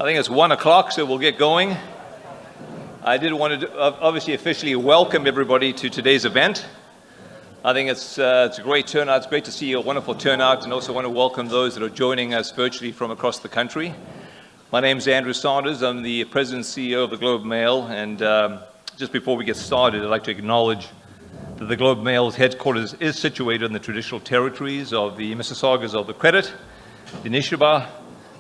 I think it's 1 o'clock, so we'll get going. I did want to obviously officially welcome everybody to today's event. I think it's a great turnout. It's great to see a wonderful turnout, and also want to welcome those that are joining us virtually from across the country. My name is Andrew Saunders. I'm the President and CEO of the Globe and Mail, and just before we get started, I'd like to acknowledge that the Globe and Mail's headquarters is situated in the traditional territories of the Mississaugas of the Credit, the Nishnawbe,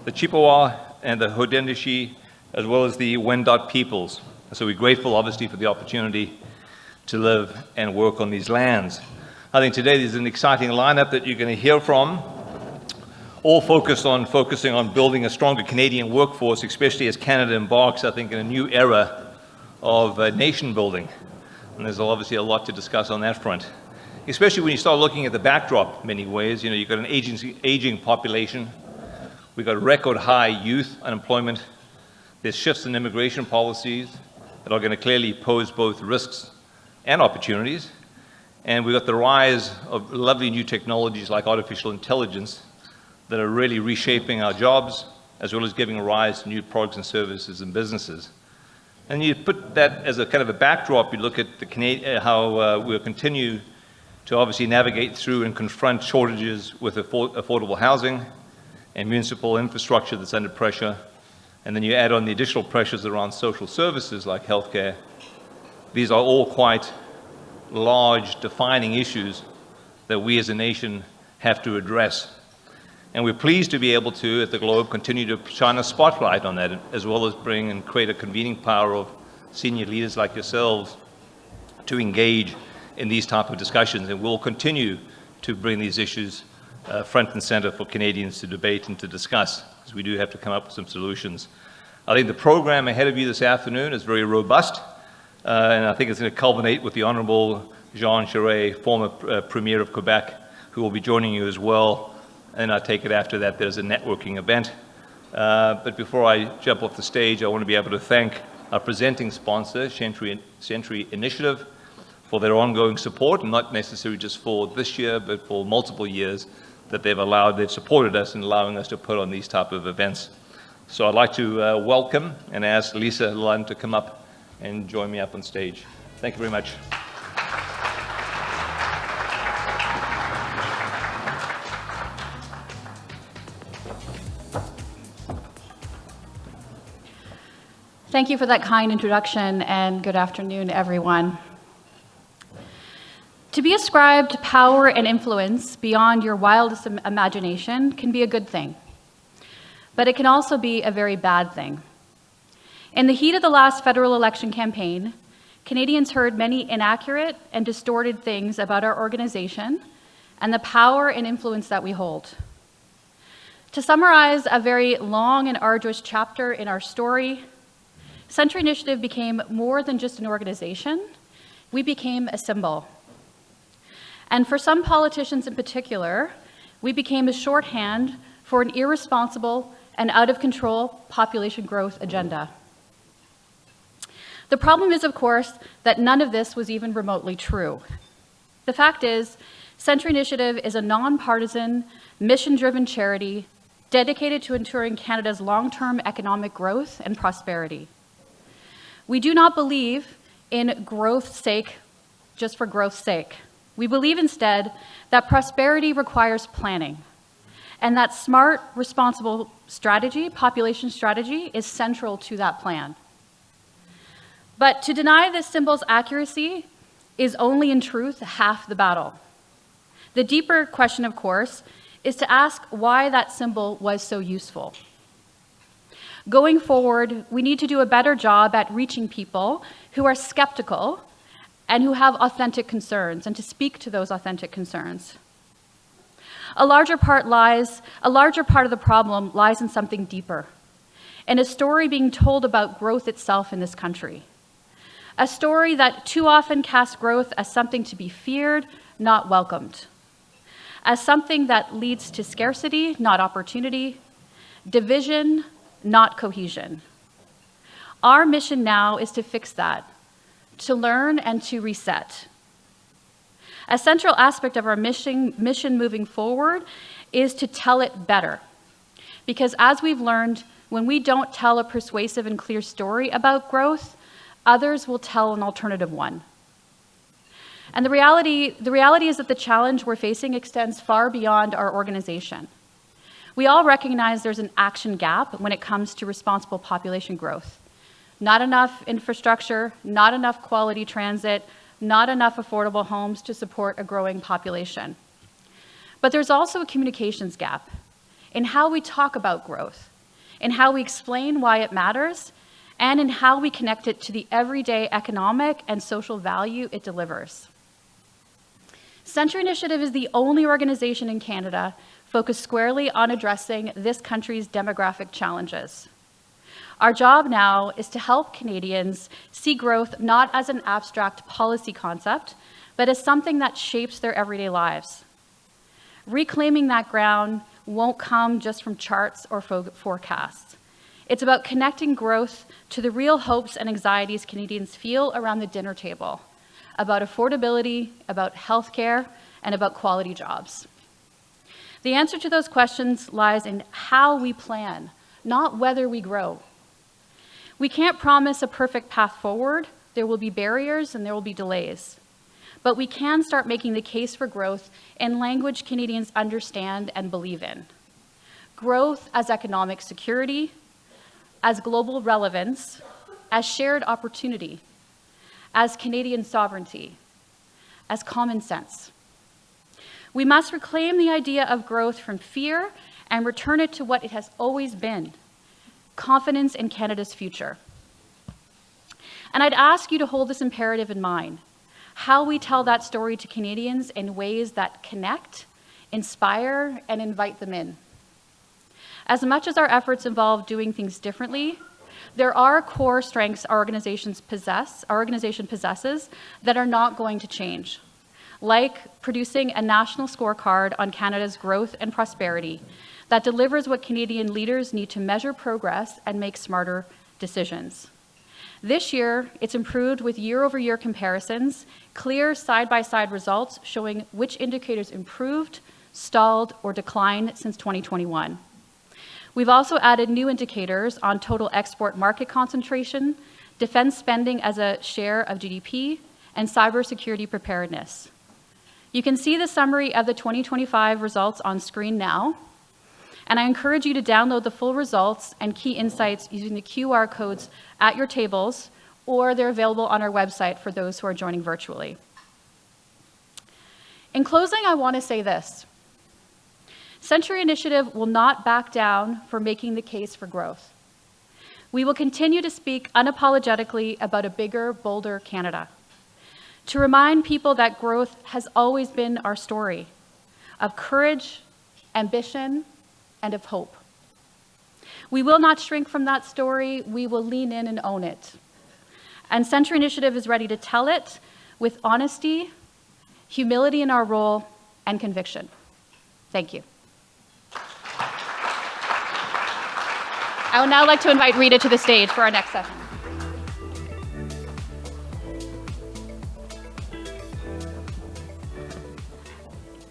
the Chippewa, and the Haudenosaunee, as well as the Wendat peoples. So we're grateful, obviously, for the opportunity to live and work on these lands. I think today there's an exciting lineup that you're going to hear from, all focusing on building a stronger Canadian workforce, especially as Canada embarks, I think, in a new era of nation building. And there's obviously a lot to discuss on that front, especially when you start looking at the backdrop in many ways. You know, you've got an aging population. We've got record high youth unemployment. There's shifts in immigration policies that are going to clearly pose both risks and opportunities. And we've got the rise of lovely new technologies like artificial intelligence that are really reshaping our jobs, as well as giving rise to new products and services and businesses. And you put that as a kind of a backdrop, you look at how we'll continue to obviously navigate through and confront shortages with affordable housing and municipal infrastructure that's under pressure. And then you add on the additional pressures around social services like healthcare. These are all quite large, defining issues that we as a nation have to address. And we're pleased to be able to, at the Globe, continue to shine a spotlight on that, as well as bring and create a convening power of senior leaders like yourselves to engage in these type of discussions. And we'll continue to bring these issues front and center for Canadians to debate and to discuss, because we do have to come up with some solutions. I think the program ahead of you this afternoon is very robust, and I think it's going to culminate with the Honorable Jean Charest, former Premier of Quebec, who will be joining you as well. And I take it after that there's a networking event. But before I jump off the stage, I want to be able to thank our presenting sponsor, Century Initiative, for their ongoing support, and not necessarily just for this year, but for multiple years that they've supported us in allowing us to put on these type of events. So I'd like to welcome and ask Lisa Lund to come up and join me up on stage. Thank you very much. Thank you for that kind introduction, and good afternoon, everyone. To be ascribed power and influence beyond your wildest imagination can be a good thing, but it can also be a very bad thing. In the heat of the last federal election campaign, Canadians heard many inaccurate and distorted things about our organization and the power and influence that we hold. To summarize a very long and arduous chapter in our story, Century Initiative became more than just an organization. We became a symbol. And for some politicians in particular, we became a shorthand for an irresponsible and out-of-control population growth agenda. The problem is, of course, that none of this was even remotely true. The fact is, Century Initiative is a nonpartisan, mission-driven charity dedicated to ensuring Canada's long-term economic growth and prosperity. We do not believe in growth's sake just for growth's sake. We believe instead that prosperity requires planning, and that smart, responsible strategy, population strategy, is central to that plan. But to deny this symbol's accuracy is only in truth half the battle. The deeper question, of course, is to ask why that symbol was so useful. Going forward, we need to do a better job at reaching people who are skeptical and who have authentic concerns, and to speak to those authentic concerns. A larger part of the problem lies in something deeper, in a story being told about growth itself in this country. A story that too often casts growth as something to be feared, not welcomed. As something that leads to scarcity, not opportunity, division, not cohesion. Our mission now is to fix that, to learn and to reset. A central aspect of our mission moving forward is to tell it better. Because as we've learned, when we don't tell a persuasive and clear story about growth, others will tell an alternative one. And the reality is that the challenge we're facing extends far beyond our organization. We all recognize there's an action gap when it comes to responsible population growth. Not enough infrastructure, not enough quality transit, not enough affordable homes to support a growing population. But there's also a communications gap in how we talk about growth, in how we explain why it matters, and in how we connect it to the everyday economic and social value it delivers. Century Initiative is the only organization in Canada focused squarely on addressing this country's demographic challenges. Our job now is to help Canadians see growth not as an abstract policy concept, but as something that shapes their everyday lives. Reclaiming that ground won't come just from charts or forecasts. It's about connecting growth to the real hopes and anxieties Canadians feel around the dinner table, about affordability, about healthcare, and about quality jobs. The answer to those questions lies in how we plan, not whether we grow. We can't promise a perfect path forward. There will be barriers and there will be delays. But we can start making the case for growth in language Canadians understand and believe in. Growth as economic security, as global relevance, as shared opportunity, as Canadian sovereignty, as common sense. We must reclaim the idea of growth from fear and return it to what it has always been, confidence in Canada's future. And I'd ask you to hold this imperative in mind, how we tell that story to Canadians in ways that connect, inspire, and invite them in. As much as our efforts involve doing things differently, there are core strengths our organization possesses that are not going to change, like producing a national scorecard on Canada's growth and prosperity that delivers what Canadian leaders need to measure progress and make smarter decisions. This year, it's improved with year-over-year comparisons, clear side-by-side results showing which indicators improved, stalled, or declined since 2021. We've also added new indicators on total export market concentration, defense spending as a share of GDP, and cybersecurity preparedness. You can see the summary of the 2025 results on screen now, and I encourage you to download the full results and key insights using the QR codes at your tables, or they're available on our website for those who are joining virtually. In closing, I want to say this. Century Initiative will not back down for making the case for growth. We will continue to speak unapologetically about a bigger, bolder Canada, to remind people that growth has always been our story of courage, ambition, and of hope. We will not shrink from that story. We will lean in and own it. And Century Initiative is ready to tell it with honesty, humility in our role, and conviction. Thank you. I would now like to invite Rita to the stage for our next session.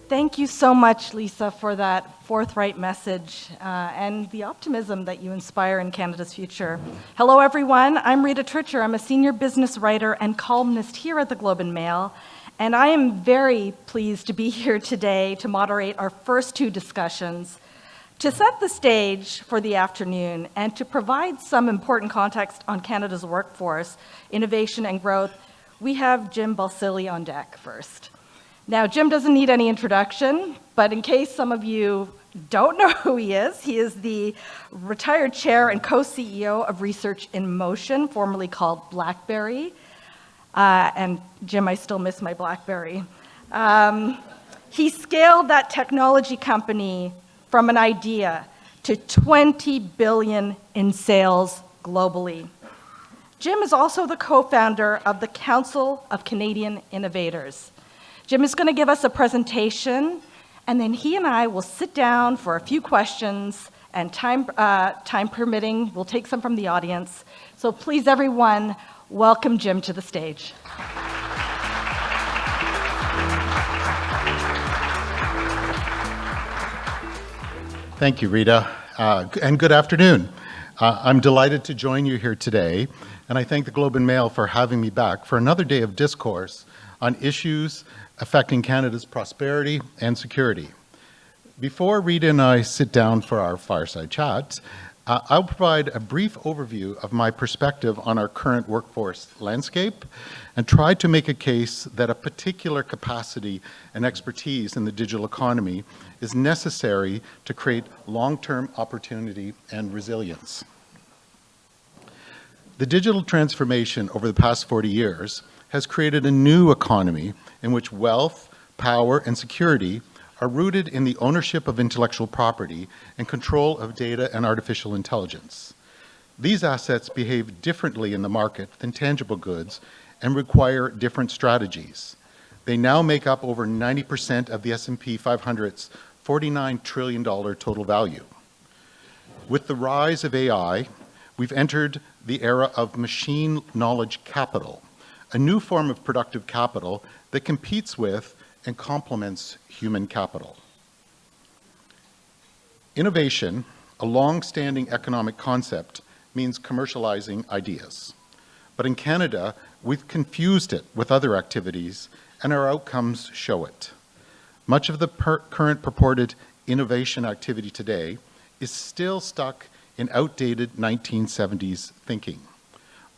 Thank you so much, Lisa, for that forthright message and the optimism that you inspire in Canada's future. Hello, everyone. I'm Rita Tritcher. I'm a senior business writer and columnist here at the Globe and Mail, and I am very pleased to be here today to moderate our first two discussions, to set the stage for the afternoon, and to provide some important context on Canada's workforce, innovation, and growth. We have Jim Balsillie on deck first. Now, Jim doesn't need any introduction, but in case some of you don't know who he is the retired chair and co-CEO of Research in Motion, formerly called BlackBerry. And Jim, I still miss my BlackBerry. He scaled that technology company from an idea to $20 billion in sales globally. Jim is also the co-founder of the Council of Canadian Innovators. Jim is going to give us a presentation, and then he and I will sit down for a few questions, and time permitting, we'll take some from the audience. So please, everyone, welcome Jim to the stage. Thank you, Rita. and good afternoon. I'm delighted to join you here today, and I thank the Globe and Mail for having me back for another day of discourse on issues affecting Canada's prosperity and security. Before Rita and I sit down for our fireside chat, I'll provide a brief overview of my perspective on our current workforce landscape and try to make a case that a particular capacity and expertise in the digital economy is necessary to create long-term opportunity and resilience. The digital transformation over the past 40 years has created a new economy in which wealth, power, and security are rooted in the ownership of intellectual property and control of data and artificial intelligence. These assets behave differently in the market than tangible goods and require different strategies. They now make up over 90% of the S&P 500's $49 trillion total value. With the rise of AI, we've entered the era of machine knowledge capital, a new form of productive capital that competes with and complements human capital. Innovation, a long-standing economic concept, means commercializing ideas. But in Canada, we've confused it with other activities, and our outcomes show it. Much of the current purported innovation activity today is still stuck in outdated 1970s thinking.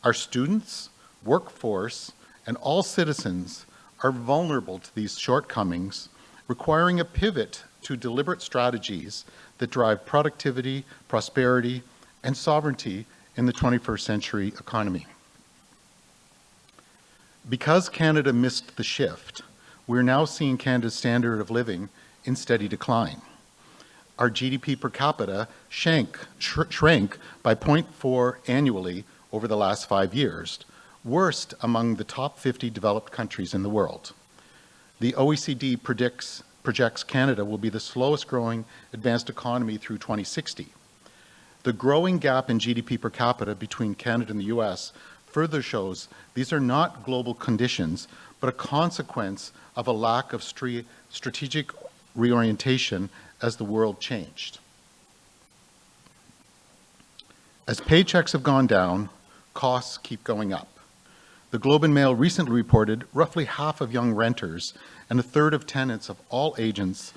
Our students, workforce, and all citizens are vulnerable to these shortcomings, requiring a pivot to deliberate strategies that drive productivity, prosperity, and sovereignty in the 21st century economy. Because Canada missed the shift, we're now seeing Canada's standard of living in steady decline. Our GDP per capita shrank by 0.4 annually over the last 5 years, worst among the top 50 developed countries in the world. The OECD projects Canada will be the slowest growing advanced economy through 2060. The growing gap in GDP per capita between Canada and the US further shows these are not global conditions, but a consequence of a lack of strategic reorientation as the world changed. As paychecks have gone down, costs keep going up. The Globe and Mail recently reported roughly half of young renters and a third of tenants of all ages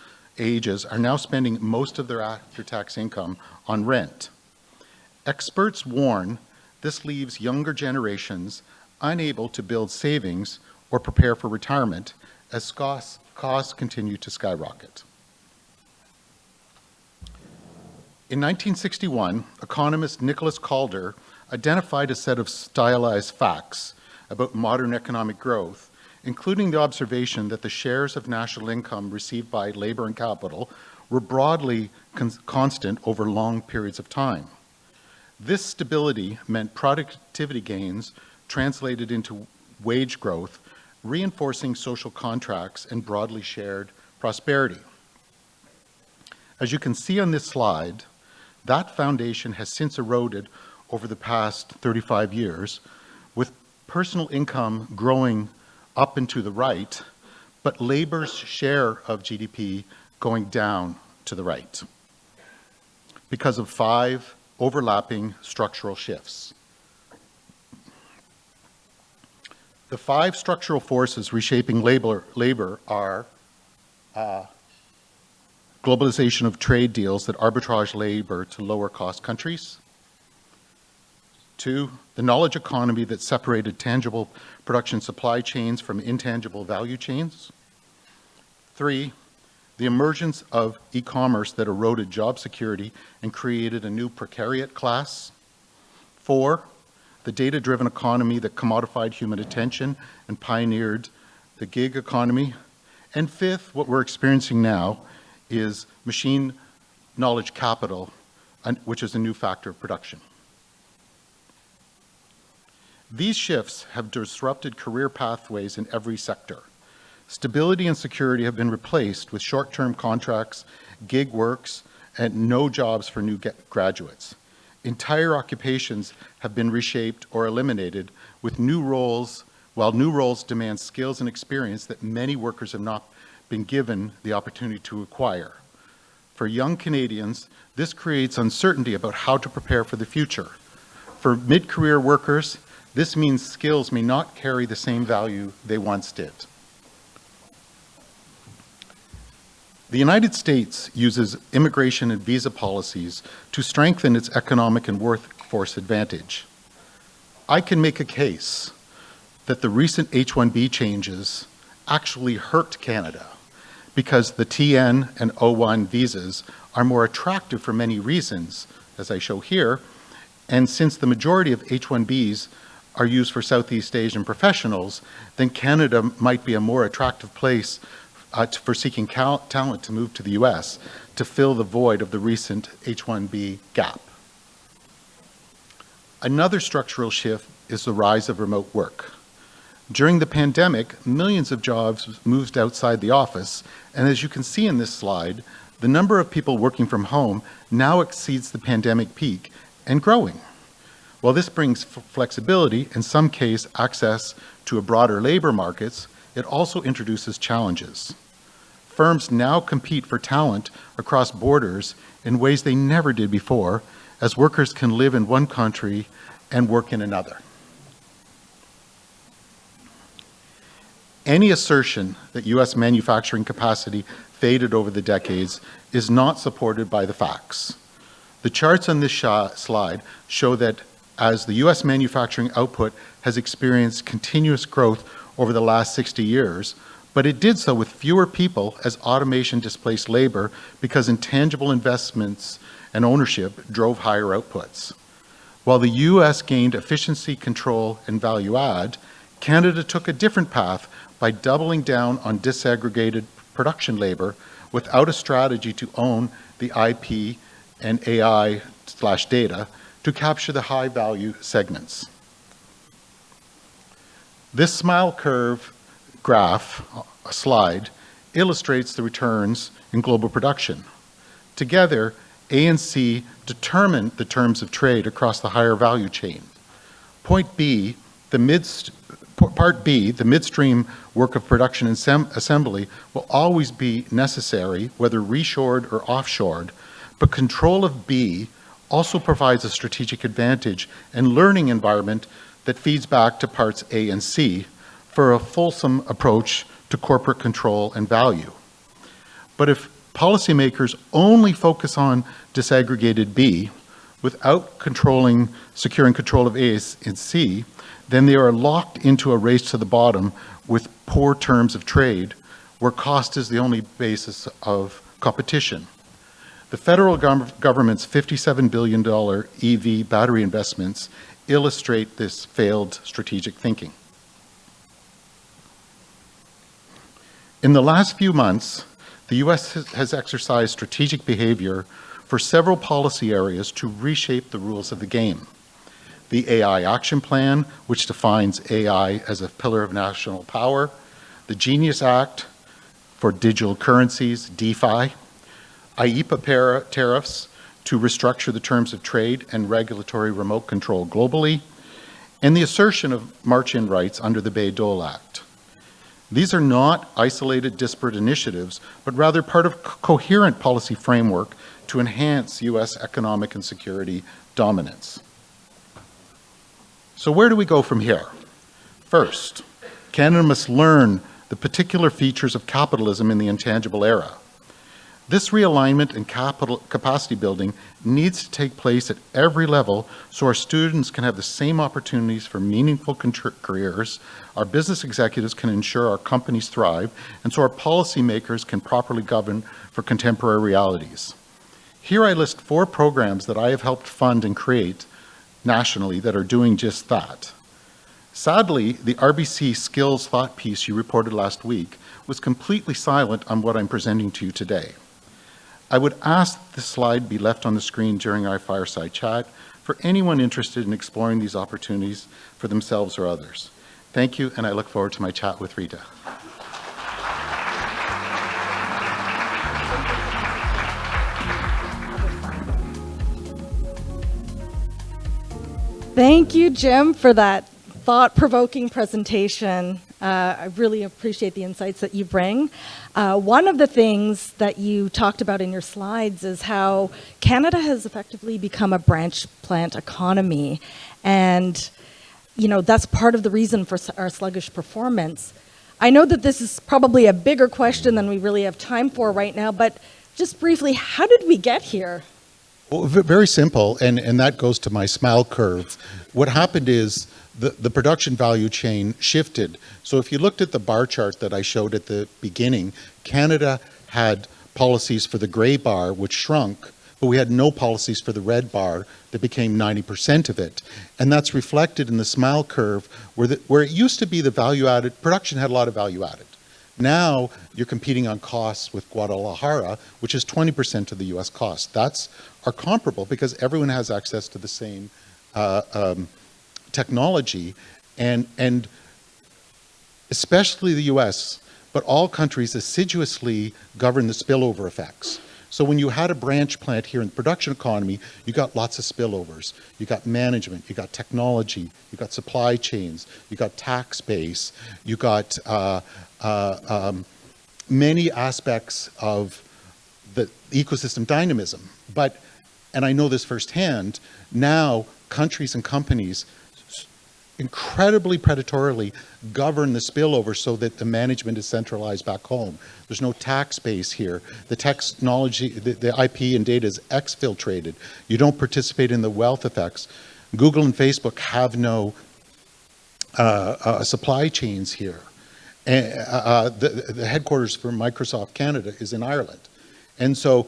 are now spending most of their after-tax income on rent. Experts warn this leaves younger generations unable to build savings or prepare for retirement as costs continue to skyrocket. In 1961, economist Nicholas Calder identified a set of stylized facts about modern economic growth, including the observation that the shares of national income received by labor and capital were broadly constant over long periods of time. This stability meant productivity gains translated into wage growth, reinforcing social contracts and broadly shared prosperity. As you can see on this slide, that foundation has since eroded over the past 35 years, with personal income growing up and to the right, but labor's share of GDP going down to the right because of 5 overlapping structural shifts. The 5 structural forces reshaping labor are globalization of trade deals that arbitrage labor to lower cost countries. 2, the knowledge economy that separated tangible production supply chains from intangible value chains. 3, the emergence of e-commerce that eroded job security and created a new precariat class. 4, the data-driven economy that commodified human attention and pioneered the gig economy. And 5th, what we're experiencing now is machine knowledge capital, which is a new factor of production. These shifts have disrupted career pathways in every sector. Stability and security have been replaced with short-term contracts, gig works, and no jobs for new graduates. Entire occupations have been reshaped or eliminated with new roles, while new roles demand skills and experience that many workers have not been given the opportunity to acquire. For young Canadians, this creates uncertainty about how to prepare for the future. For mid-career workers, this means skills may not carry the same value they once did. The United States uses immigration and visa policies to strengthen its economic and workforce advantage. I can make a case that the recent H-1B changes actually hurt Canada because the TN and O1 visas are more attractive for many reasons, as I show here, and since the majority of H-1Bs are used for Southeast Asian professionals, then Canada might be a more attractive place for seeking talent to move to the US to fill the void of the recent H-1B gap. Another structural shift is the rise of remote work. During the pandemic, millions of jobs moved outside the office, and as you can see in this slide, the number of people working from home now exceeds the pandemic peak and growing. While this brings flexibility, in some cases access to a broader labor markets, it also introduces challenges. Firms now compete for talent across borders in ways they never did before, as workers can live in one country and work in another. Any assertion that US manufacturing capacity faded over the decades is not supported by the facts. The charts on this slide show that as the US manufacturing output has experienced continuous growth over the last 60 years, but it did so with fewer people as automation displaced labor because intangible investments and ownership drove higher outputs. While the US gained efficiency, control, and value add, Canada took a different path by doubling down on disaggregated production labor without a strategy to own the IP and AI/data to capture the high-value segments. This smile curve graph slide illustrates the returns in global production. Together, A and C determine the terms of trade across the higher value chain. Part B, the midstream work of production and assembly will always be necessary, whether reshored or offshored, but control of B also provides a strategic advantage and learning environment that feeds back to parts A and C for a fulsome approach to corporate control and value. But if policymakers only focus on disaggregated B without securing control of A and C, then they are locked into a race to the bottom with poor terms of trade, where cost is the only basis of competition. The federal government's $57 billion EV battery investments illustrate this failed strategic thinking. In the last few months, the US has exercised strategic behavior for several policy areas to reshape the rules of the game. The AI Action Plan, which defines AI as a pillar of national power, the Genius Act for digital currencies, DeFi, IEEPA tariffs to restructure the terms of trade and regulatory remote control globally, and the assertion of march-in rights under the Bayh-Dole Act. These are not isolated, disparate initiatives, but rather part of a coherent policy framework to enhance US economic and security dominance. So where do we go from here? First, Canada must learn the particular features of capitalism in the intangible era. This realignment and capacity building needs to take place at every level so our students can have the same opportunities for meaningful careers, our business executives can ensure our companies thrive, and so our policymakers can properly govern for contemporary realities. Here I list 4 programs that I have helped fund and create nationally that are doing just that. Sadly, the RBC Skills Thought piece you reported last week was completely silent on what I'm presenting to you today. I would ask this slide be left on the screen during our fireside chat for anyone interested in exploring these opportunities for themselves or others. Thank you, and I look forward to my chat with Rita. Thank you, Jim, for that thought-provoking presentation. I really appreciate the insights that you bring. One of the things that you talked about in your slides is how Canada has effectively become a branch plant economy. And, you know, that's part of the reason for our sluggish performance. I know that this is probably a bigger question than we really have time for right now, but just briefly, how did we get here? Well, very simple, and that goes to my SMILE curve. What happened is the production value chain shifted. So if you looked at the bar chart that I showed at the beginning, Canada had policies for the gray bar, which shrunk, but we had no policies for the red bar that became 90% of it. And that's reflected in the SMILE curve, where it used to be the value-added, production had a lot of value-added. Now you're competing on costs with Guadalajara, which is 20% of the US cost. That's are comparable because everyone has access to the same technology, and especially the US, but all countries assiduously govern the spillover effects. So when you had a branch plant here in the production economy, you got lots of spillovers. You got management, you got technology, you got supply chains, you got tax base, you got many aspects of the ecosystem dynamism. But, and I know this firsthand, now countries and companies incredibly predatorily govern the spillover so that the management is centralized back home. There's no tax base here. The technology, the IP and data is exfiltrated. You don't participate in the wealth effects. Google and Facebook have no supply chains here. The headquarters for Microsoft Canada is in Ireland. And so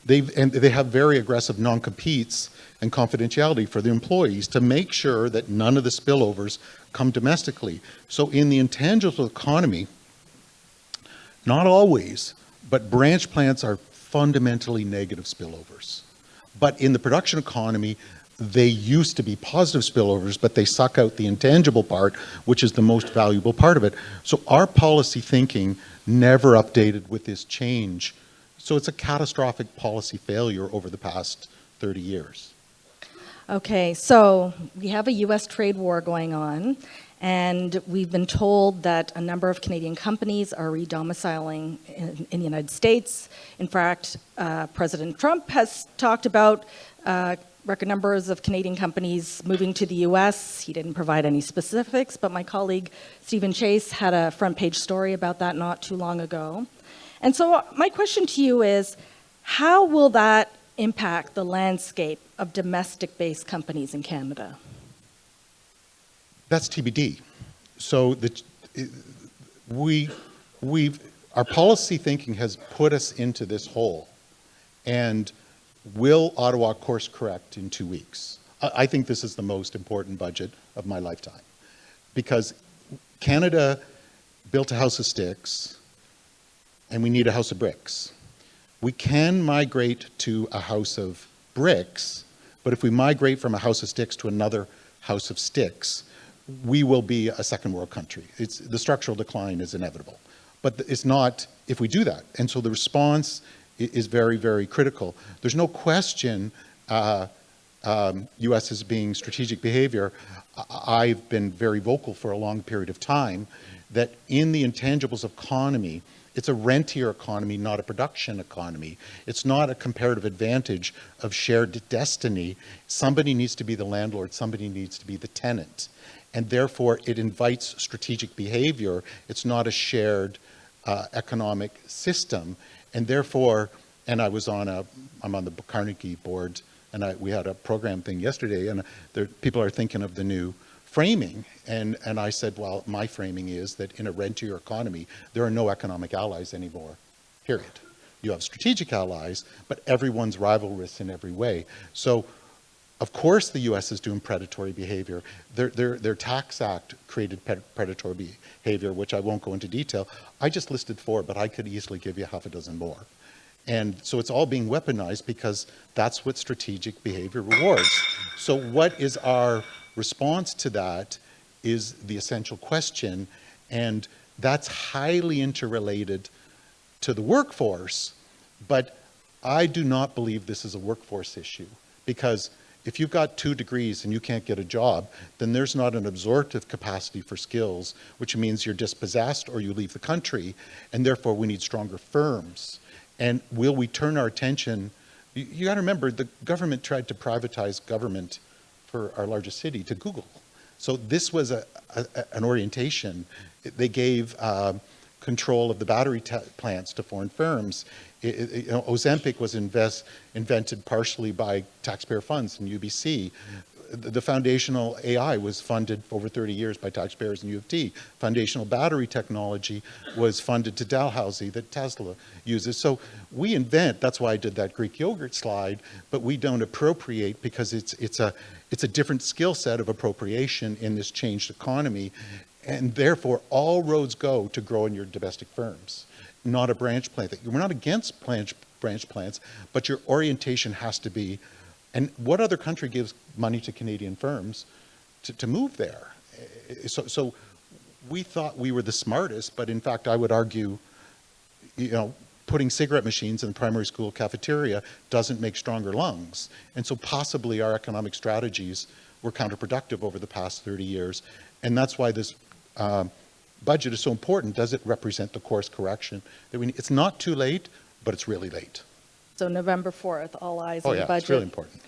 they have very aggressive non-competes and confidentiality for the employees to make sure that none of the spillovers come domestically. So in the intangible economy, not always, but branch plants are fundamentally negative spillovers. But in the production economy, they used to be positive spillovers, but they suck out the intangible part, which is the most valuable part of it. So our policy thinking never updated with this change. So it's a catastrophic policy failure over the past 30 years. Okay, so we have a US trade war going on, and we've been told that a number of Canadian companies are redomiciling in the United States. In fact, President Trump has talked about record numbers of Canadian companies moving to the US. He didn't provide any specifics, but my colleague Stephen Chase had a front page story about that not too long ago. And so my question to you is, how will that impact the landscape of domestic-based companies in Canada? That's TBD. So our policy thinking has put us into this hole. And will Ottawa course correct in 2 weeks? I think this is the most important budget of my lifetime. Because Canada built a house of sticks, and we need a house of bricks. We can migrate to a house of bricks, but if we migrate from a house of sticks to another house of sticks, we will be a second world country. The structural decline is inevitable. But it's not if we do that. And so the response is very, very critical. There's no question US is being strategic behavior. I've been very vocal for a long period of time that in the intangibles economy, it's a rentier economy, not a production economy. It's not a comparative advantage of shared destiny. Somebody needs to be the landlord, somebody needs to be the tenant. And therefore, it invites strategic behavior. It's not a shared economic system. And therefore, and I'm on the Carnegie board, and we had a program thing yesterday, and people are thinking of the new framing, and I said, well, my framing is that in a rentier economy, there are no economic allies anymore, period. You have strategic allies, but everyone's rivalrous in every way. So, of course, the US is doing predatory behavior. Their tax act created predatory behavior, which I won't go into detail. I just listed 4, but I could easily give you half a dozen more. And so it's all being weaponized because that's what strategic behavior rewards. So what is our response to that is the essential question, and that's highly interrelated to the workforce, but I do not believe this is a workforce issue, because If you've got 2 degrees and you can't get a job, then there's not an absorptive capacity for skills, which means you're dispossessed or you leave the country, and therefore we need stronger firms. And will we turn our attention? You got to remember, the government tried to privatize government for our largest city to Google. So this was an orientation. They gave control of the battery plants to foreign firms. Ozempic was invented partially by taxpayer funds in UBC. The foundational AI was funded for over 30 years by taxpayers in U of T. Foundational battery technology was funded to Dalhousie that Tesla uses. So we invent, that's why I did that Greek yogurt slide, but we don't appropriate because it's a different skill set of appropriation in this changed economy. And therefore, all roads go to growing your domestic firms, not a branch plant. We're not against branch plants, but your orientation has to be. And what other country gives money to Canadian firms to move there? So we thought we were the smartest, but in fact, I would argue, putting cigarette machines in the primary school cafeteria doesn't make stronger lungs. And so possibly our economic strategies were counterproductive over the past 30 years. And that's why this budget is so important. Does it represent the course correction that we need? It's not too late, but it's really late. So November 4th, all eyes on the budget. Oh yeah, it's really important.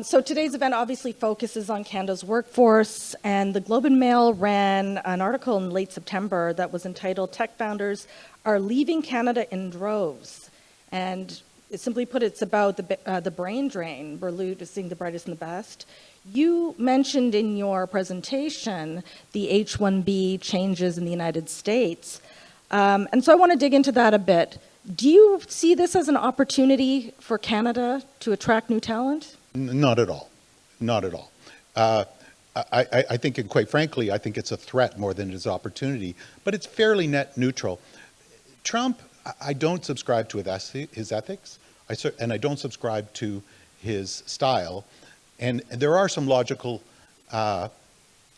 So today's event obviously focuses on Canada's workforce, and the Globe and Mail ran an article in late September that was entitled "Tech Founders Are Leaving Canada in Droves." And simply put, it's about the brain drain. We're losing the brightest and the best. You mentioned in your presentation the H-1B changes in the United States. And so I want to dig into that a bit. Do you see this as an opportunity for Canada to attract new talent? Not at all. Not at all. I think, and quite frankly, I think it's a threat more than it is opportunity, but it's fairly net neutral. Trump, I don't subscribe to his ethics, and I don't subscribe to his style. And there are some logical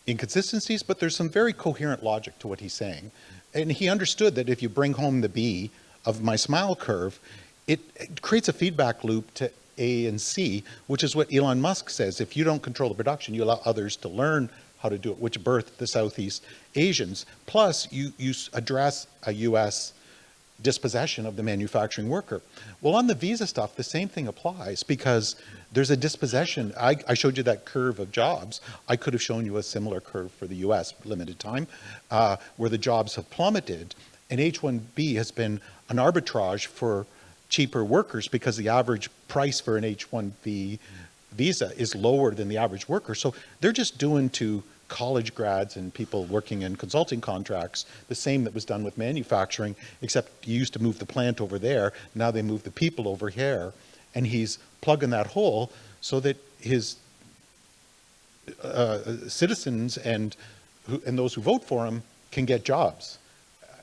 inconsistencies, but there's some very coherent logic to what he's saying. And he understood that if you bring home the B of my smile curve, it creates a feedback loop to A and C, which is what Elon Musk says. If you don't control the production, you allow others to learn how to do it, which birthed the Southeast Asians. Plus, you address a U.S. dispossession of the manufacturing worker. Well, on the visa stuff, the same thing applies because there's a dispossession. I showed you that curve of jobs. I could have shown you a similar curve for the U.S., limited time, where the jobs have plummeted. And H-1B has been an arbitrage for cheaper workers because the average price for an H-1B visa is lower than the average worker. So they're just doing to college grads and people working in consulting contracts the same that was done with manufacturing, except you used to move the plant over there. Now they move the people over here. And he's plugging that hole so that his citizens and those who vote for him can get jobs.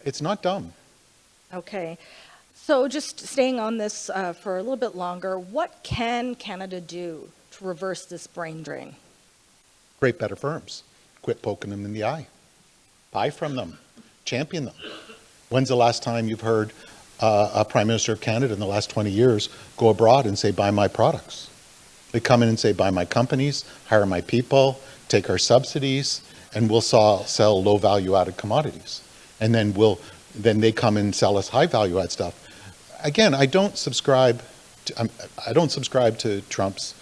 It's not dumb. Okay. So just staying on this for a little bit longer, what can Canada do to reverse this brain drain? Create better firms. Quit poking them in the eye. Buy from them. Champion them. When's the last time you've heard a Prime Minister of Canada in the last 20 years go abroad and say, buy my products? They come in and say, buy my companies, hire my people, take our subsidies, and we'll sell low value added commodities. And then they come and sell us high value add stuff. Again, I don't subscribe to Trump's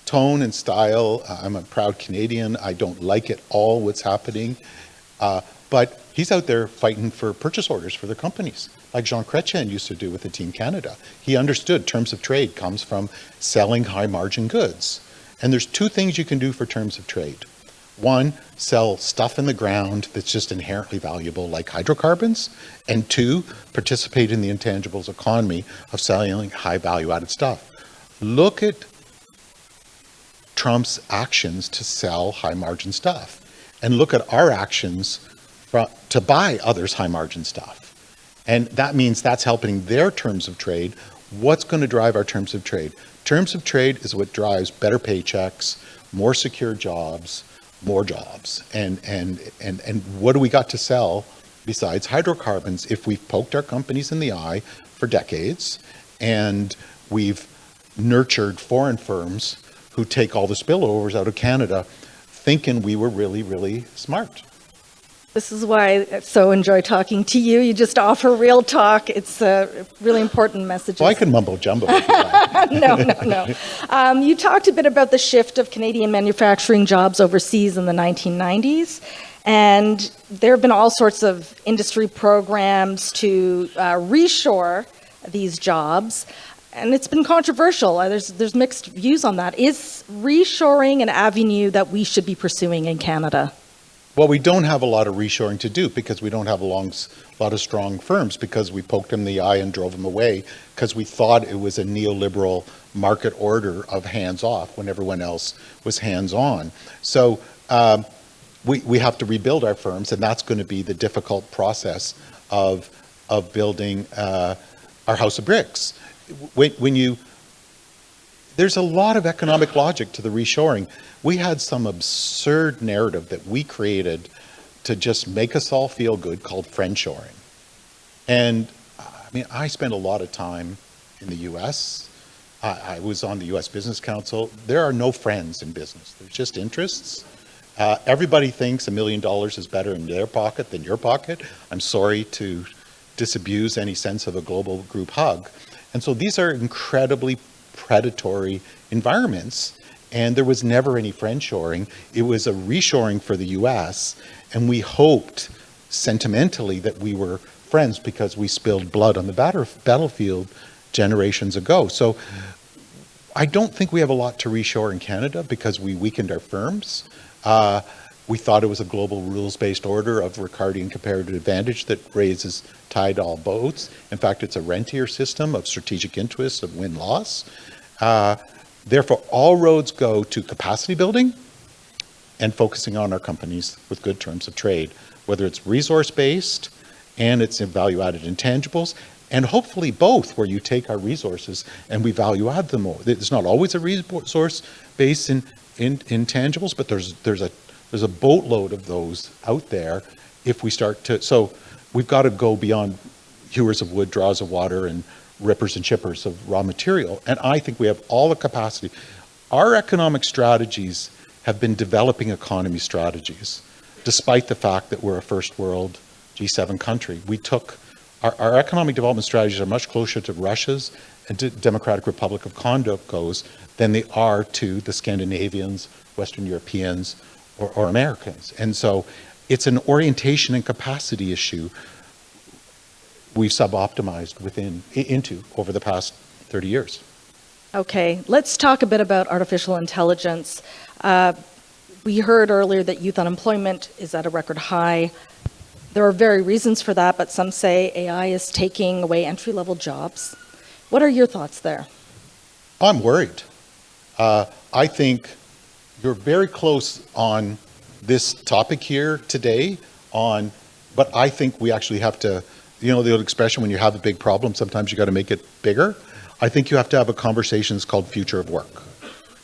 tone and style. I'm a proud Canadian. I don't like it all what's happening. But he's out there fighting for purchase orders for their companies, like Jean Chrétien used to do with the Team Canada. He understood terms of trade comes from selling high margin goods. And there's 2 things you can do for terms of trade. 1, sell stuff in the ground that's just inherently valuable, like hydrocarbons. And 2, participate in the intangibles economy of selling high value added stuff. Look at Trump's actions to sell high margin stuff. And look at our actions to buy others' high margin stuff. And that means that's helping their terms of trade. What's going to drive our terms of trade? Terms of trade is what drives better paychecks, more secure jobs, more jobs. And what do we got to sell besides hydrocarbons if we've poked our companies in the eye for decades and we've nurtured foreign firms who take all the spillovers out of Canada thinking we were really, really smart. This is why I so enjoy talking to you. You just offer real talk. It's a really important message. Well, I can mumbo jumbo if you like. No. You talked a bit about the shift of Canadian manufacturing jobs overseas in the 1990s. And there have been all sorts of industry programs to reshore these jobs. And it's been controversial. There's mixed views on that. Is reshoring an avenue that we should be pursuing in Canada? Well, we don't have a lot of reshoring to do because we don't have a lot of strong firms, because we poked them in the eye and drove them away because we thought it was a neoliberal market order of hands off when everyone else was hands on. So we have to rebuild our firms, and that's going to be the difficult process of building our house of bricks. There's a lot of economic logic to the reshoring. We had some absurd narrative that we created to just make us all feel good called friendshoring. And I mean, I spent a lot of time in the US. I was on the US Business Council. There are no friends in business. There's just interests. Everybody thinks $1 million is better in their pocket than your pocket. I'm sorry to disabuse any sense of a global group hug. And so these are incredibly predatory environments, and there was never any friendshoring. It was a reshoring for the US, and we hoped sentimentally that we were friends because we spilled blood on the battlefield generations ago. So I don't think we have a lot to reshore in Canada because we weakened our firms. We thought it was a global rules-based order of Ricardian comparative advantage that raises tide all boats. In fact, it's a rentier system of strategic interests of win-loss. Therefore, all roads go to capacity building and focusing on our companies with good terms of trade, whether it's resource-based and it's in value-added intangibles, and hopefully both, where you take our resources and we value-add them more. It's not always a resource base in intangibles, but there's a boatload of those out there if we start to. So we've got to go beyond hewers of wood, draws of water, and rippers and chippers of raw material. And I think we have all the capacity. Our economic strategies have been developing economy strategies, despite the fact that we're a first world G7 country. We took our economic development strategies are much closer to Russia's and to Democratic Republic of Congo's than they are to the Scandinavians, Western Europeans, or Americans. And so it's an orientation and capacity issue we've sub-optimized into over the past 30 years. Okay, let's talk a bit about artificial intelligence. We heard earlier that youth unemployment is at a record high. There are very reasons for that, but some say AI is taking away entry-level jobs. What are your thoughts there? I'm worried. I think you're very close on this topic here today but I think we actually have to, the old expression, when you have a big problem, sometimes you got to make it bigger. I think you have to have a conversation that's called future of work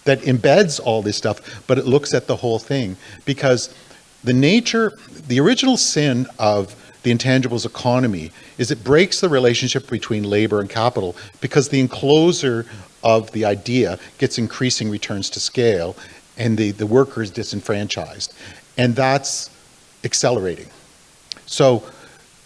that embeds all this stuff, but it looks at the whole thing, because the original sin of the intangibles economy is it breaks the relationship between labor and capital, because the encloser of the idea gets increasing returns to scale and the worker is disenfranchised. And that's accelerating. So,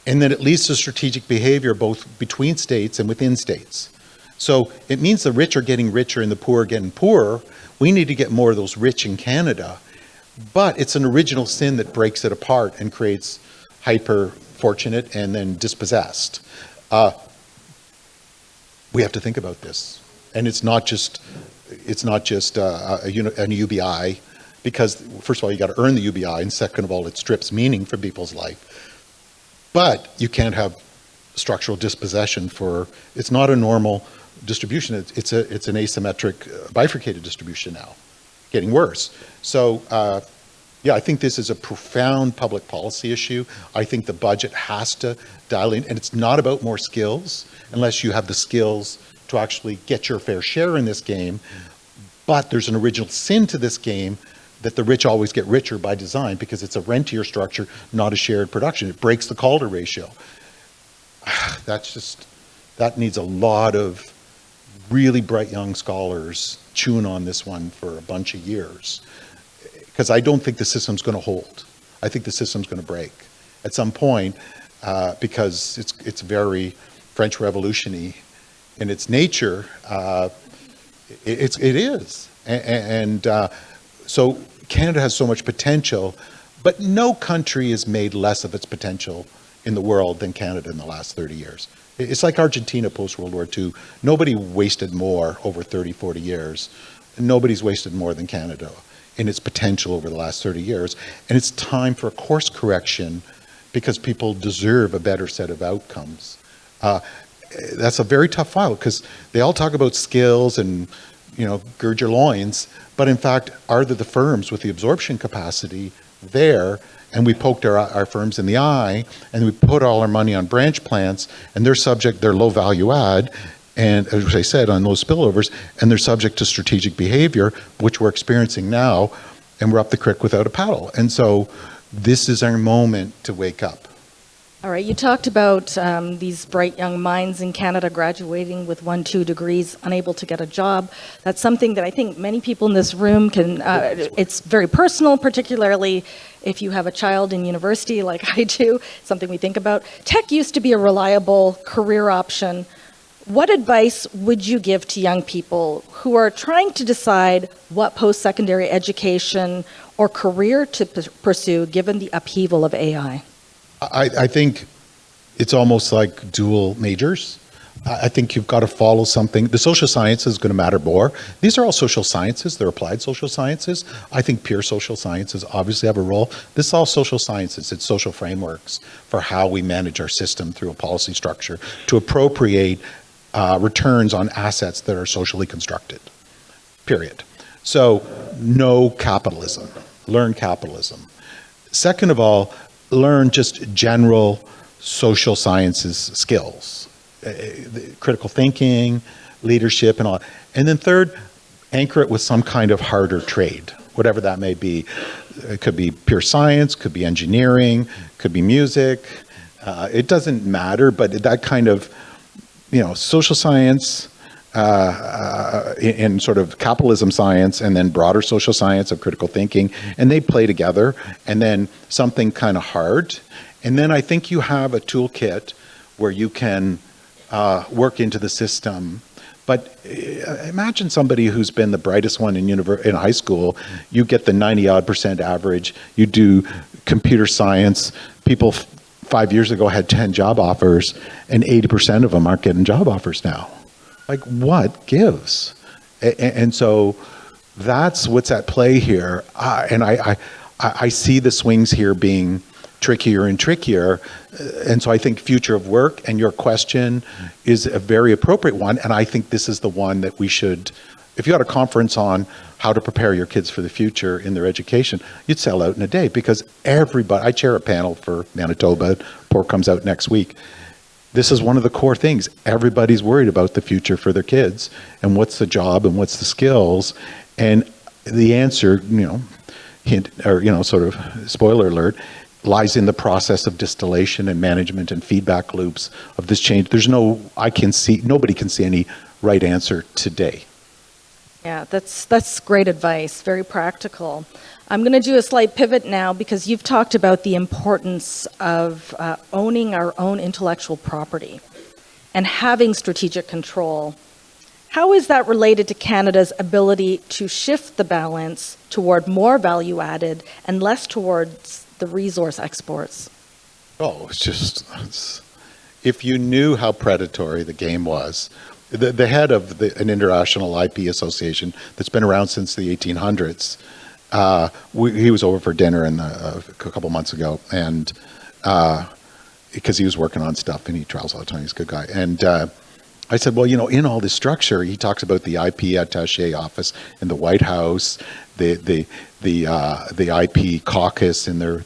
and then it leads to strategic behavior both between states and within states. So it means the rich are getting richer and the poor are getting poorer. We need to get more of those rich in Canada. But it's an original sin that breaks it apart and creates hyper fortunate and then dispossessed. We have to think about this. And it's not just an UBI, because first of all, you got to earn the UBI, and second of all, it strips meaning from people's life. But you can't have structural dispossession it's not a normal distribution. It's an asymmetric, bifurcated distribution now, getting worse. So, I think this is a profound public policy issue. I think the budget has to dial in, and it's not about more skills, unless you have the skills to actually get your fair share in this game. But there's an original sin to this game that the rich always get richer by design, because it's a rentier structure, not a shared production. It breaks the Calder ratio. That needs a lot of really bright young scholars chewing on this one for a bunch of years, because I don't think the system's going to hold. I think the system's going to break at some point, because it's very French Revolution-y in its nature. It is, and so Canada has so much potential, but no country has made less of its potential in the world than Canada in the last 30 years. It's like Argentina post-World War II. Nobody wasted more over 30, 40 years. Nobody's wasted more than Canada in its potential over the last 30 years. And it's time for a course correction, because people deserve a better set of outcomes. That's a very tough file, because they all talk about skills and, gird your loins, but in fact, are there the firms with the absorption capacity there? And we poked our firms in the eye, and we put all our money on branch plants, and they're low value add, and as I said, on those spillovers, and they're subject to strategic behavior, which we're experiencing now, and we're up the creek without a paddle. And so this is our moment to wake up. All right, you talked about these bright young minds in Canada graduating with 1-2 degrees, unable to get a job. That's something that I think many people in this room can, it's very personal, particularly if you have a child in university like I do, something we think about. Tech used to be a reliable career option. What advice would you give to young people who are trying to decide what post-secondary education or career to pursue given the upheaval of AI? I think it's almost like dual majors. I think you've got to follow something. The social sciences is going to matter more. These are all social sciences. They're applied social sciences. I think pure social sciences obviously have a role. This is all social sciences. It's social frameworks for how we manage our system through a policy structure to appropriate returns on assets that are socially constructed, period. So no capitalism. Learn capitalism. Second of all, learn just general social sciences skills, critical thinking, leadership, and all. And then third, anchor it with some kind of harder trade, whatever that may be. It could be pure science, could be engineering, could be music. It doesn't matter, but that kind of, social science, in sort of capitalism science, and then broader social science of critical thinking, and they play together, and then something kind of hard. And then I think you have a toolkit where you can work into the system. But imagine somebody who's been the brightest one in high school. You get the 90-odd% average. You do computer science. People 5 years ago had 10 job offers, and 80% of them aren't getting job offers now. Like, what gives? And so that's what's at play here. And I see the swings here being trickier and trickier. And so I think future of work and your question is a very appropriate one. And I think this is the one that we should, if you had a conference on how to prepare your kids for the future in their education, you'd sell out in a day, because everybody, I chair a panel for Manitoba, report comes out next week. This is one of the core things. Everybody's worried about the future for their kids and what's the job and what's the skills. And the answer, hint, or, sort of spoiler alert, lies in the process of distillation and management and feedback loops of this change. Nobody can see any right answer today. Yeah, that's great advice, very practical. I'm going to do a slight pivot now, because you've talked about the importance of owning our own intellectual property and having strategic control. How is that related to Canada's ability to shift the balance toward more value added and less towards the resource exports? Oh, if you knew how predatory the game was, the head of an international IP association that's been around since the 1800s, he was over for dinner a couple months ago, and because he was working on stuff and he travels all the time, he's a good guy. And I said, well, in all this structure, he talks about the IP attaché office in the White House, the IP caucus in their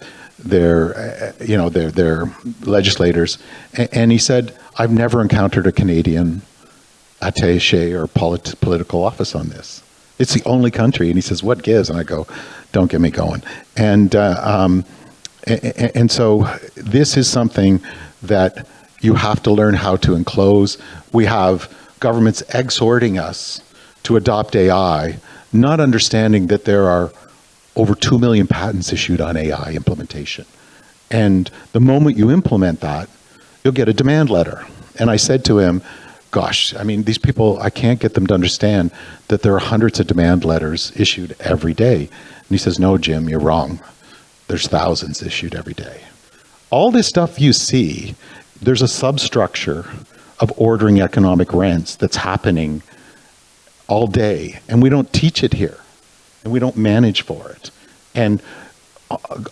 legislators, and he said, I've never encountered a Canadian attaché or political office on this. It's the only country. And he says, what gives? And I go, don't get me going. And so this is something that you have to learn how to enclose. We have governments exhorting us to adopt AI, not understanding that there are over 2 million patents issued on AI implementation. And the moment you implement that, you'll get a demand letter. And I said to him, gosh, I mean, these people, I can't get them to understand that there are hundreds of demand letters issued every day. And he says, no, Jim, you're wrong. There's thousands issued every day. All this stuff you see, there's a substructure of ordering economic rents that's happening all day, and we don't teach it here, and we don't manage for it. And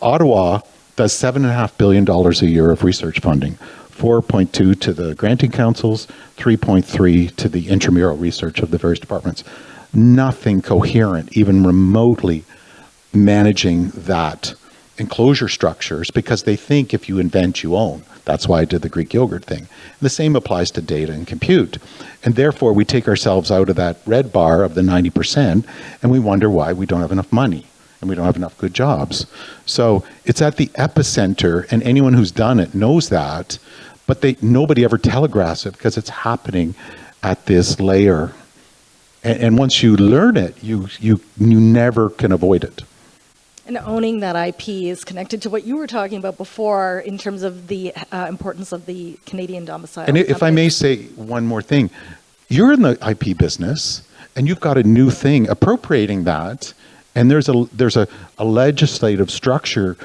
Ottawa does $7.5 billion a year of research funding, 4.2 to the granting councils, 3.3 to the intramural research of the various departments. Nothing coherent, even remotely managing that enclosure structures, because they think if you invent, you own. That's why I did the Greek yogurt thing. And the same applies to data and compute. And therefore, we take ourselves out of that red bar of the 90%, and we wonder why we don't have enough money and we don't have enough good jobs. So it's at the epicenter, and anyone who's done it knows that, but nobody ever telegraphs it because it's happening at this layer. And once you learn it, you never can avoid it. And owning that IP is connected to what you were talking about before in terms of the importance of the Canadian domicile. And if I may say one more thing, you're in the IP business and you've got a new thing appropriating that, and there's a legislative structure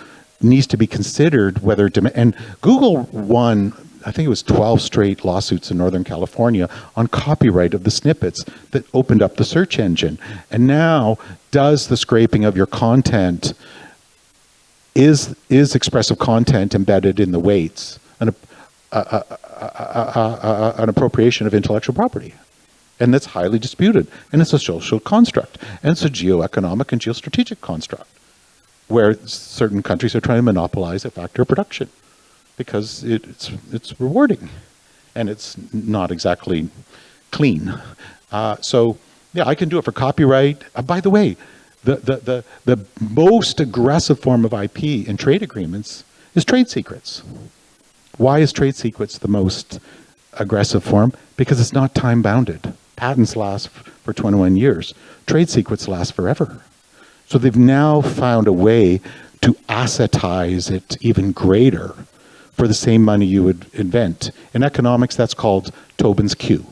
needs to be considered whether and Google won, I think it was 12 straight lawsuits in Northern California on copyright of the snippets that opened up the search engine. And now, does the scraping of your content, is expressive content embedded in the weights an appropriation of intellectual property? And that's highly disputed. And it's a social construct. And it's a geoeconomic and geostrategic construct, where certain countries are trying to monopolize a factor of production, because it's rewarding, and it's not exactly clean. So yeah, I can do it for copyright. By the way, the most aggressive form of IP in trade agreements is trade secrets. Why is trade secrets the most aggressive form? Because it's not time bounded. Patents last for 21 years. Trade secrets last forever. So they've now found a way to assetize it even greater for the same money you would invent. In economics, that's called Tobin's Q,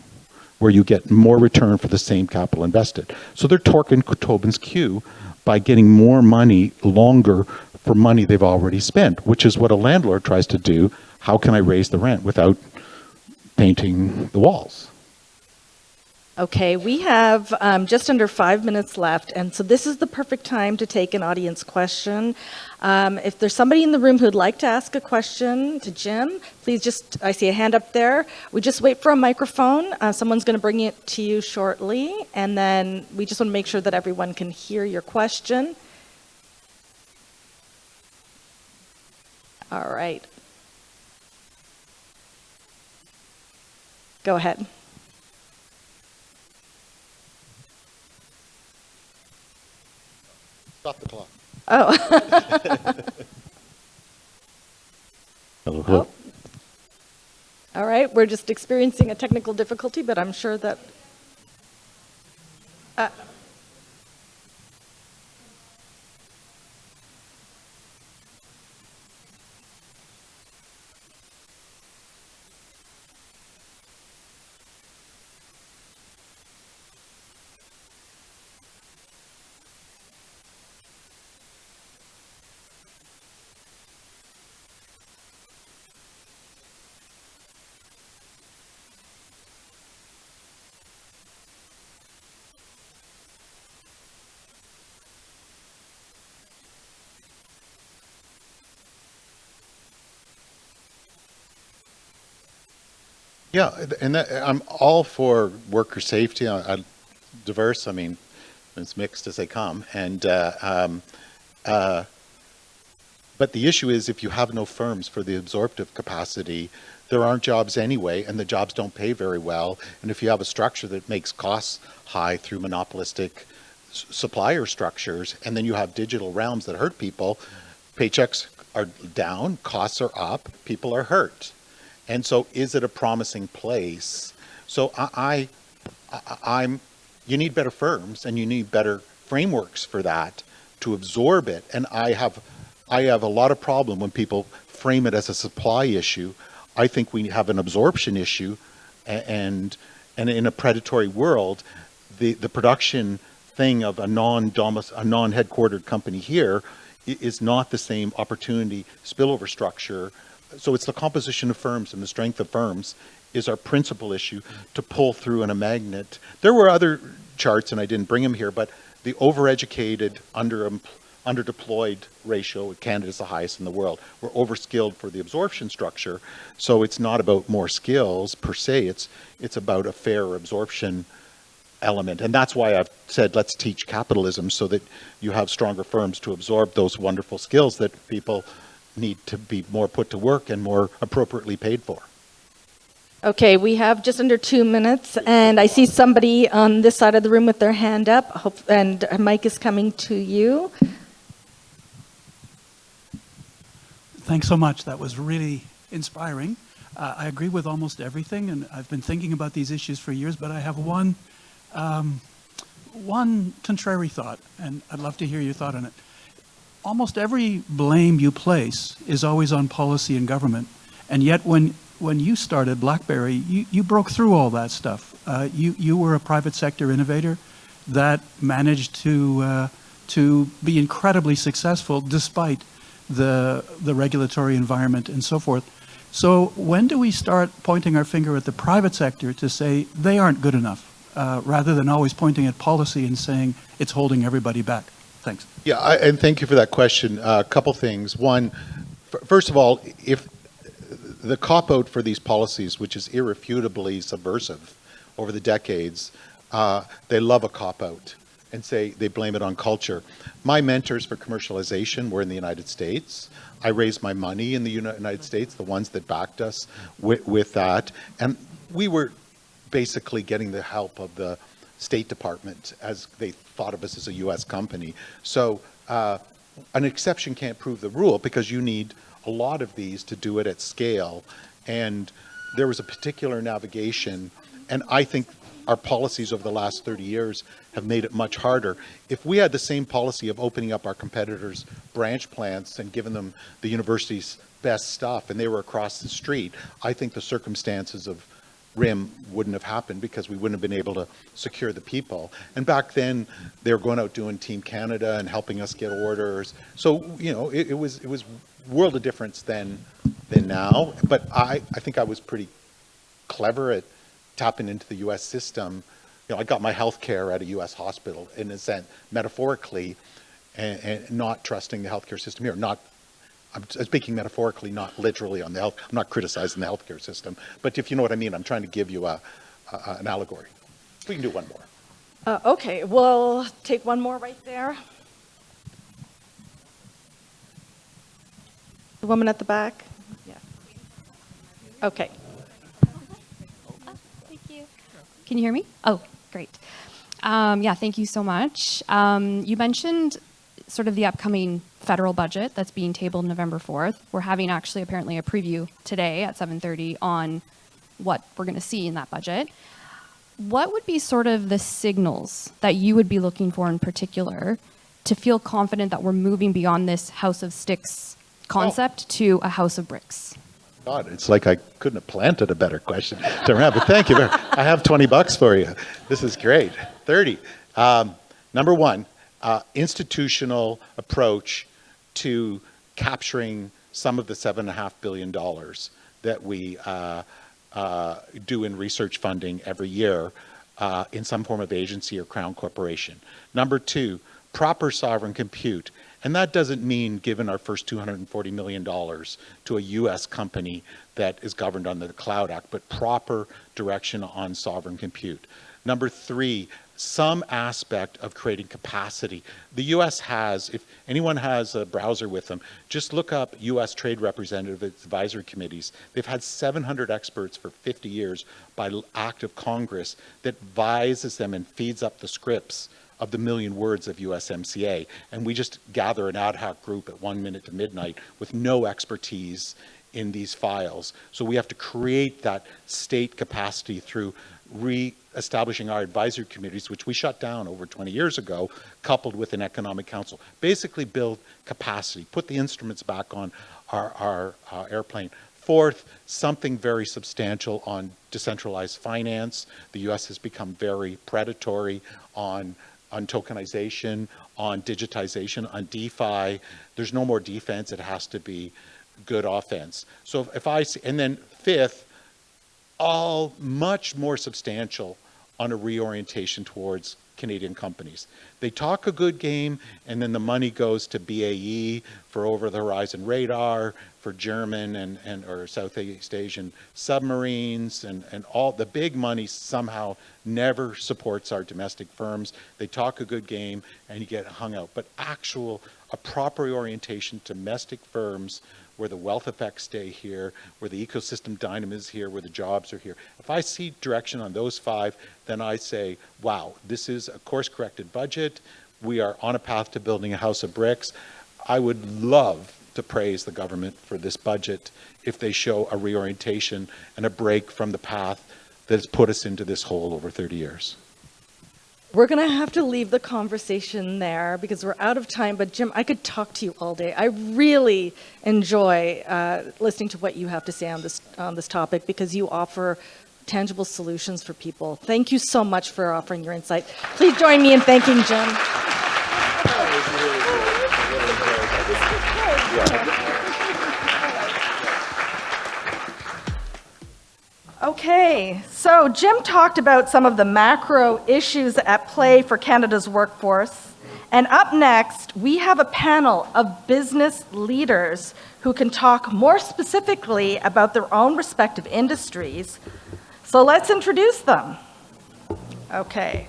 where you get more return for the same capital invested. So they're torquing Tobin's Q by getting more money longer for money they've already spent, which is what a landlord tries to do. How can I raise the rent without painting the walls? Okay, we have just under 5 minutes left, and so this is the perfect time to take an audience question. If there's somebody in the room who'd like to ask a question to Jim, please I see a hand up there. We just wait for a microphone. Someone's going to bring it to you shortly, and then we just want to make sure that everyone can hear your question. All right. Go ahead. Stop the clock. Oh. Hello. Oh. All right, we're just experiencing a technical difficulty, but I'm sure that... Yeah, and I'm all for worker safety. Diverse, I mean, it's mixed as they come. And but the issue is, if you have no firms for the absorptive capacity, there aren't jobs anyway, and the jobs don't pay very well. And if you have a structure that makes costs high through monopolistic supplier structures, and then you have digital realms that hurt people, paychecks are down, costs are up, people are hurt. And so is it a promising place? So I'm you need better firms and you need better frameworks for that to absorb it. And I have a lot of problem when people frame it as a supply issue. I think we have an absorption issue, and in a predatory world, the production thing of a non-headquartered company here is not the same opportunity spillover structure. So it's the composition of firms and the strength of firms is our principal issue to pull through in a magnet. There were other charts, and I didn't bring them here, but the overeducated, underdeployed ratio, Canada's the highest in the world. We're overskilled for the absorption structure, so it's not about more skills per se, it's about a fair absorption element. And that's why I've said let's teach capitalism so that you have stronger firms to absorb those wonderful skills that people need to be more put to work and more appropriately paid for. Okay, we have just under 2 minutes, and I see somebody on this side of the room with their hand up, and a mic is coming to you. Thanks so much. That was really inspiring. I agree with almost everything, and I've been thinking about these issues for years, but I have one contrary thought, and I'd love to hear your thought on it. Almost every blame you place is always on policy and government, and yet when you started BlackBerry, you broke through all that stuff. You were a private sector innovator that managed to be incredibly successful despite the regulatory environment and so forth. So when do we start pointing our finger at the private sector to say they aren't good enough, rather than always pointing at policy and saying it's holding everybody back? Thanks. Yeah, and thank you for that question. A couple things. One, first of all, if the cop-out for these policies, which is irrefutably subversive over the decades, they love a cop-out and say they blame it on culture. My mentors for commercialization were in the United States. I raised my money in the United States, the ones that backed us with that. And we were basically getting the help of the State Department as they thought of us as a US company. So an exception can't prove the rule because you need a lot of these to do it at scale. And there was a particular navigation, and I think our policies over the last 30 years have made it much harder. If we had the same policy of opening up our competitors' branch plants and giving them the university's best stuff and they were across the street, I think the circumstances of RIM wouldn't have happened because we wouldn't have been able to secure the people. And back then, they were going out doing Team Canada and helping us get orders. So, you know, it was world of difference than now. But I think I was pretty clever at tapping into the U.S. system. You know, I got my health care at a U.S. hospital in a sense, metaphorically, and not trusting the healthcare system here. I'm speaking metaphorically, not literally on the health. I'm not criticizing the healthcare system, but if you know what I mean, I'm trying to give you an allegory. We can do one more. Okay, we'll take one more right there. The woman at the back? Yeah. Okay. Thank you. Can you hear me? Oh, great. Yeah, thank you so much. You mentioned sort of the upcoming federal budget that's being tabled November 4th. We're having actually apparently a preview today at 7:30 on what we're going to see in that budget. What would be sort of the signals that you would be looking for in particular to feel confident that we're moving beyond this house of sticks concept to a house of bricks? God, it's like I couldn't have planted a better question to have, but thank you. I have $20 for you. This is great. 30. Number one, institutional approach to capturing some of the $7.5 billion that we do in research funding every year in some form of agency or crown corporation. Number two, proper sovereign compute. And that doesn't mean giving our first $240 million to a US company that is governed under the Cloud Act, but proper direction on sovereign compute. Number three, some aspect of creating capacity. The US has, if anyone has a browser with them, just look up US Trade Representative Advisory Committees. They've had 700 experts for 50 years by act of Congress that advises them and feeds up the scripts of the million words of USMCA. And we just gather an ad hoc group at 1 minute to midnight with no expertise in these files. So we have to create that state capacity through re-establishing our advisory committees, which we shut down over 20 years ago, coupled with an economic council. Basically build capacity, put the instruments back on our airplane. Fourth, something very substantial on decentralized finance. The US has become very predatory on tokenization, on digitization, on DeFi. There's no more defense, it has to be good offense. So if I see, and then fifth, all much more substantial on a reorientation towards Canadian companies. They talk a good game, and then the money goes to BAE for over-the-horizon radar, for German and or Southeast Asian submarines, and all the big money somehow never supports our domestic firms. They talk a good game, and you get hung out. But a proper orientation to domestic firms where the wealth effects stay here, where the ecosystem dynamism is here, where the jobs are here. If I see direction on those five, then I say, wow, this is a course-corrected budget. We are on a path to building a house of bricks. I would love to praise the government for this budget if they show a reorientation and a break from the path that has put us into this hole over 30 years. We're going to have to leave the conversation there because we're out of time. But Jim, I could talk to you all day. I really enjoy listening to what you have to say on this topic because you offer tangible solutions for people. Thank you so much for offering your insight. Please join me in thanking Jim. Okay, so Jim talked about some of the macro issues at play for Canada's workforce. And up next, we have a panel of business leaders who can talk more specifically about their own respective industries. So let's introduce them. Okay.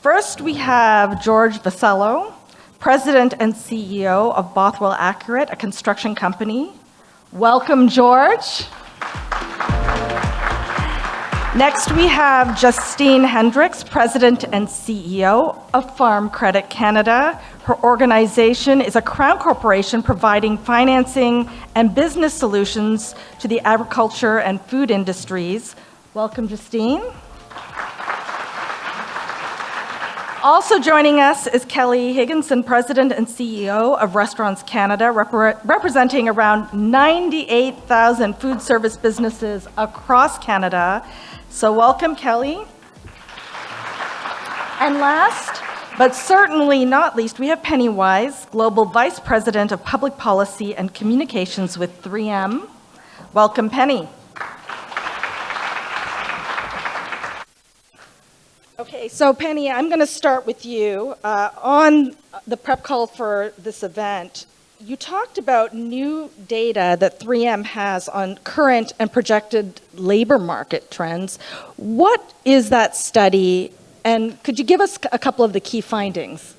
First, we have George Vasello, President and CEO of Bothwell Accurate, a construction company. Welcome, George. Next, we have Justine Hendricks, President and CEO of Farm Credit Canada. Her organization is a crown corporation providing financing and business solutions to the agriculture and food industries. Welcome, Justine. Also joining us is Kelly Higginson, President and CEO of Restaurants Canada, representing around 98,000 food service businesses across Canada. So welcome, Kelly. And last, but certainly not least, we have Penny Wise, Global Vice President of Public Policy and Communications with 3M. Welcome, Penny. Okay, so Penny, I'm going to start with you. On the prep call for this event, you talked about new data that 3M has on current and projected labor market trends. What is that study, and could you give us a couple of the key findings?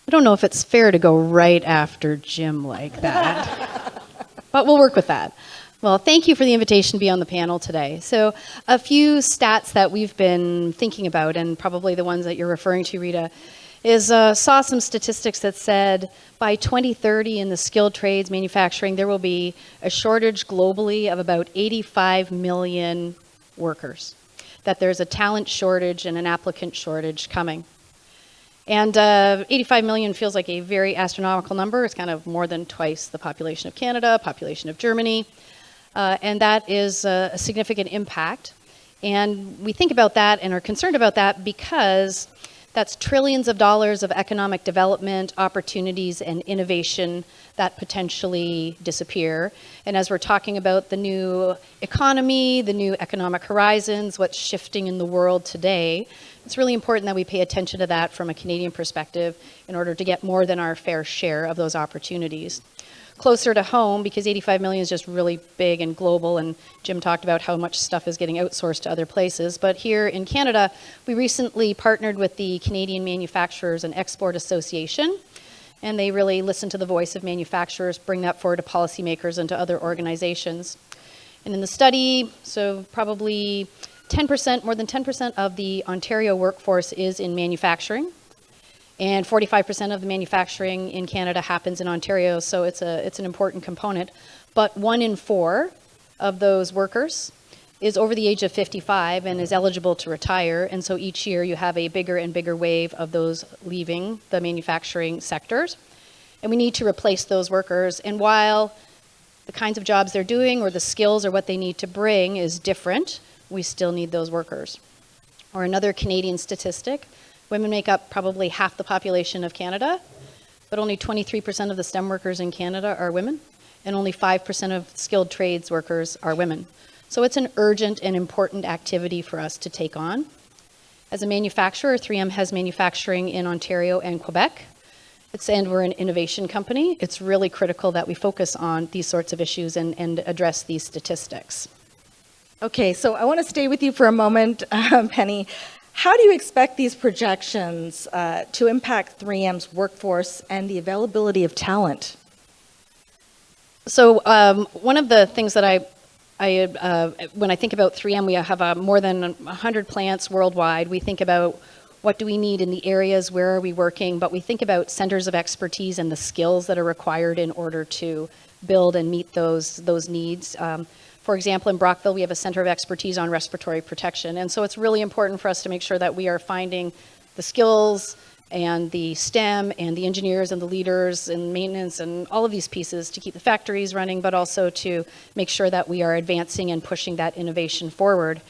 I don't know if it's fair to go right after Jim like that, but we'll work with that. Well, thank you for the invitation to be on the panel today. So a few stats that we've been thinking about, and probably the ones that you're referring to, Rita, is saw some statistics that said by 2030 in the skilled trades manufacturing, there will be a shortage globally of about 85 million workers, that there's a talent shortage and an applicant shortage coming. And 85 million feels like a very astronomical number. It's kind of more than twice the population of Canada, population of Germany, and that is a significant impact. And we think about that and are concerned about that because that's trillions of dollars of economic development, opportunities, and innovation that potentially disappear. And as we're talking about the new economy, the new economic horizons, what's shifting in the world today, it's really important that we pay attention to that from a Canadian perspective in order to get more than our fair share of those opportunities. Closer to home, because 85 million is just really big and global, and Jim talked about how much stuff is getting outsourced to other places. But here in Canada, we recently partnered with the Canadian Manufacturers and Export Association, and they really listen to the voice of manufacturers, bring that forward to policymakers and to other organizations. And in the study, so probably 10%, more than 10% of the Ontario workforce is in manufacturing. And 45% of the manufacturing in Canada happens in Ontario, so it's an important component. But 1 in 4 of those workers is over the age of 55 and is eligible to retire. And so each year you have a bigger and bigger wave of those leaving the manufacturing sectors. And we need to replace those workers. And while the kinds of jobs they're doing or the skills or what they need to bring is different, we still need those workers. Or another Canadian statistic, women make up probably half the population of Canada, but only 23% of the STEM workers in Canada are women, and only 5% of skilled trades workers are women. So it's an urgent and important activity for us to take on. As a manufacturer, 3M has manufacturing in Ontario and Quebec. And we're an innovation company. It's really critical that we focus on these sorts of issues and address these statistics. Okay, so I want to stay with you for a moment, Penny. How do you expect these projections to impact 3M's workforce and the availability of talent? So one of the things that when I think about 3M, we have more than 100 plants worldwide. We think about what do we need in the areas, where are we working, but we think about centers of expertise and the skills that are required in order to build and meet those needs. For example, in Brockville, we have a center of expertise on respiratory protection. And so it's really important for us to make sure that we are finding the skills and the STEM and the engineers and the leaders and maintenance and all of these pieces to keep the factories running, but also to make sure that we are advancing and pushing that innovation forward.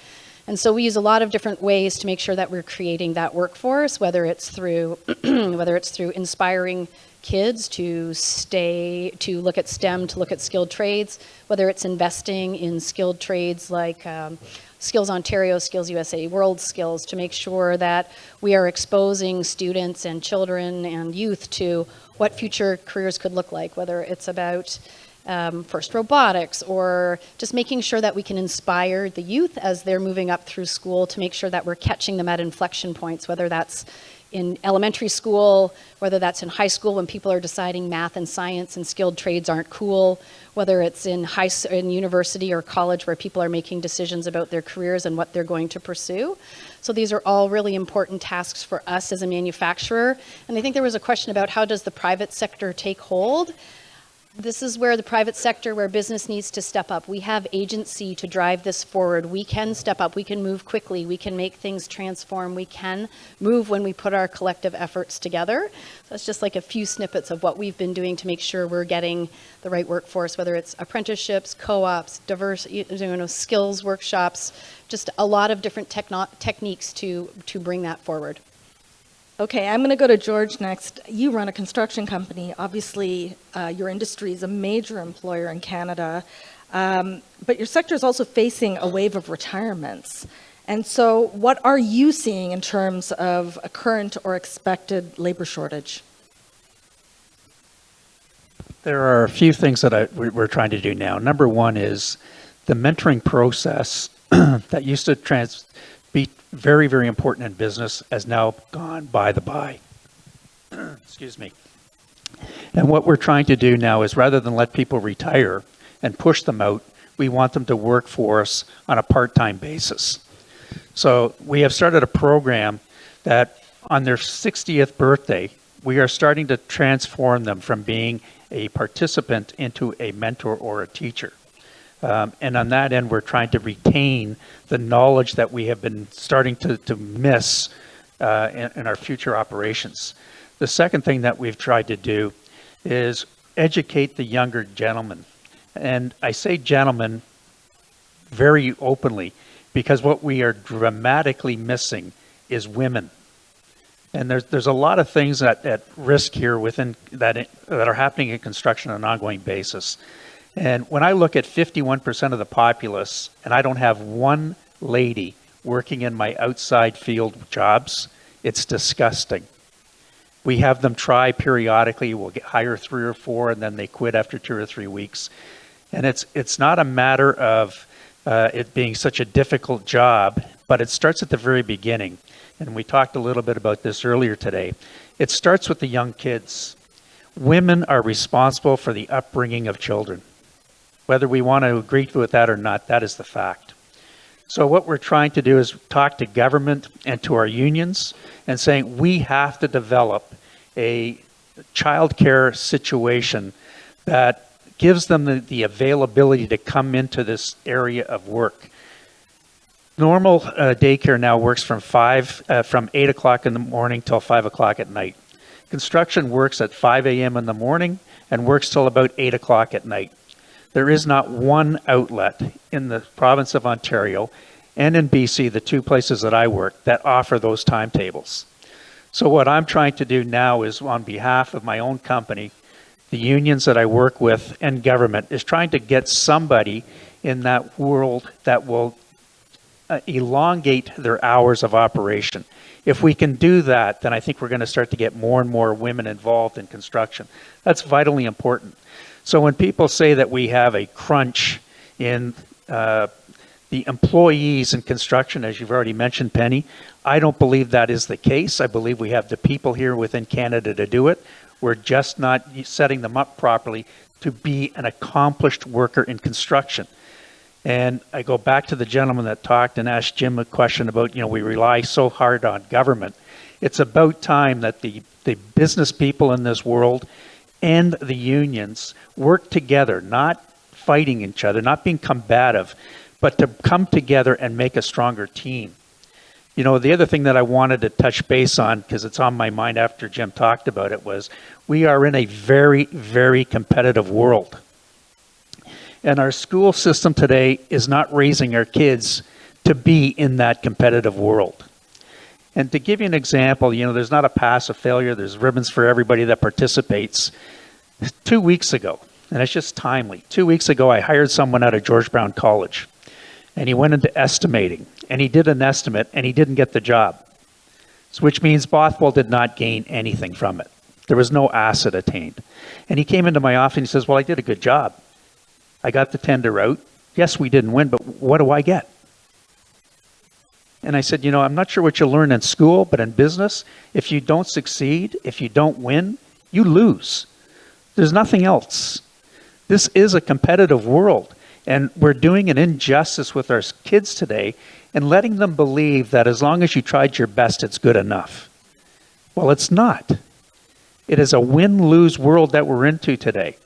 And so we use a lot of different ways to make sure that we're creating that workforce, whether it's through inspiring kids to look at STEM, to look at skilled trades, whether it's investing in skilled trades like Skills Ontario, Skills USA, World Skills, to make sure that we are exposing students and children and youth to what future careers could look like, whether it's about first robotics, or just making sure that we can inspire the youth as they're moving up through school to make sure that we're catching them at inflection points, whether that's in elementary school, whether that's in high school when people are deciding math and science and skilled trades aren't cool, whether it's in university or college where people are making decisions about their careers and what they're going to pursue. So these are all really important tasks for us as a manufacturer. And I think there was a question about how does the private sector take hold? This is where the private sector, where business needs to step up. We have agency to drive this forward. We can step up. We can move quickly. We can make things transform. We can move when we put our collective efforts together. That's just like a few snippets of what we've been doing to make sure we're getting the right workforce, whether it's apprenticeships, co-ops, diverse, skills workshops, just a lot of different techniques to bring that forward. Okay, I'm going to go to George next. You run a construction company. Obviously, your industry is a major employer in Canada, but your sector is also facing a wave of retirements. And so what are you seeing in terms of a current or expected labor shortage? There are a few things that we're trying to do now. Number one is the mentoring process that used to be very, very important in business has now gone by the by. Excuse me. And what we're trying to do now is, rather than let people retire and push them out, we want them to work for us on a part-time basis. So we have started a program that on their 60th birthday, we are starting to transform them from being a participant into a mentor or a teacher. And on that end, we're trying to retain the knowledge that we have been starting to miss in our future operations. The second thing that we've tried to do is educate the younger gentlemen. And I say gentlemen very openly, because what we are dramatically missing is women. And there's a lot of things at risk here within that are happening in construction on an ongoing basis. And when I look at 51% of the populace, and I don't have one lady working in my outside field jobs, it's disgusting. We have them try periodically. We'll hire 3 or 4, and then they quit after 2 or 3 weeks. And it's not a matter of it being such a difficult job, but it starts at the very beginning. And we talked a little bit about this earlier today. It starts with the young kids. Women are responsible for the upbringing of children. Whether we want to agree with that or not, that is the fact. So what we're trying to do is talk to government and to our unions and saying we have to develop a childcare situation that gives them the availability to come into this area of work. Normal daycare now works from 8 o'clock in the morning till 5 o'clock at night. Construction works at 5 a.m. in the morning and works till about 8 o'clock at night. There is not one outlet in the province of Ontario and in BC, the two places that I work, that offer those timetables. So what I'm trying to do now is, on behalf of my own company, the unions that I work with, and government, is trying to get somebody in that world that will elongate their hours of operation. If we can do that, then I think we're going to start to get more and more women involved in construction. That's vitally important. So when people say that we have a crunch in the employees in construction, as you've already mentioned, Penny, I don't believe that is the case. I believe we have the people here within Canada to do it. We're just not setting them up properly to be an accomplished worker in construction. And I go back to the gentleman that talked and asked Jim a question about, we rely so hard on government. It's about time that the business people in this world and the unions work together, not fighting each other, not being combative, but to come together and make a stronger team. The other thing that I wanted to touch base on, because it's on my mind after Jim talked about it, was we are in a very, very competitive world. And our school system today is not raising our kids to be in that competitive world. And to give you an example, there's not a pass of failure. There's ribbons for everybody that participates. 2 weeks ago, and it's just timely, 2 weeks ago I hired someone out of George Brown College, and he went into estimating, and he did an estimate, and he didn't get the job, which means Bothwell did not gain anything from it. There was no asset attained. And he came into my office and he says, well, I did a good job. I got the tender out. Yes, we didn't win, but what do I get? And I said, I'm not sure what you learn in school, but in business, if you don't succeed, if you don't win, you lose. There's nothing else. This is a competitive world, and we're doing an injustice with our kids today and letting them believe that as long as you tried your best, it's good enough. Well, it's not. It is a win-lose world that we're into today.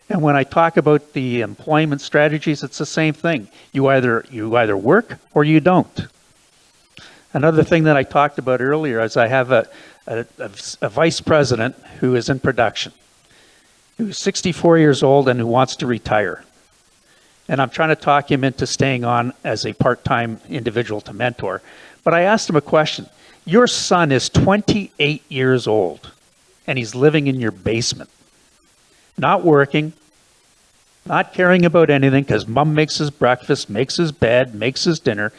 And when I talk about the employment strategies, it's the same thing. You either work or you don't. Another thing that I talked about earlier is I have a vice president who is in production, who's 64 years old and who wants to retire. And I'm trying to talk him into staying on as a part-time individual to mentor. But I asked him a question. Your son is 28 years old, and he's living in your basement, not working, not caring about anything because mom makes his breakfast, makes his bed, makes his dinner.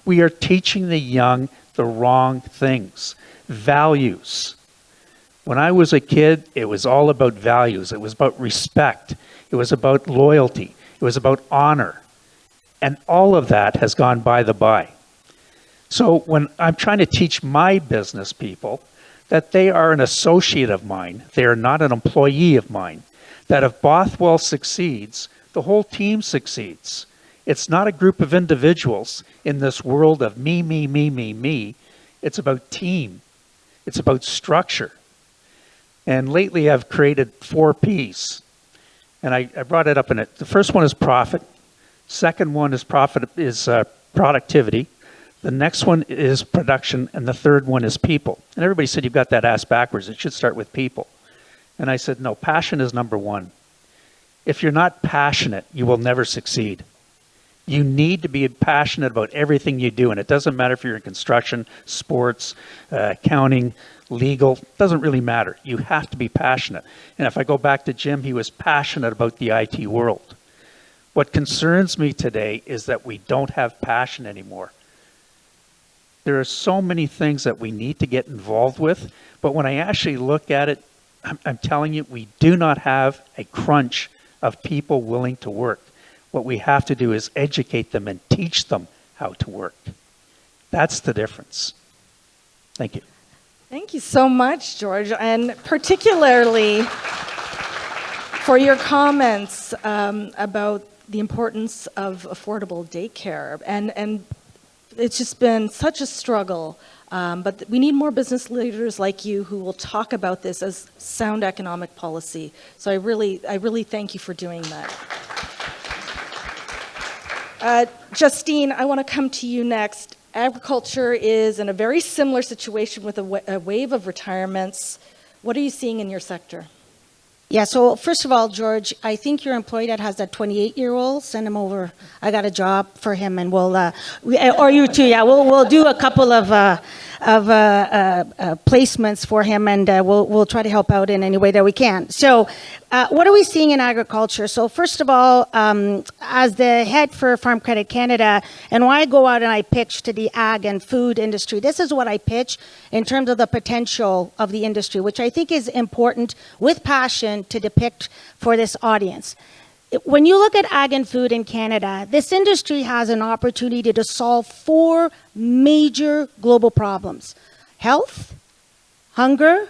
We are teaching the young the wrong things, values. When I was a kid, it was all about values. It was about respect. It was about loyalty. It was about honor. And all of that has gone by the by. So when I'm trying to teach my business people that they are an associate of mine, they are not an employee of mine, that if Bothwell succeeds, the whole team succeeds. It's not a group of individuals in this world of me, me, me, me, me. It's about team. It's about structure. And lately I've created 4 Ps. And I brought it up in it. The first one is profit. Second one is productivity. The next one is production. And the third one is people. And everybody said, you've got that ass backwards. It should start with people. And I said, no, passion is number one. If you're not passionate, you will never succeed. You need to be passionate about everything you do. And it doesn't matter if you're in construction, sports, accounting, legal, doesn't really matter. You have to be passionate. And if I go back to Jim, he was passionate about the IT world. What concerns me today is that we don't have passion anymore. There are so many things that we need to get involved with, but when I actually look at it, I'm telling you, we do not have a crunch of people willing to work. What we have to do is educate them and teach them how to work. That's the difference. Thank you. Thank you so much, George, and particularly for your comments about the importance of affordable daycare. And it's just been such a struggle, but we need more business leaders like you who will talk about this as sound economic policy. So I really thank you for doing that. Justine, I want to come to you next. Agriculture is in a very similar situation with a wave of retirements. What are you seeing in your sector? Yeah, so first of all, George, I think your employee that has that 28-year-old, send him over. I got a job for him, and we'll, or you too, yeah, we'll do a couple of placements for him, and we'll try to help out in any way that we can. So, what are we seeing in agriculture? So, first of all, as the head for Farm Credit Canada, and when I go out and I pitch to the ag and food industry, this is what I pitch in terms of the potential of the industry, which I think is important with passion to depict for this audience. When you look at ag and food in Canada, this industry has an opportunity to solve 4 major global problems: health, hunger,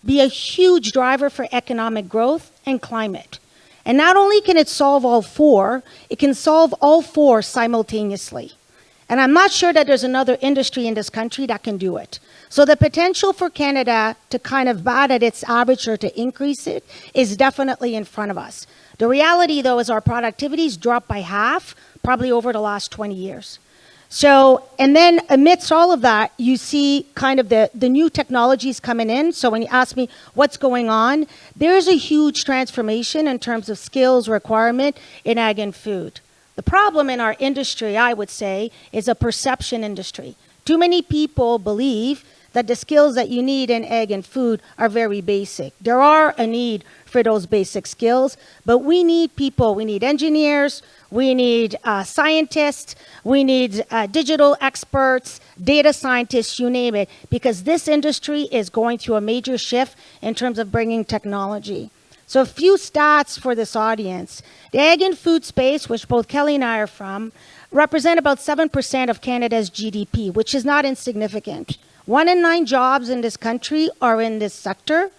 be a huge driver for economic growth, and climate. And not only can it solve all 4, it can solve all 4 simultaneously. And I'm not sure that there's another industry in this country that can do it. So the potential for Canada to kind of bat at its average or to increase it is definitely in front of us. The reality, though, is our productivity's dropped by half, probably over the last 20 years. So, and then amidst all of that, you see kind of the new technologies coming in. So when you ask me what's going on, there's a huge transformation in terms of skills requirement in ag and food. The problem in our industry, I would say, is a perception industry. Too many people believe that the skills that you need in ag and food are very basic. There are a need for those basic skills, but we need people. We need engineers, we need scientists, we need digital experts, data scientists, you name it, because this industry is going through a major shift in terms of bringing technology. So a few stats for this audience. The ag and food space, which both Kelly and I are from, represent about 7% of Canada's GDP, which is not insignificant. 1 in 9 jobs in this country are in this sector.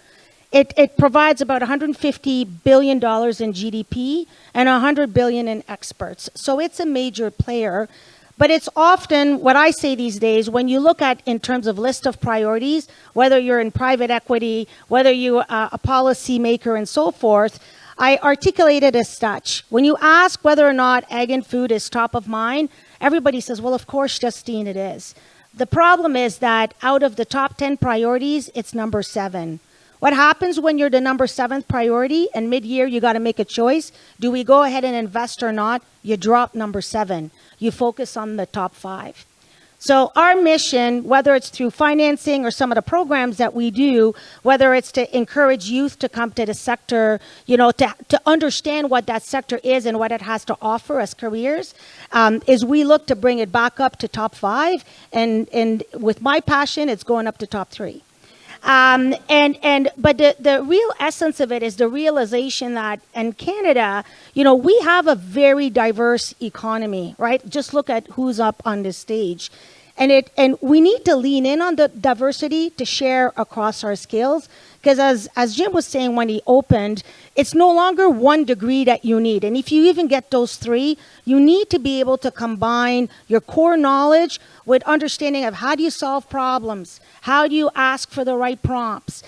It provides about $150 billion in GDP and $100 billion in exports. So it's a major player. But it's often, what I say these days, when you look at in terms of list of priorities, whether you're in private equity, whether you're a policy maker and so forth, I articulate it as such. When you ask whether or not ag and food is top of mind, everybody says, well, of course, Justine, it is. The problem is that out of the top 10 priorities, it's number 7. What happens when you're the number 7th priority and mid-year you got to make a choice? Do we go ahead and invest or not? You drop number 7. You focus on the top 5. So our mission, whether it's through financing or some of the programs that we do, whether it's to encourage youth to come to the sector, you know, to understand what that sector is and what it has to offer as careers, is we look to bring it back up to top 5. And with my passion, it's going up to top 3. But the real essence of it is the realization that in Canada, you know, we have a very diverse economy, right? Just look at who's up on this stage. And we need to lean in on the diversity to share across our skills. Because as Jim was saying when he opened, it's no longer one degree that you need. And if you even get those 3, you need to be able to combine your core knowledge with understanding of how do you solve problems, how do you ask for the right prompts,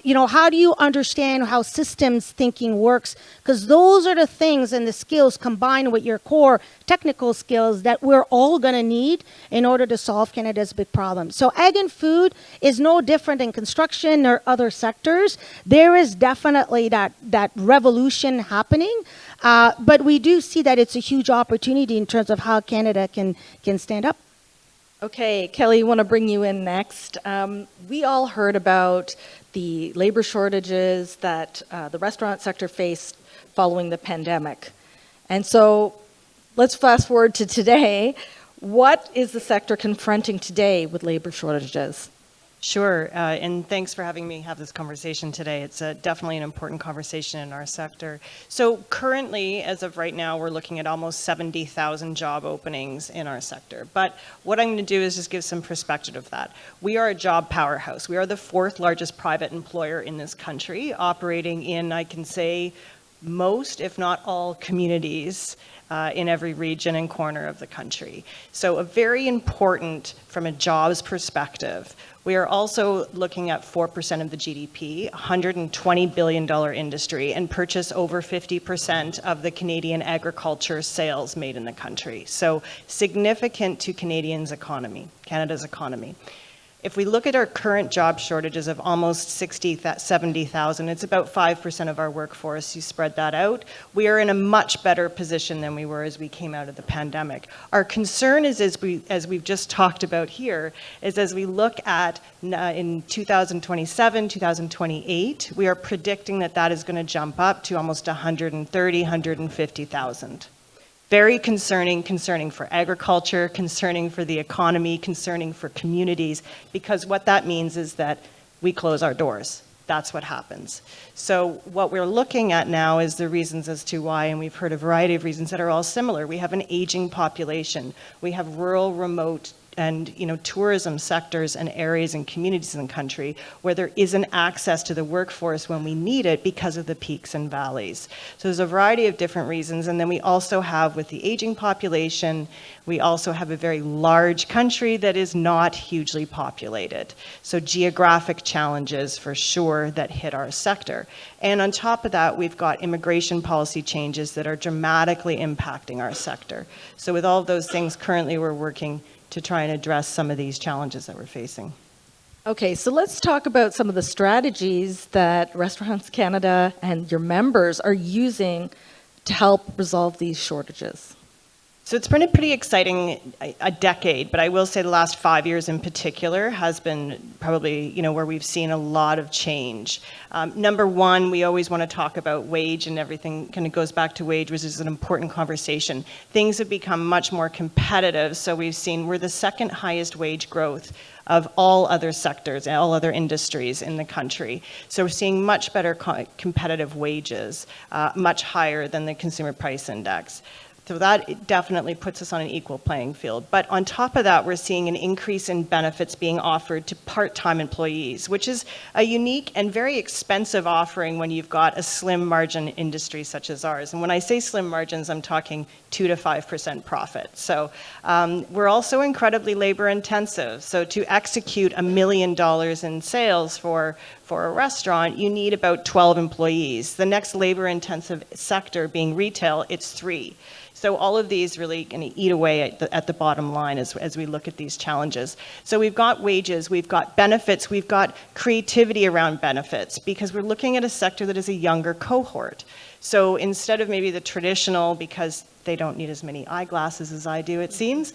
you know, how do you understand how systems thinking works, because those are the things and the skills combined with your core technical skills that we're all going to need in order to solve Canada's big problems. So ag and food is no different than construction or other sectors. There is definitely that revolution happening, but we do see that it's a huge opportunity in terms of how Canada can stand up. Okay, Kelly, I want to bring you in next. We all heard about the labor shortages that the restaurant sector faced following the pandemic. And so let's fast forward to today. What is the sector confronting today with labor shortages? Sure, and thanks for having me have this conversation today. It's definitely an important conversation in our sector. So currently, as of right now, we're looking at almost 70,000 job openings in our sector. But what I'm going to do is just give some perspective of that. We are a job powerhouse. We are the 4th largest private employer in this country, operating in, I can say, most, if not all, communities in every region and corner of the country. So a very important from a jobs perspective. We are also looking at 4% of the GDP, $120 billion industry, and purchase over 50% of the Canadian agriculture sales made in the country. So significant to Canada's economy. If we look at our current job shortages of almost 70,000, it's about 5% of our workforce. You spread that out. We are in a much better position than we were as we came out of the pandemic. Our concern is, as we've just talked about here, is as we look at in 2027, 2028, we are predicting that is going to jump up to almost 130, 150,000. Very concerning for agriculture, concerning for the economy, concerning for communities, because what that means is that we close our doors. That's what happens. So what we're looking at now is the reasons as to why, and we've heard a variety of reasons that are all similar. We have an aging population. We have rural, remote, and tourism sectors and areas and communities in the country where there isn't access to the workforce when we need it because of the peaks and valleys. So there's a variety of different reasons. And then we also have, with the aging population, we also have a very large country that is not hugely populated. So geographic challenges for sure that hit our sector. And on top of that, we've got immigration policy changes that are dramatically impacting our sector. So with all of those things, currently we're working to try and address some of these challenges that we're facing. Okay, so let's talk about some of the strategies that Restaurants Canada and your members are using to help resolve these shortages. So it's been a pretty exciting a decade, but I will say the last 5 years in particular has been probably, where we've seen a lot of change. Number one, we always want to talk about wage, and everything kind of goes back to wage, which is an important conversation. Things have become much more competitive, so we've seen we're the second highest wage growth of all other sectors, all other industries in the country. So we're seeing much better competitive wages, much higher than the consumer price index. So that definitely puts us on an equal playing field. But on top of that, we're seeing an increase in benefits being offered to part-time employees, which is a unique and very expensive offering when you've got a slim margin industry such as ours. And when I say slim margins, I'm talking 2 to 5% profit. So we're also incredibly labor intensive. So to execute $1 million in sales for a restaurant, you need about 12 employees. The next labor intensive sector being retail, it's 3. So all of these really going to eat away at the bottom line as we look at these challenges. So we've got wages, we've got benefits, we've got creativity around benefits, because we're looking at a sector that is a younger cohort. So instead of maybe the traditional, because they don't need as many eyeglasses as I do, it seems,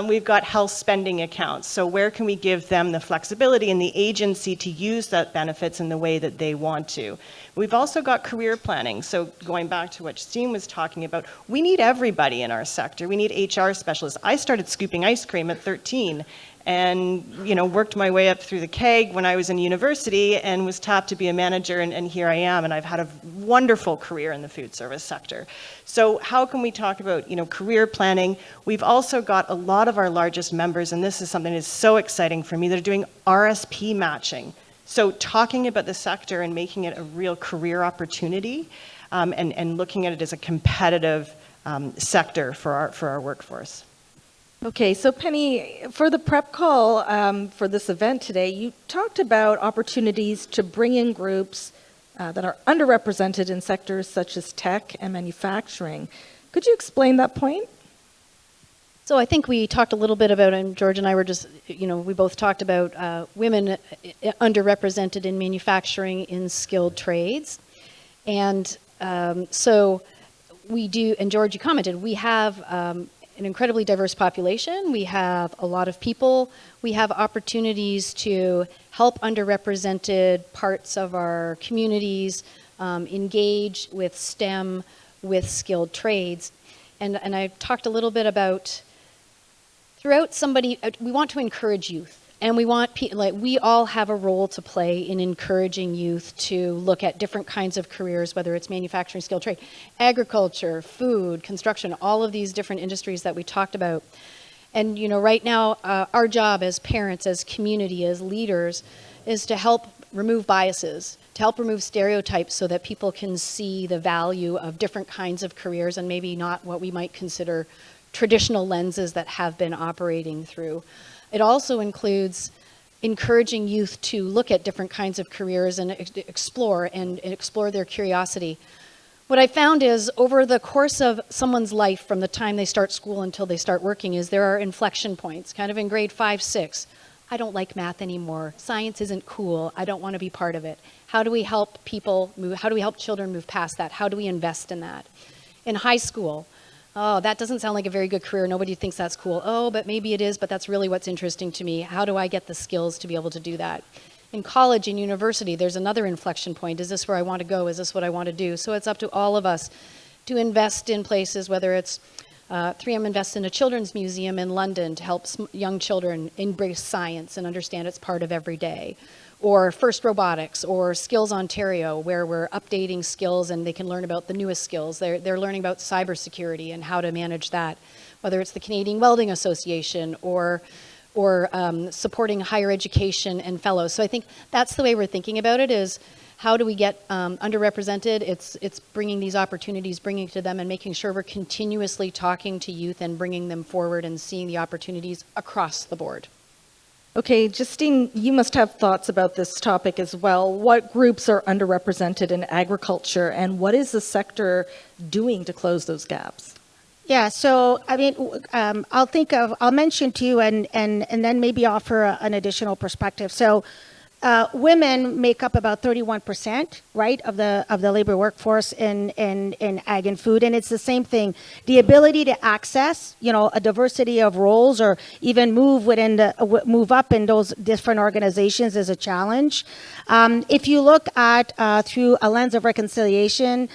we've got health spending accounts. So where can we give them the flexibility and the agency to use that benefits in the way that they want to? We've also got career planning. So going back to what Steen was talking about, we need everybody in our sector. We need HR specialists. I started scooping ice cream at 13 and worked my way up through the keg when I was in university and was tapped to be a manager, and here I am, and I've had a wonderful career in the food service sector. So how can we talk about career planning? We've also got a lot of our largest members, and this is something that's so exciting for me, that are doing RSP matching. So talking about the sector and making it a real career opportunity, and looking at it as a competitive sector for our workforce. Okay, so Penny, for the prep call for this event today, you talked about opportunities to bring in groups that are underrepresented in sectors such as tech and manufacturing. Could you explain that point? So I think we talked a little bit about, and George and I were just, we both talked about women underrepresented in manufacturing in skilled trades. And so we do, and George, you commented, we have an incredibly diverse population. We have a lot of people. We have opportunities to help underrepresented parts of our communities engage with STEM, with skilled trades. And I talked a little bit about we want to encourage youth. And we want we all have a role to play in encouraging youth to look at different kinds of careers, whether it's manufacturing, skilled trade, agriculture, food, construction, all of these different industries that we talked about. And right now, our job as parents, as community, as leaders, is to help remove biases, to help remove stereotypes so that people can see the value of different kinds of careers and maybe not what we might consider traditional lenses that have been operating through. It also includes encouraging youth to look at different kinds of careers and explore their curiosity. What I found is over the course of someone's life from the time they start school until they start working is there are inflection points, kind of in grade 5, 6. I don't like math anymore. Science isn't cool. I don't want to be part of it. How do we help people move? How do we help children move past that? How do we invest in that? In high school, oh, that doesn't sound like a very good career. Nobody thinks that's cool. Oh, but maybe it is, but that's really what's interesting to me. How do I get the skills to be able to do that? In college and university, there's another inflection point. Is this where I want to go? Is this what I want to do? So it's up to all of us to invest in places, whether it's 3M invests in a children's museum in London to help young children embrace science and understand it's part of every day. Or First Robotics or Skills Ontario, where we're updating skills and they can learn about the newest skills. They're learning about cybersecurity and how to manage that. Whether it's the Canadian Welding Association or supporting higher education and fellows. So I think that's the way we're thinking about it is how do we get underrepresented? It's bringing these opportunities, bringing to them and making sure we're continuously talking to youth and bringing them forward and seeing the opportunities across the board. Okay, Justine, you must have thoughts about this topic as well. What groups are underrepresented in agriculture and what is the sector doing to close those gaps? Yeah, so I mean, I'll mention too, and then maybe offer an additional perspective. So, women make up about 31%, right, of the labor workforce in ag and food, and it's the same thing. The ability to access, a diversity of roles, or even move up in those different organizations is a challenge. If you look at through a lens of reconciliation,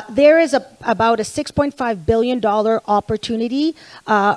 there is about a $6.5 billion opportunity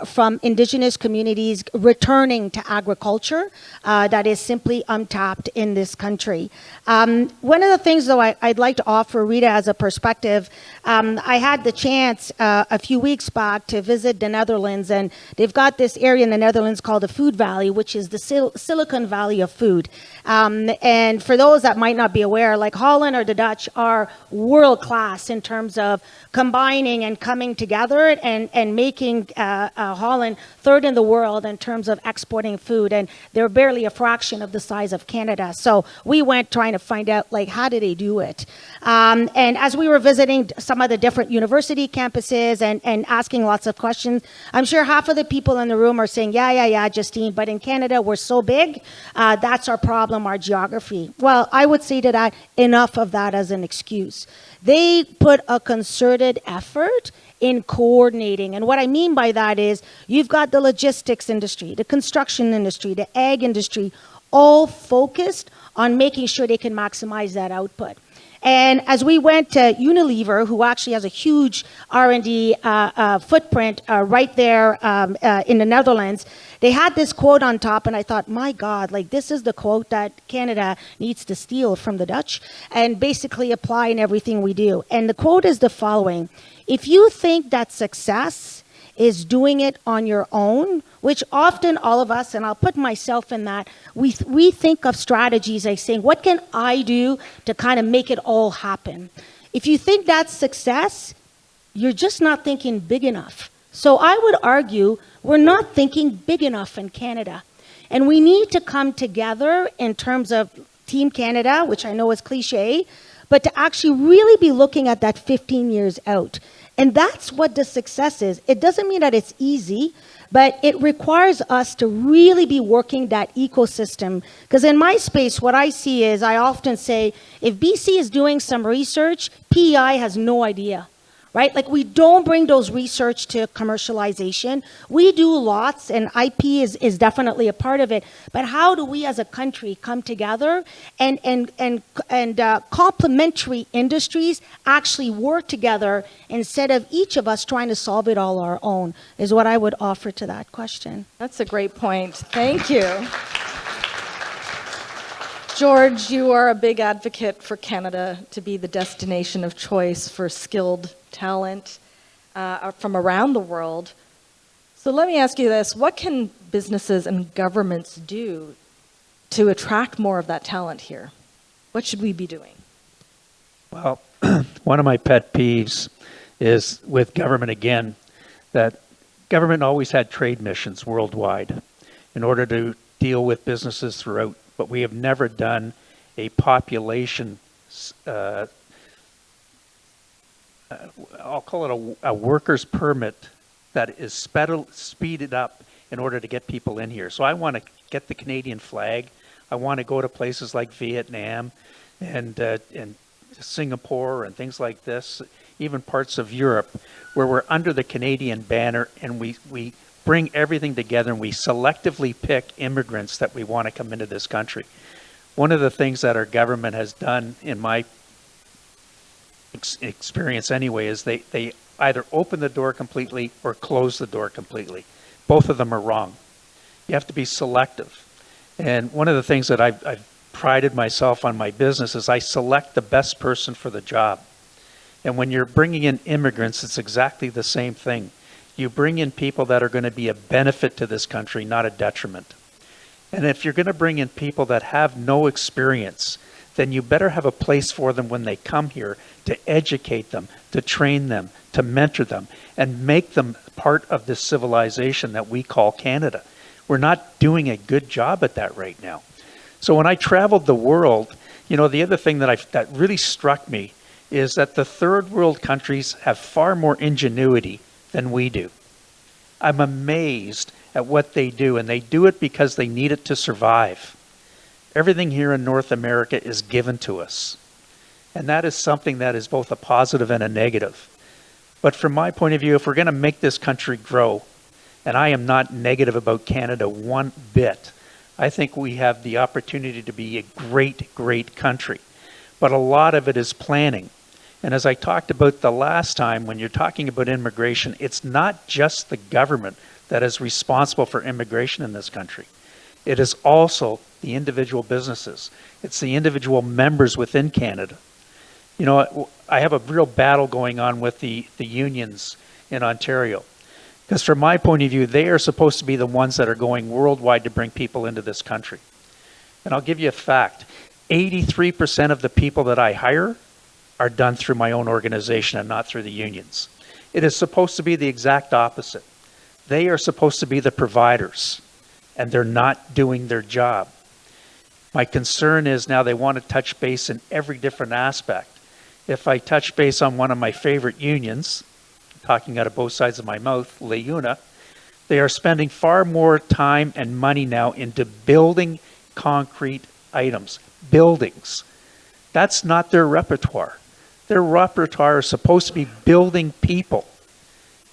from Indigenous communities returning to agriculture that is simply untapped in this country. One of the things, though, I'd like to offer Rita as a perspective, I had the chance a few weeks back to visit the Netherlands, and they've got this area in the Netherlands called the Food Valley, which is the Silicon Valley of food. And for those that might not be aware, like Holland or the Dutch are world class in terms of combining and coming together and making Holland third in the world in terms of exporting food. And they're barely a fraction of the size of Canada. So we went trying to find out, like, how do they do it? And as we were visiting some of the different university campuses and asking lots of questions, I'm sure half of the people in the room are saying, yeah, Justine, but in Canada, we're so big. That's our problem, our geography. Well, I would say to that, enough of that as an excuse. They put a concerted effort in coordinating. And what I mean by that is you've got the logistics industry, the construction industry, the ag industry, all focused on making sure they can maximize that output. And as we went to Unilever, who actually has a huge R&D footprint right there in the Netherlands, they had this quote on top, and I thought, my God, like this is the quote that Canada needs to steal from the Dutch and basically apply in everything we do. And the quote is the following: if you think that success is doing it on your own, which often all of us, and I'll put myself in that, we think of strategies like saying, what can I do to kind of make it all happen? If you think that's success, you're just not thinking big enough. So I would argue we're not thinking big enough in Canada. And we need to come together in terms of Team Canada, which I know is cliche, but to actually really be looking at that 15 years out. And that's what the success is. It doesn't mean that it's easy, but it requires us to really be working that ecosystem. Because in my space, what I see is I often say, if BC is doing some research, PEI has no idea, right? Like we don't bring those research to commercialization. We do lots, and IP is definitely a part of it. But how do we as a country come together and complementary industries actually work together instead of each of us trying to solve it all our own, is what I would offer to that question. That's a great point. Thank you. George, you are a big advocate for Canada to be the destination of choice for skilled talent from around the world. So let me ask you this. What can businesses and governments do to attract more of that talent here? What should we be doing? Well, one of my pet peeves is with government again, that government always had trade missions worldwide in order to deal with businesses throughout, but we have never done a population, I'll call it a worker's permit that is speeded up in order to get people in here. So I want to get the Canadian flag. I want to go to places like Vietnam and Singapore and things like this, even parts of Europe, where we're under the Canadian banner and we bring everything together and we selectively pick immigrants that we want to come into this country. One of the things that our government has done, in my experience anyway, is they either open the door completely or close the door completely. Both of them are wrong. You have to be selective. And one of the things that I've prided myself on my business is I select the best person for the job. And when you're bringing in immigrants, it's exactly the same thing. You bring in people that are going to be a benefit to this country, not a detriment. And if you're going to bring in people that have no experience, then you better have a place for them when they come here to educate them, to train them, to mentor them, and make them part of this civilization that we call Canada. We're not doing a good job at that right now. So when I traveled the world, you know, the other thing that really struck me is that the third world countries have far more ingenuity than we do. I'm amazed at what they do, and they do it because they need it to survive. Everything here in North America is given to us. And that is something that is both a positive and a negative. But from my point of view, if we're going to make this country grow, and I am not negative about Canada one bit, I think we have the opportunity to be a great, great country. But a lot of it is planning. And as I talked about the last time, when you're talking about immigration, it's not just the government that is responsible for immigration in this country. It is also the individual businesses. It's the individual members within Canada. You know, I have a real battle going on with the unions in Ontario. Because from my point of view, they are supposed to be the ones that are going worldwide to bring people into this country. And I'll give you a fact. 83% of the people that I hire are done through my own organization and not through the unions. It is supposed to be the exact opposite. They are supposed to be the providers, and they're not doing their job. My concern is now they want to touch base in every different aspect. If I touch base on one of my favorite unions, talking out of both sides of my mouth, LeUna, they are spending far more time and money now into building concrete items, buildings. That's not their repertoire. Their repertoire is supposed to be building people,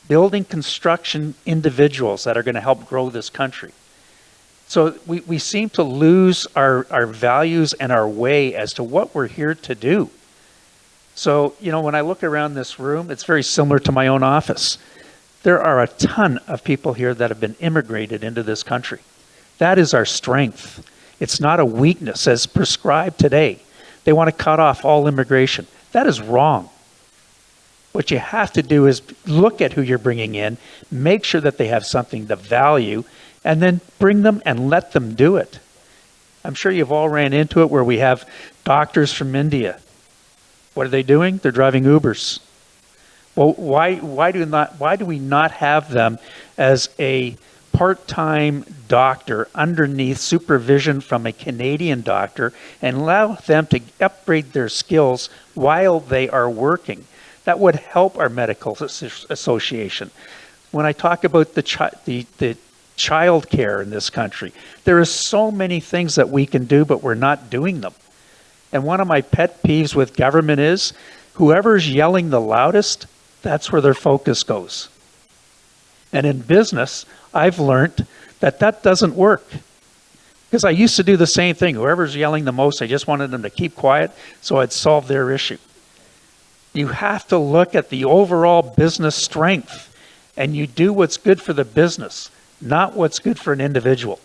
building construction individuals that are going to help grow this country. So we seem to lose our values and our way as to what we're here to do. So, you know, when I look around this room, it's very similar to my own office. There are a ton of people here that have been immigrated into this country. That is our strength. It's not a weakness as prescribed today. They want to cut off all immigration. That is wrong. What you have to do is look at who you're bringing in, make sure that they have something to value, and then bring them and let them do it. I'm sure you've all ran into it where we have doctors from India. What are they doing? They're driving Ubers. Well, why do we not have them as a part-time doctor underneath supervision from a Canadian doctor and allow them to upgrade their skills while they are working? That would help our medical association. When I talk about the child care in this country, there are so many things that we can do, but we're not doing them. And one of my pet peeves with government is whoever's yelling the loudest, that's where their focus goes. And in business, I've learned that that doesn't work. Because I used to do the same thing. Whoever's yelling the most, I just wanted them to keep quiet so I'd solve their issue. You have to look at the overall business strength, and you do what's good for the business, not what's good for an individual.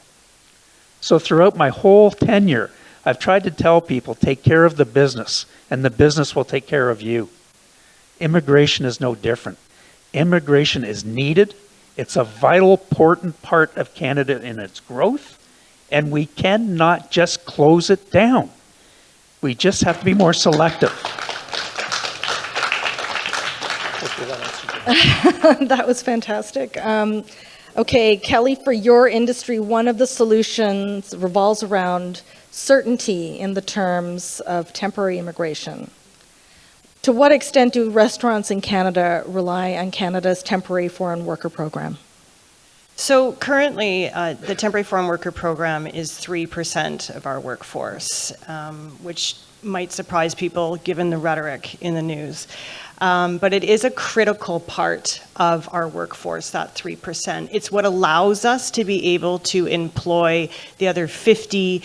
So throughout my whole tenure, I've tried to tell people, take care of the business, and the business will take care of you. Immigration is no different. Immigration is needed. It's a vital, important part of Canada in its growth, and we cannot just close it down. We just have to be more selective. Hopefully that answers it. That was fantastic. Okay, Kelly, for your industry, one of the solutions revolves around certainty in the terms of temporary immigration. To what extent do restaurants in Canada rely on Canada's temporary foreign worker program? So currently, the temporary foreign worker program is 3% of our workforce, which might surprise people given the rhetoric in the news. But it is a critical part of our workforce, that 3%. It's what allows us to be able to employ the other 50,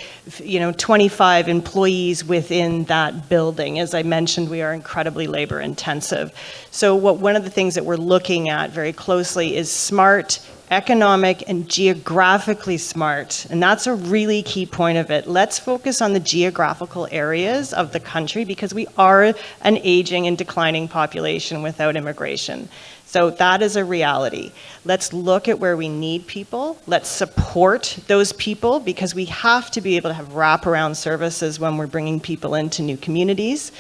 25 employees within that building. As I mentioned, we are incredibly labor intensive. So one of the things that we're looking at very closely is smart, economic, and geographically smart. And that's a really key point of it. Let's focus on the geographical areas of the country because we are an aging and declining population without immigration. So that is a reality. Let's look at where we need people. Let's support those people because we have to be able to have wraparound services when we're bringing people into new communities.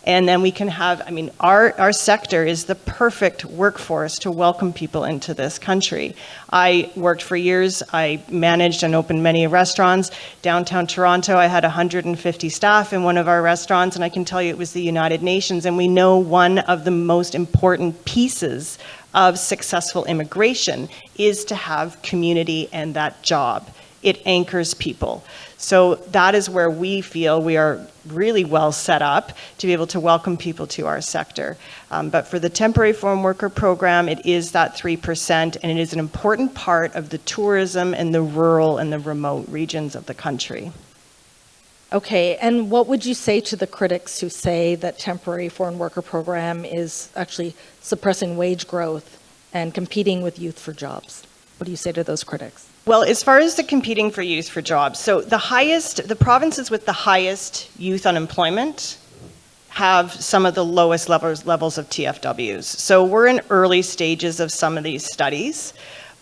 And then we can have, our sector is the perfect workforce to welcome people into this country. I worked for years, I managed and opened many restaurants. Downtown Toronto, I had 150 staff in one of our restaurants, and I can tell you it was the United Nations, and we know one of the most important pieces of successful immigration is to have community and that job. It anchors people. So that is where we feel we are really well set up to be able to welcome people to our sector. But for the temporary foreign worker program, it is that 3%, and it is an important part of the tourism and the rural and the remote regions of the country. Okay, and what would you say to the critics who say that temporary foreign worker program is actually suppressing wage growth and competing with youth for jobs? What do you say to those critics? Well, as far as the competing for youth for jobs, so the provinces with the highest youth unemployment have some of the lowest levels of TFWs. So we're in early stages of some of these studies,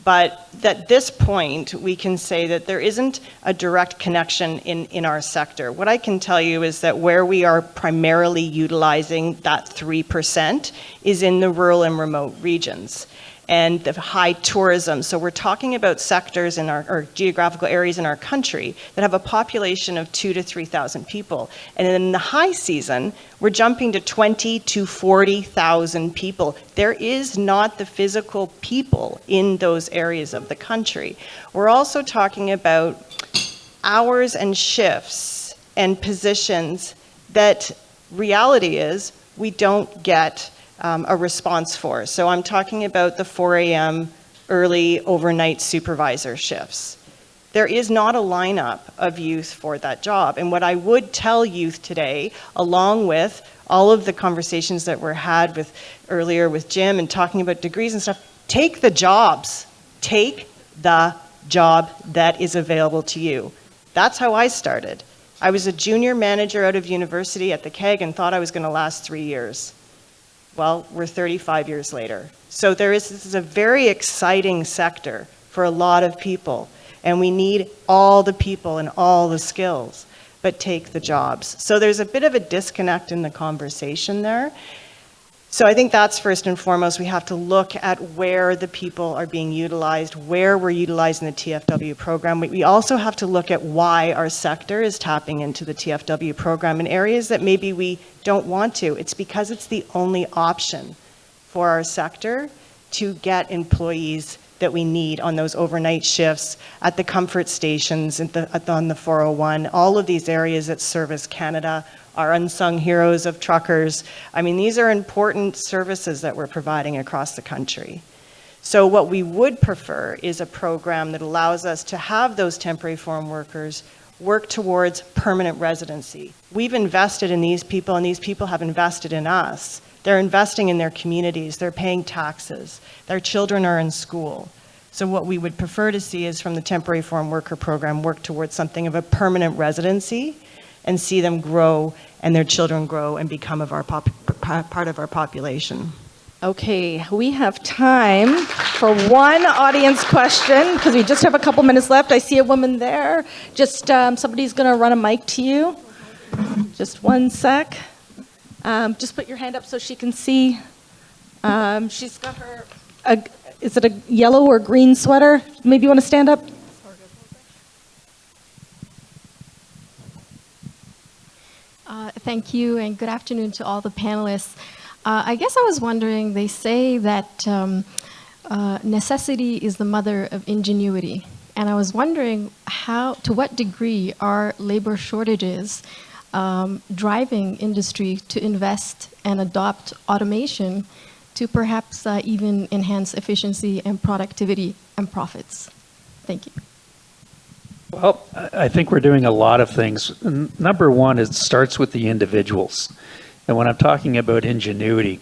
but at this point, we can say that there isn't a direct connection in our sector. What I can tell you is that where we are primarily utilizing that 3% is in the rural and remote regions. And the high tourism. So we're talking about sectors in our geographical areas in our country that have a population of 2,000 to 3,000 people. And in the high season, we're jumping to 20,000 to 40,000 people. There is not the physical people in those areas of the country. We're also talking about hours and shifts and positions that reality is we don't get a response for. So I'm talking about the 4 a.m. early overnight supervisor shifts. There is not a lineup of youth for that job. And what I would tell youth today, along with all of the conversations that were had with earlier with Jim and talking about degrees and stuff, take the jobs. Take the job that is available to you. That's how I started. I was a junior manager out of university at the KEG and thought I was going to last 3 years. Well, we're 35 years later. So this is a very exciting sector for a lot of people, and we need all the people and all the skills, but take the jobs. So there's a bit of a disconnect in the conversation there. So I think that's first and foremost. We have to look at where the people are being utilized, where we're utilizing the TFW program. We also have to look at why our sector is tapping into the TFW program in areas that maybe we don't want to. It's because it's the only option for our sector to get employees that we need on those overnight shifts, at the comfort stations, on the 401, all of these areas that service Canada, our unsung heroes of truckers. These are important services that we're providing across the country. So what we would prefer is a program that allows us to have those temporary foreign workers work towards permanent residency. We've invested in these people, and these people have invested in us. They're investing in their communities, they're paying taxes, their children are in school. So what we would prefer to see is from the temporary foreign worker program work towards something of a permanent residency and see them grow and their children grow and become part of our population. Okay, we have time for one audience question because we just have a couple minutes left. I see a woman there. Just somebody's going to run a mic to you. Just one sec. Just put your hand up so she can see. She's got her, is it a yellow or green sweater? Maybe you want to stand up? Thank you, and good afternoon to all the panelists. I guess I was wondering, they say that necessity is the mother of ingenuity. And I was wondering to what degree are labor shortages driving industry to invest and adopt automation to perhaps even enhance efficiency and productivity and profits? Thank you. Well, I think we're doing a lot of things. Number one, it starts with the individuals. And when I'm talking about ingenuity,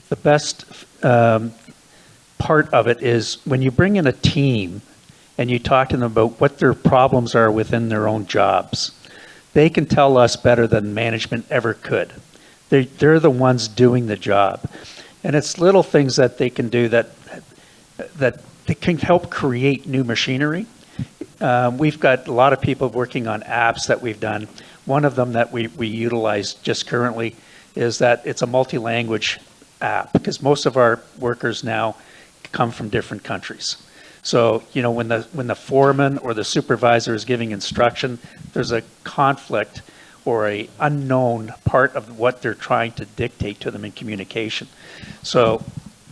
the best part of it is when you bring in a team and you talk to them about what their problems are within their own jobs, they can tell us better than management ever could. They're the ones doing the job. And it's little things that they can do that they can help create new machinery. We've got a lot of people working on apps that we've done. One of them that we utilize just currently is that it's a multi-language app, because most of our workers now come from different countries. So, you know, when the foreman or the supervisor is giving instruction, there's a conflict or a unknown part of what they're trying to dictate to them in communication. So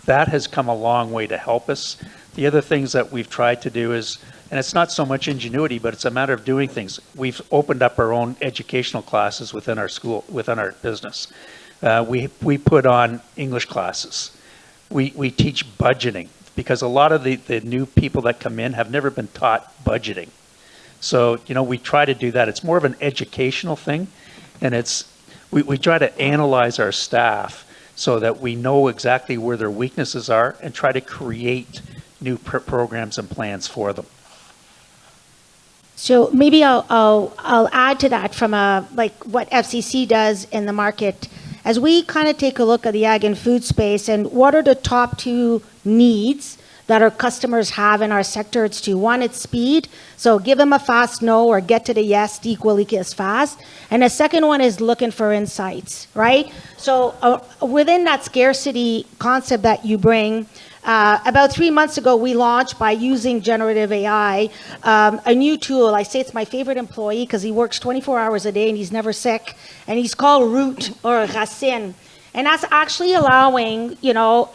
that has come a long way to help us. The other things that we've tried to do is, and it's not so much ingenuity, but it's a matter of doing things. We've opened up our own educational classes within our school, within our business. We put on English classes. We teach budgeting, because a lot of the new people that come in have never been taught budgeting. So, you know, we try to do that. It's more of an educational thing, and we try to analyze our staff so that we know exactly where their weaknesses are and try to create new programs and plans for them. So maybe I'll add to that from like what FCC does in the market. As we kind of take a look at the ag and food space and what are the top two needs that our customers have in our sector, it's two. One, it's speed. So give them a fast no or get to the yes equally as fast. And the second one is looking for insights, right? So within that scarcity concept that you bring, about 3 months ago, we launched, by using generative AI, a new tool. I say it's my favorite employee because he works 24 hours a day and he's never sick. And he's called Root, or Racine. And that's actually allowing, you know,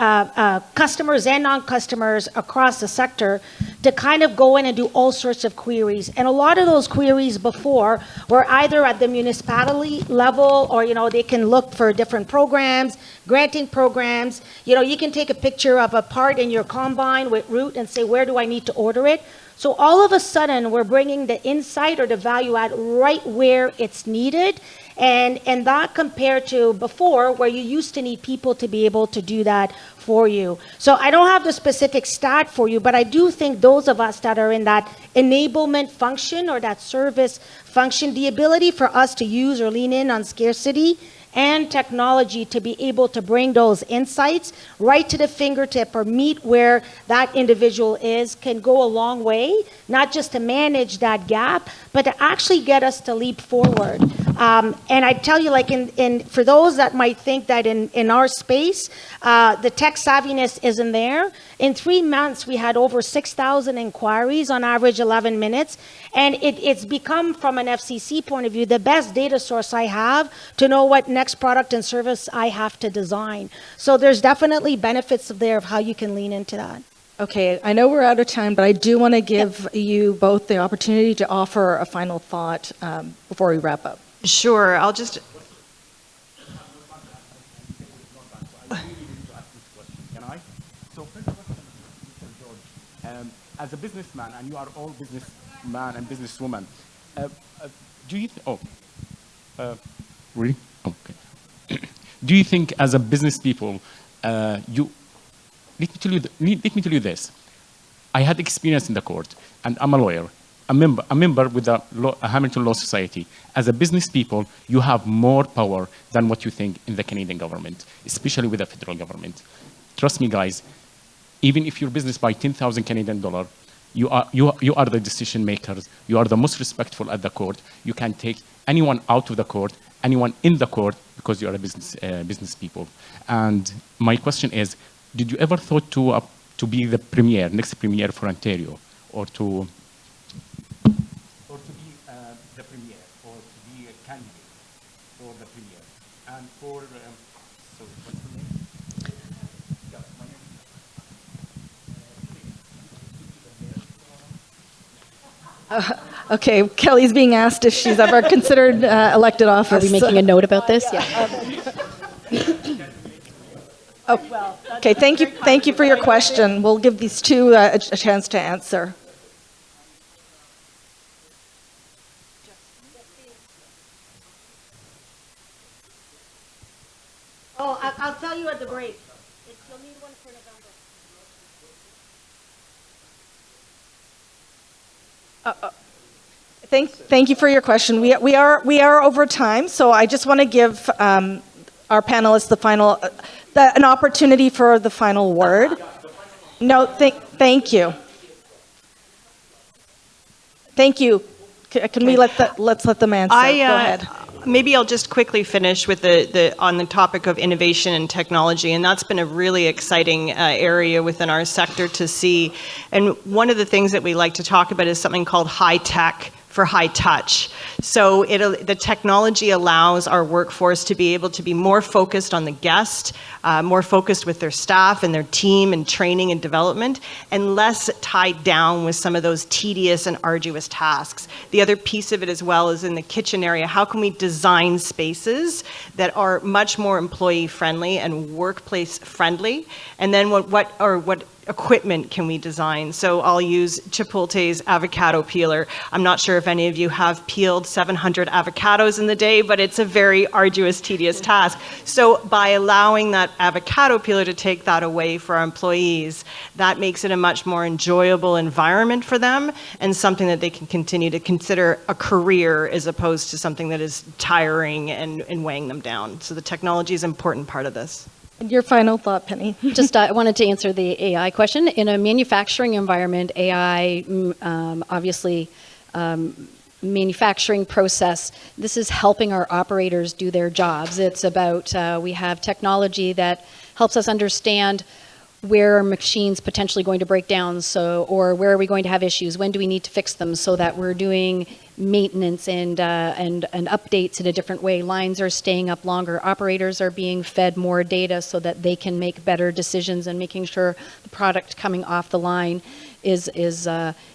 customers and non-customers across the sector to kind of go in and do all sorts of queries. And a lot of those queries before were either at the municipality level, or, you know, they can look for different programs, granting programs. You know, you can take a picture of a part in your combine with Root and say, where do I need to order it? So all of a sudden, we're bringing the insight or the value add right where it's needed. And that compared to before, where you used to need people to be able to do that for you. So I don't have the specific stat for you, but I do think those of us that are in that enablement function or that service function, the ability for us to use or lean in on scarcity and technology to be able to bring those insights right to the fingertip or meet where that individual is can go a long way, not just to manage that gap, but to actually get us to leap forward. And I tell you, like for those that might think that in our space, the tech savviness isn't there. In 3 months, we had over 6,000 inquiries, on average 11 minutes. And it's become, from an FCC point of view, the best data source I have to know what next product and service I have to design. So there's definitely benefits there of how you can lean into that. Okay, I know we're out of time, but I do want to give you both the opportunity to offer a final thought before we wrap up. Sure, I'll just... Can I? So first question, Mr. George. As a businessman, and you are all businessman and businesswoman, do you really? Okay. Do you think, as a business people, let me tell you this. I had experience in the court, and I'm a lawyer. A member with the Hamilton Law Society. As a business people, you have more power than what you think in the Canadian government, especially with the federal government. Trust me, guys. Even if your business buy 10,000 Canadian dollar, you are the decision makers. You are the most respectful at the court. You can take anyone out of the court anyone in the court because you are a business people. And my question is, did you ever thought to be the premier, next premier for Ontario, or to be the premier, or to be a candidate for the premier, and for sorry, what's the name? Yeah, my name. Okay, Kelly's being asked if she's ever considered elected office. Are we making a note about this? Yeah. Oh, okay, thank you for your question. We'll give these two a chance to answer. Oh, I'll tell you at the break. You'll need one for November. Thank you for your question. We are over time, so I just want to give our panelists an opportunity for the final word. No, thank you. Thank you. Can we let's let them answer? Go ahead. Maybe I'll just quickly finish with on the topic of innovation and technology, and that's been a really exciting area within our sector to see. And one of the things that we like to talk about is something called high tech for high touch. So the technology allows our workforce to be able to be more focused on the guest, more focused with their staff and their team and training and development, and less tied down with some of those tedious and arduous tasks. The other piece of it as well is in the kitchen area. How can we design spaces that are much more employee friendly and workplace friendly? And then what equipment can we design? So I'll use Chipotle's avocado peeler. I'm not sure if any of you have peeled 700 avocados in the day, but it's a very arduous, tedious task. So by allowing that avocado peeler to take that away for our employees, that makes it a much more enjoyable environment for them and something that they can continue to consider a career as opposed to something that is tiring and weighing them down. So the technology is an important part of this. And your final thought, Penny. Just I wanted to answer the AI question. In a manufacturing environment, AI, obviously, manufacturing process, this is helping our operators do their jobs. It's about, we have technology that helps us understand where are machines potentially going to break down, or where are we going to have issues, when do we need to fix them, so that we're doing maintenance and updates in a different way. Lines are staying up longer. Operators are being fed more data so that they can make better decisions, and making sure the product coming off the line is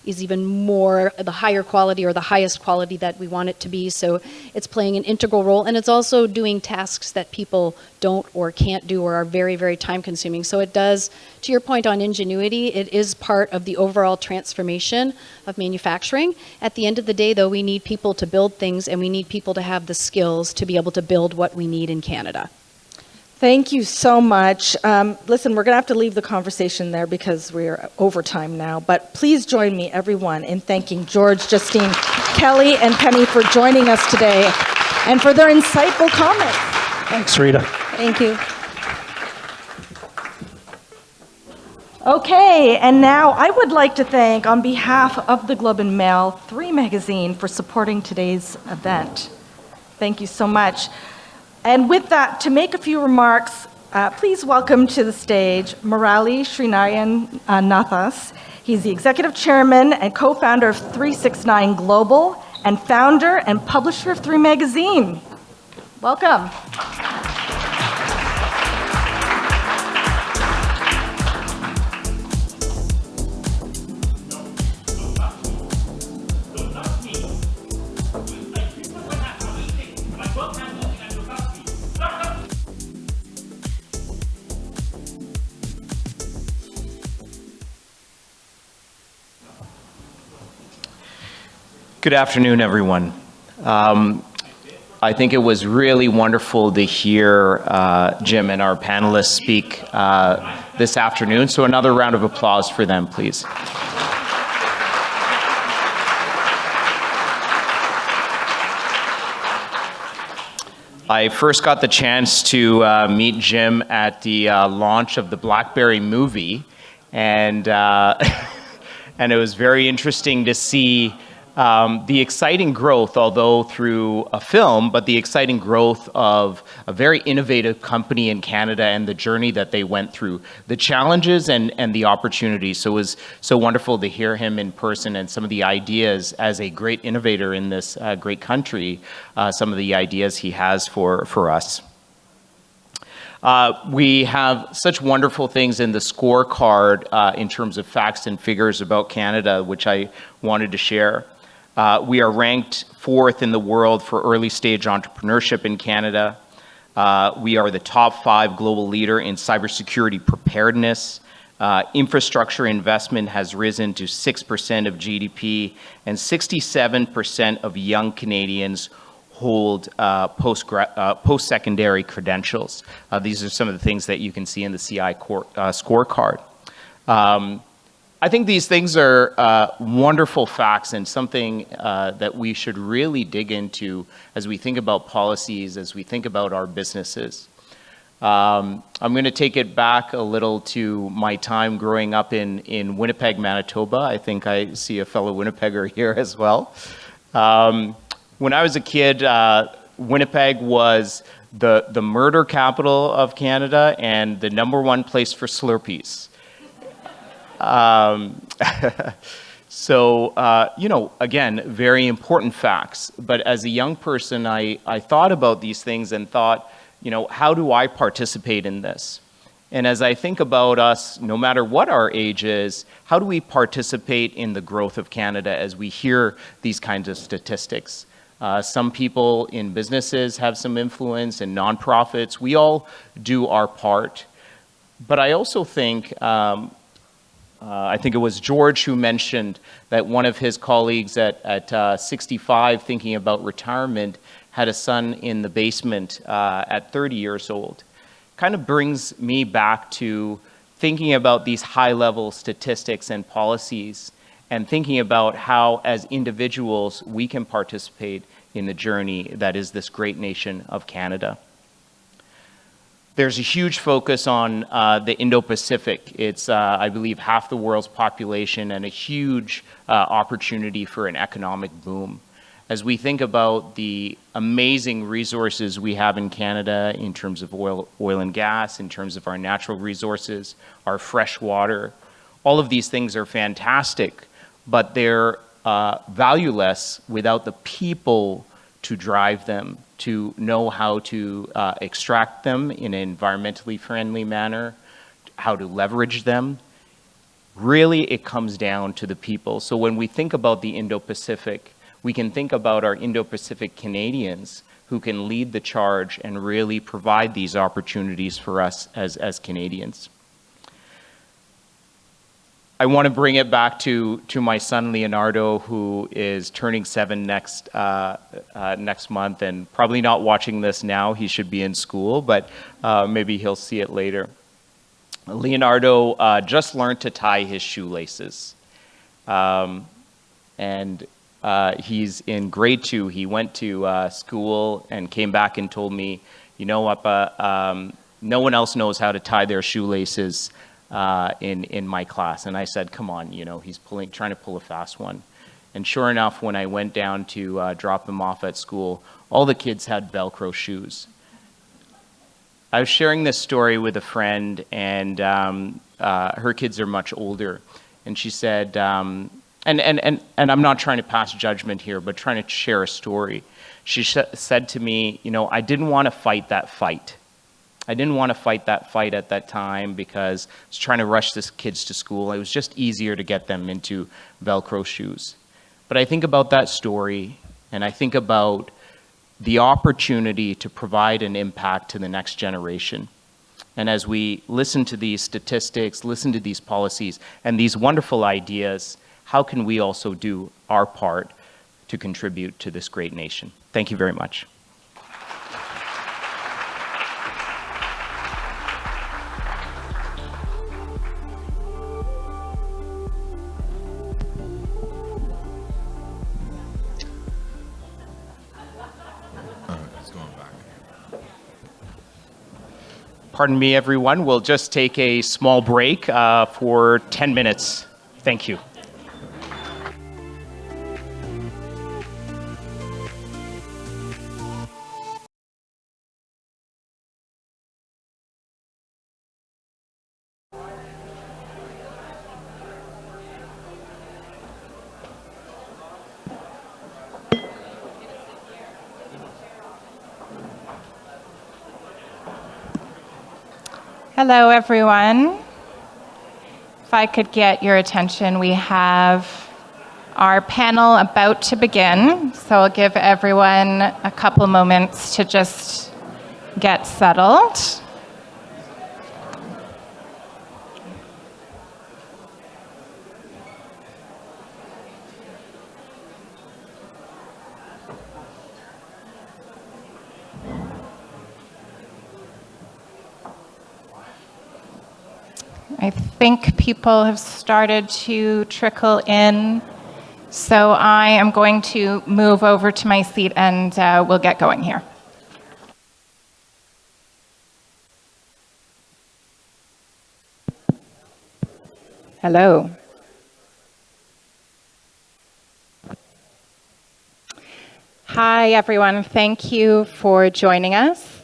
even more the higher quality or the highest quality that we want it to be. So it's playing an integral role, and it's also doing tasks that people don't or can't do or are very, very time consuming. So it does, to your point on ingenuity, it is part of the overall transformation of manufacturing. At the end of the day, though, we need people to build things, and we need people to have the skills to be able to build what we need in Canada. Thank you so much. Listen, we're going to have to leave the conversation there because we're over time now, but please join me, everyone, in thanking George, Justine, Kelly, and Penny for joining us today and for their insightful comments. Thanks, Rita. Thank you. Okay, and now I would like to thank, on behalf of the Globe and Mail, 3 Magazine for supporting today's event. Thank you so much. And with that, to make a few remarks, please welcome to the stage Murali Srinayan Nathas. He's the executive chairman and co-founder of 369 Global and founder and publisher of 3 Magazine. Welcome. Good afternoon, everyone. I think it was really wonderful to hear Jim and our panelists speak this afternoon, so another round of applause for them, please. I first got the chance to meet Jim at the launch of the BlackBerry movie, and and it was very interesting to see the exciting growth, although through a film, but the exciting growth of a very innovative company in Canada and the journey that they went through, the challenges and the opportunities. So it was so wonderful to hear him in person and some of the ideas as a great innovator in this great country, some of the ideas he has for us. We have such wonderful things in the scorecard in terms of facts and figures about Canada, which I wanted to share. We are ranked 4th in the world for early stage entrepreneurship in Canada. We are the top 5 global leader in cybersecurity preparedness. Infrastructure investment has risen to 6% of GDP, and 67% of young Canadians hold post-secondary credentials. These are some of the things that you can see in the CI scorecard. I think these things are wonderful facts and something that we should really dig into as we think about policies, as we think about our businesses. I'm going to take it back a little to my time growing up in Winnipeg, Manitoba. I think I see a fellow Winnipegger here as well. When I was a kid, Winnipeg was the murder capital of Canada and the #1 place for Slurpees. Again, very important facts. But as a young person, I thought about these things and thought, how do I participate in this? And as I think about us, no matter what our age is, how do we participate in the growth of Canada as we hear these kinds of statistics? Some people in businesses have some influence, and nonprofits. We all do our part. But I also think, I think it was George who mentioned that one of his colleagues at 65, thinking about retirement, had a son in the basement at 30 years old. Kind of brings me back to thinking about these high-level statistics and policies and thinking about how, as individuals, we can participate in the journey that is this great nation of Canada. There's a huge focus on the Indo-Pacific. It's, I believe, half the world's population and a huge opportunity for an economic boom. As we think about the amazing resources we have in Canada in terms of oil and gas, in terms of our natural resources, our fresh water, all of these things are fantastic, but they're valueless without the people to drive them, to know how to extract them in an environmentally friendly manner, how to leverage them. Really, it comes down to the people. So when we think about the Indo-Pacific, we can think about our Indo-Pacific Canadians who can lead the charge and really provide these opportunities for us as Canadians. I want to bring it back to my son Leonardo, who is turning 7 next month, and probably not watching this now. He should be in school, but maybe he'll see it later. Leonardo just learned to tie his shoelaces, and he's in grade 2. He went to school and came back and told me, no one else knows how to tie their shoelaces in my class. And I said, come on, he's trying to pull a fast one. And sure enough, when I went down to drop him off at school, all the kids had Velcro shoes. I was sharing this story with a friend, and her kids are much older. And she said, and I'm not trying to pass judgment here, but trying to share a story. She said to me, I didn't want to fight that fight. I didn't want to fight that fight at that time because I was trying to rush these kids to school. It was just easier to get them into Velcro shoes. But I think about that story, and I think about the opportunity to provide an impact to the next generation. And as we listen to these statistics, listen to these policies, and these wonderful ideas, how can we also do our part to contribute to this great nation? Thank you very much. Pardon me, everyone. We'll just take a small break for 10 minutes. Thank you. Hello, everyone. If I could get your attention, we have our panel about to begin. So I'll give everyone a couple moments to just get settled. I think people have started to trickle in, so I am going to move over to my seat and we'll get going here. Hello. Hi, everyone. Thank you for joining us.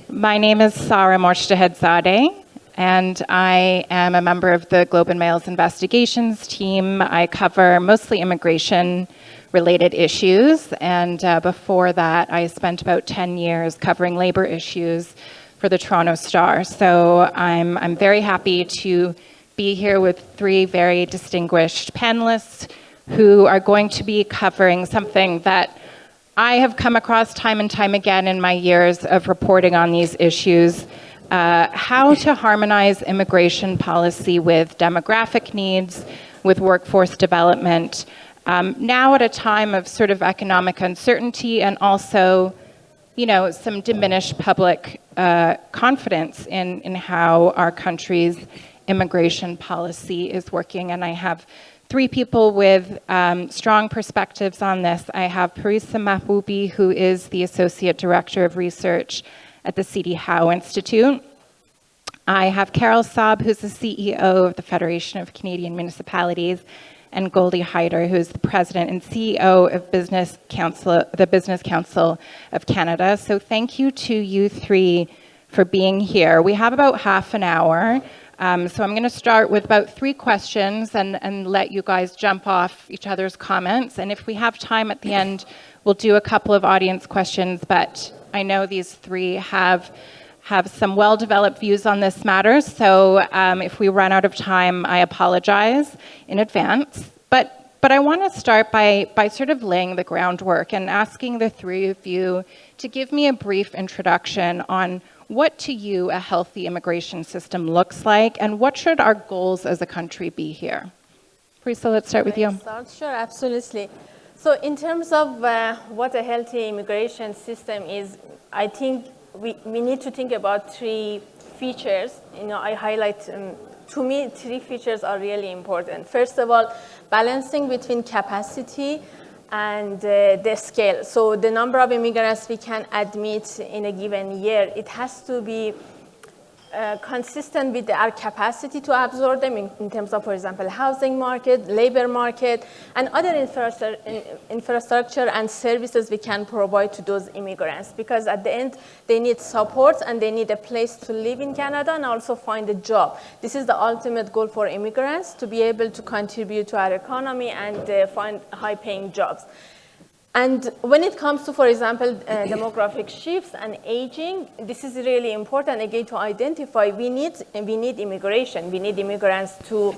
My name is Sarah Morshedehedzadeh, and I am a member of the Globe and Mail's investigations team. I cover mostly immigration-related issues, and before that, I spent about 10 years covering labor issues for the Toronto Star. So I'm very happy to be here with three very distinguished panelists who are going to be covering something that I have come across time and time again in my years of reporting on these issues: how to harmonize immigration policy with demographic needs, with workforce development, now at a time of sort of economic uncertainty and also, some diminished public confidence in how our country's immigration policy is working. And I have three people with strong perspectives on this. I have Parisa Mahboubi, who is the Associate Director of Research at the C.D. Howe Institute. I have Carol Saab, who's the CEO of the Federation of Canadian Municipalities, and Goldie Hyder, who is the President and CEO of the Business Council of Canada. So thank you to you three for being here. We have about half an hour. So I'm going to start with about 3 questions and let you guys jump off each other's comments. And if we have time at the end, we'll do a couple of audience questions. But I know these three have some well-developed views on this matter. So if we run out of time, I apologize in advance. But I want to start by sort of laying the groundwork and asking the three of you to give me a brief introduction on what to you a healthy immigration system looks like, and what should our goals as a country be here? Parisa, let's start with you. Sure, absolutely. So in terms of what a healthy immigration system is, I think we need to think about 3 features. I highlight, to me, 3 features are really important. First of all, balancing between capacity and the scale. So the number of immigrants we can admit in a given year, it has to be consistent with our capacity to absorb them in terms of, for example, housing market, labor market, and other infrastructure and services we can provide to those immigrants. Because at the end, they need support and they need a place to live in Canada and also find a job. This is the ultimate goal for immigrants, to be able to contribute to our economy and find high-paying jobs. And when it comes to, for example, demographic shifts and aging, this is really important, again, to identify we need immigration. We need immigrants to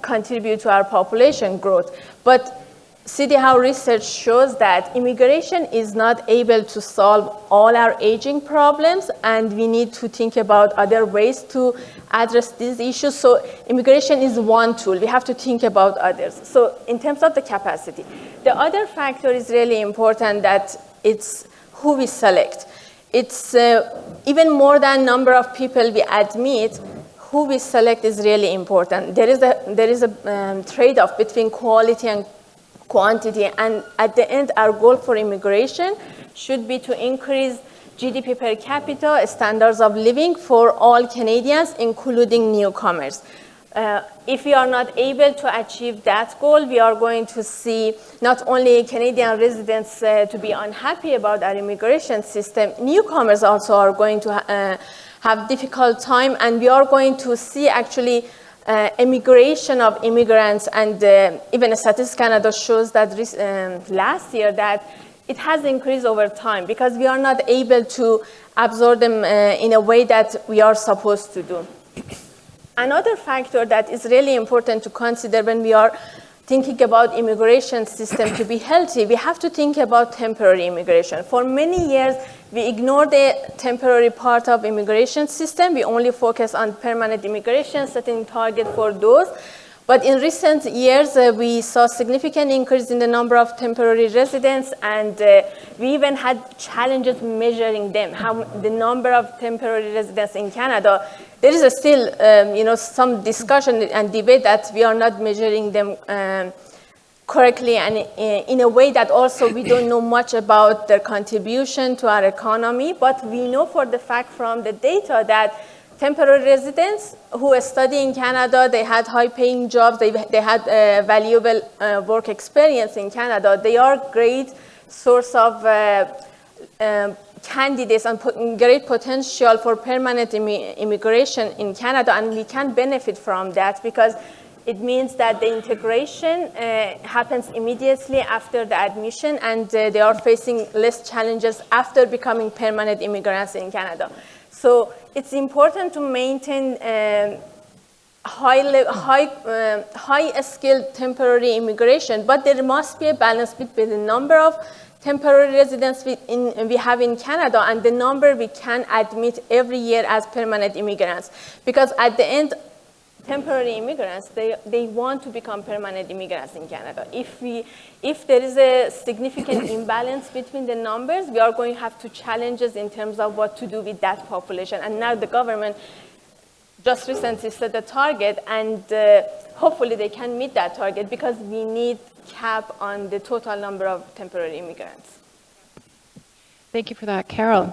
contribute to our population growth. But C.D. Howe research shows that immigration is not able to solve all our aging problems, and we need to think about other ways to address these issues. So immigration is one tool. We have to think about others. So in terms of the capacity, the other factor is really important, that it's who we select. It's even more than number of people we admit, who we select is really important. There is a trade-off between quality and quantity, and at the end, our goal for immigration should be to increase GDP per capita, standards of living for all Canadians, including newcomers. If we are not able to achieve that goal, we are going to see not only Canadian residents to be unhappy about our immigration system, newcomers also are going to have difficult time, and we are going to see actually immigration of immigrants, and even Statistics Canada shows that last year that it has increased over time because we are not able to absorb them in a way that we are supposed to do. Another factor that is really important to consider when we are thinking about immigration system to be healthy, we have to think about temporary immigration. For many years, we ignored the temporary part of immigration system. We only focus on permanent immigration, setting target for those. But in recent years, we saw significant increase in the number of temporary residents, and we even had challenges measuring them, how the number of temporary residents in Canada. There is still, some discussion and debate that we are not measuring them correctly, and in a way that also we don't know much about their contribution to our economy. But we know for the fact from the data that temporary residents who study in Canada, they had high-paying jobs, they had valuable work experience in Canada. They are great source of candidates and great potential for permanent immigration in Canada, and we can benefit from that because it means that the integration happens immediately after the admission, and they are facing less challenges after becoming permanent immigrants in Canada. So it's important to maintain high-skilled temporary immigration, but there must be a balance between the number of temporary residents we have in Canada and the number we can admit every year as permanent immigrants. Because at the end, temporary immigrants, they want to become permanent immigrants in Canada. If there is a significant imbalance between the numbers, we are going to have challenges in terms of what to do with that population. And now the government just recently set a target, and hopefully they can meet that target because we need cap on the total number of temporary immigrants. Thank you for that, Carol.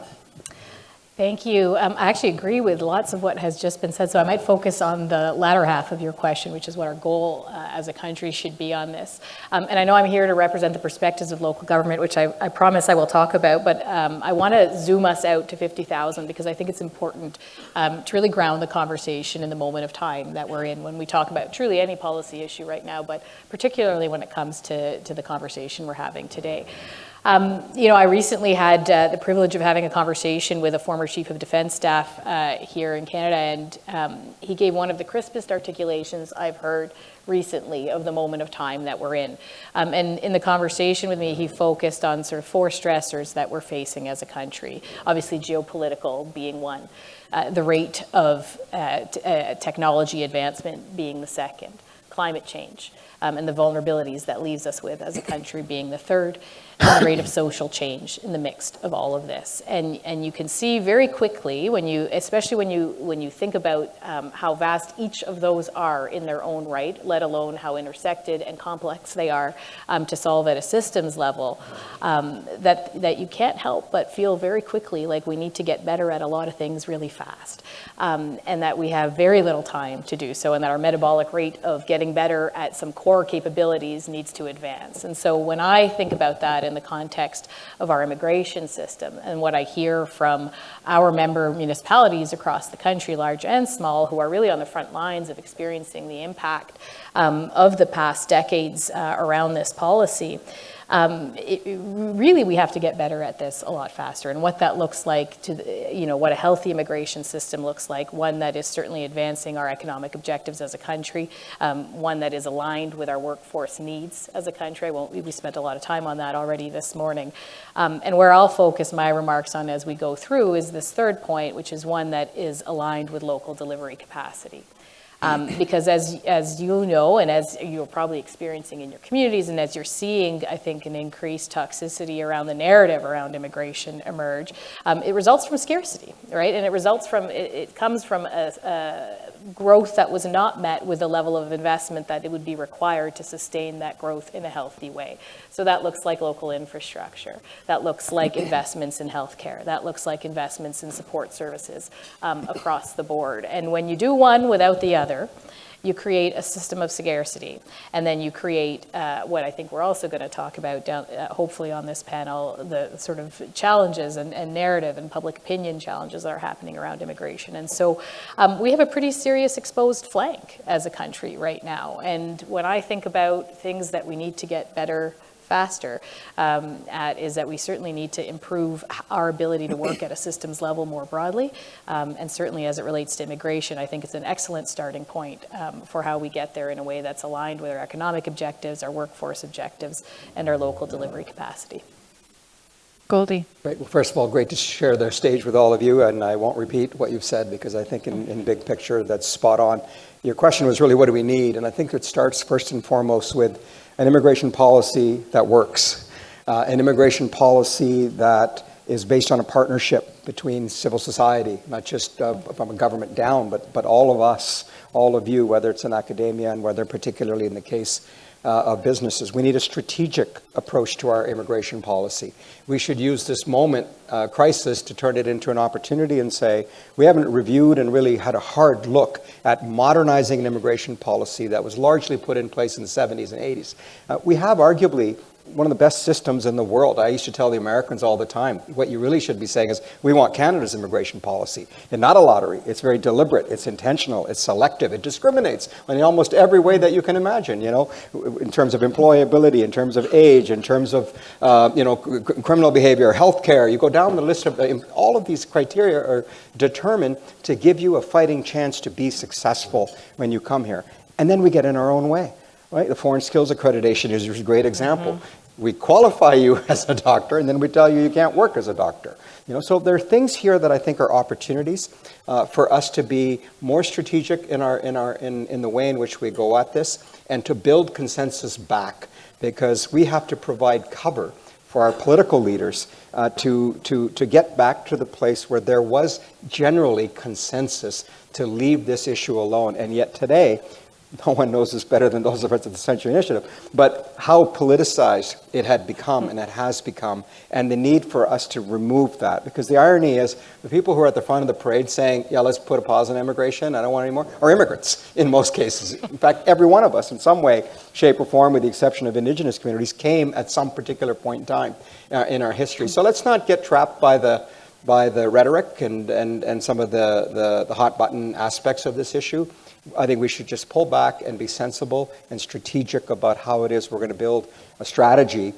Thank you. I actually agree with lots of what has just been said, so I might focus on the latter half of your question, which is what our goal as a country should be on this. And I know I'm here to represent the perspectives of local government, which I promise I will talk about, but I want to zoom us out to 50,000 because I think it's important to really ground the conversation in the moment of time that we're in when we talk about truly any policy issue right now, but particularly when it comes to the conversation we're having today. I recently had the privilege of having a conversation with a former chief of defense staff here in Canada, and he gave one of the crispest articulations I've heard recently of the moment of time that we're in. And in the conversation with me, he focused on sort of four stressors that we're facing as a country, obviously geopolitical being one, the rate of technology advancement being the second, climate change, and the vulnerabilities that leaves us with as a country being the third, and the rate of social change in the mix of all of this. And you can see very quickly especially when you think about how vast each of those are in their own right, let alone how intersected and complex they are to solve at a systems level, that you can't help but feel very quickly like we need to get better at a lot of things really fast, and that we have very little time to do so, and that our metabolic rate of getting better at some core capabilities needs to advance. And so when I think about that in the context of our immigration system and what I hear from our member municipalities across the country, large and small, who are really on the front lines of experiencing the impact of the past decades around this policy, really we have to get better at this a lot faster, and what that looks like what a healthy immigration system looks like, one that is certainly advancing our economic objectives as a country, one that is aligned with our workforce needs as a country. We spent a lot of time on that already this morning. And where I'll focus my remarks on as we go through is this third point, which is one that is aligned with local delivery capacity. Because as you know, and as you're probably experiencing in your communities, and as you're seeing, I think, an increased toxicity around the narrative around immigration emerge, it results from scarcity, right? And it comes from a growth that was not met with the level of investment that it would be required to sustain that growth in a healthy way. So that looks like local infrastructure. That looks like investments in healthcare. That looks like investments in support services across the board. And when you do one without the other, you create a system of scarcity. And then you create what I think we're also going to talk about hopefully on this panel, the sort of challenges and narrative and public opinion challenges that are happening around immigration. And so we have a pretty serious exposed flank as a country right now. And when I think about things that we need to get better faster is that we certainly need to improve our ability to work at a systems level more broadly. And certainly as it relates to immigration, I think it's an excellent starting point for how we get there in a way that's aligned with our economic objectives, our workforce objectives, and our local delivery capacity. Goldie. Great. Well, first of all, great to share the stage with all of you, and I won't repeat what you've said because I think in big picture that's spot on. Your question was really, what do we need? And I think it starts first and foremost with an immigration policy that works, an immigration policy that is based on a partnership between civil society, not just from a government down, but all of us, all of you, whether it's in academia and whether particularly in the case of businesses. We need a strategic approach to our immigration policy. We should use this moment, crisis, to turn it into an opportunity and say, we haven't reviewed and really had a hard look at modernizing an immigration policy that was largely put in place in the 70s and 80s. We have arguably one of the best systems in the world. I used to tell the Americans all the time, what you really should be saying is, we want Canada's immigration policy. And not a lottery. It's very deliberate. It's intentional. It's selective. It discriminates in almost every way that you can imagine, you know, in terms of employability, in terms of age, in terms of, criminal behavior, healthcare. You go down the list of all of these criteria are determined to give you a fighting chance to be successful when you come here. And then we get in our own way. Right? The foreign skills accreditation is a great example. We qualify you as a doctor, and then we tell you can't work as a doctor. You know, so there are things here that I think are opportunities for us to be more strategic in the way in which we go at this, and to build consensus back, because we have to provide cover for our political leaders to get back to the place where there was generally consensus to leave this issue alone. And yet today, no one knows this better than those of us at the Century Initiative, but how politicized it had become and it has become, and the need for us to remove that. Because the irony is, the people who are at the front of the parade saying, yeah, let's put a pause on immigration, I don't want any more, are immigrants in most cases. In fact, every one of us in some way, shape or form, with the exception of Indigenous communities, came at some particular point in time in our history. So let's not get trapped by the rhetoric and some of the hot button aspects of this issue. I think we should just pull back and be sensible and strategic about how it is we're going to build a strategy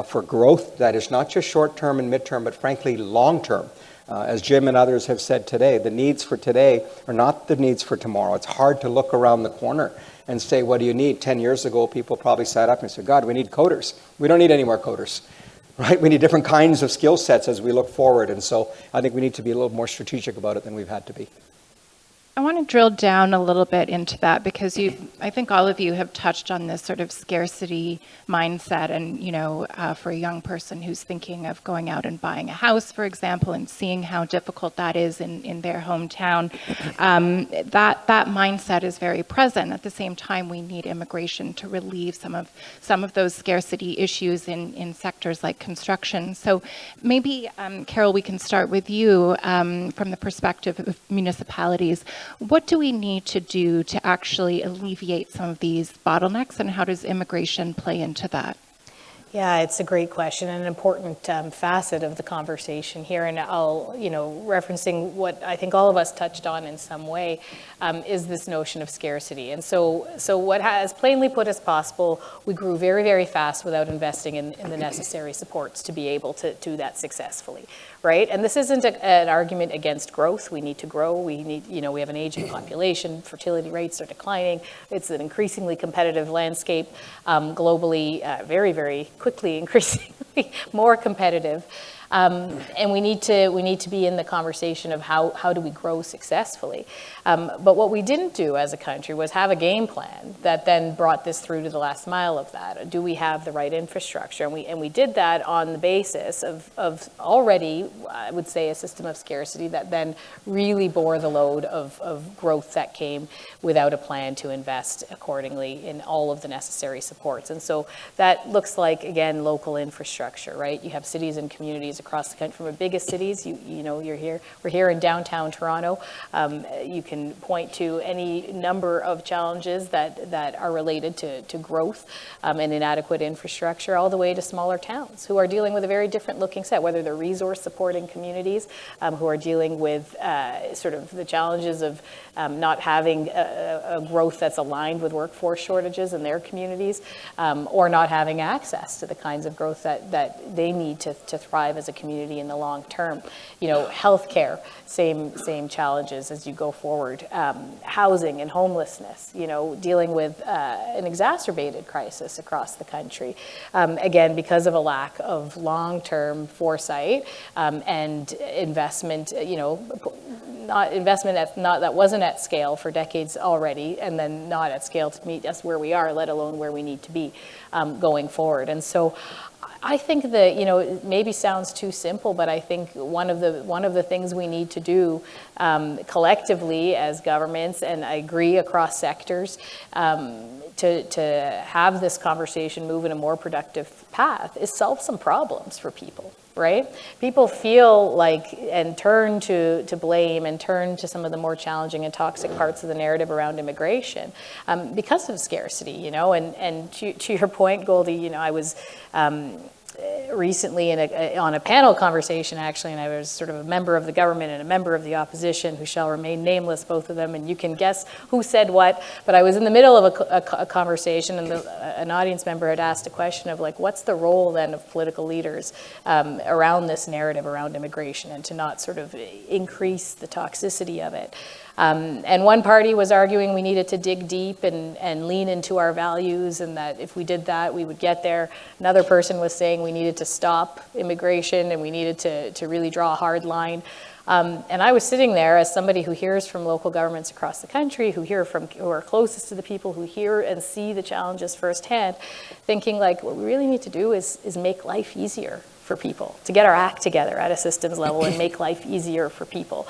for growth that is not just short-term and mid-term, but frankly long-term. As Jim and others have said today, the needs for today are not the needs for tomorrow. It's hard to look around the corner and say, what do you need? 10 years ago, people probably sat up and said, God, we need coders. We don't need any more coders. Right? We need different kinds of skill sets as we look forward. And so I think we need to be a little more strategic about it than we've had to be. I want to drill down a little bit into that, because I think all of you have touched on this sort of scarcity mindset, and for a young person who's thinking of going out and buying a house, for example, and seeing how difficult that is in their hometown, that mindset is very present. At the same time, we need immigration to relieve some of those scarcity issues in sectors like construction. So maybe, Carol, we can start with you from the perspective of municipalities. What do we need to do to actually alleviate some of these bottlenecks, and how does immigration play into that? Yeah, it's a great question and an important facet of the conversation here. And I'll, referencing what I think all of us touched on in some way, is this notion of scarcity. And so what has plainly put as possible, we grew very, very fast without investing in the necessary supports to be able to do that successfully, right? And this isn't an argument against growth. We need to grow. We need, we have an aging population. Fertility rates are declining. It's an increasingly competitive landscape globally, very, very quickly increasingly more competitive. And we need to be in the conversation of how do we grow successfully. But what we didn't do as a country was have a game plan that then brought this through to the last mile of that. Do we have the right infrastructure? And we did that on the basis of already, I would say, a system of scarcity that then really bore the load of growth that came without a plan to invest accordingly in all of the necessary supports. And so that looks like, again, local infrastructure, right? You have cities and communities across the country. From the biggest cities, we're here in downtown Toronto. You can point to any number of challenges that are related to growth and inadequate infrastructure, all the way to smaller towns who are dealing with a very different looking set, whether they're resource supporting communities who are dealing with sort of the challenges of not having a growth that's aligned with workforce shortages in their communities, or not having access to the kinds of growth that they need to thrive as a community in the long term. Healthcare, same challenges as you go forward. Housing and homelessness, dealing with an exacerbated crisis across the country. Again, because of a lack of long-term foresight and investment, that wasn't at scale for decades already, and then not at scale to meet us where we are, let alone where we need to be going forward. And so I think that, it maybe sounds too simple, but I think one of the things we need to do collectively as governments, and I agree across sectors, to have this conversation move in a more productive path is solve some problems for people. Right? People feel like and turn to blame and turn to some of the more challenging and toxic parts of the narrative around immigration because of scarcity, and to your point, Goldie, I was recently on a panel conversation, actually, and I was sort of a member of the government and a member of the opposition who shall remain nameless, both of them, and you can guess who said what, but I was in the middle of a conversation, and an audience member had asked a question of, what's the role then of political leaders around this narrative around immigration, and to not sort of increase the toxicity of it. And one party was arguing we needed to dig deep and lean into our values, and that if we did that, we would get there. Another person was saying we needed to stop immigration and we needed to really draw a hard line. And I was sitting there as somebody who hears from local governments across the country, who are closest to the people, who hear and see the challenges firsthand, thinking what we really need to do is make life easier for people, to get our act together at a systems level and make life easier for people.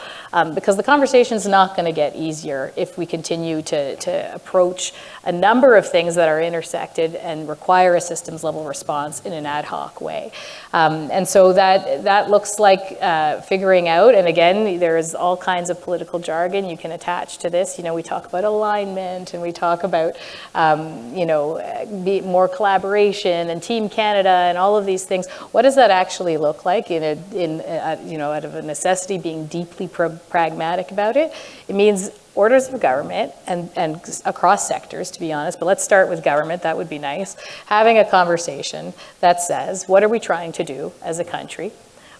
Because the conversation's not going to get easier if we continue to approach a number of things that are intersected and require a systems level response in an ad hoc way. And so that looks like figuring out, and again, there's all kinds of political jargon you can attach to this. We talk about alignment, and we talk about more collaboration and Team Canada and all of these things. What does that actually look like out of a necessity, being deeply pragmatic about it? It means orders of government and across sectors, to be honest, but let's start with government, that would be nice. Having a conversation that says, what are we trying to do as a country?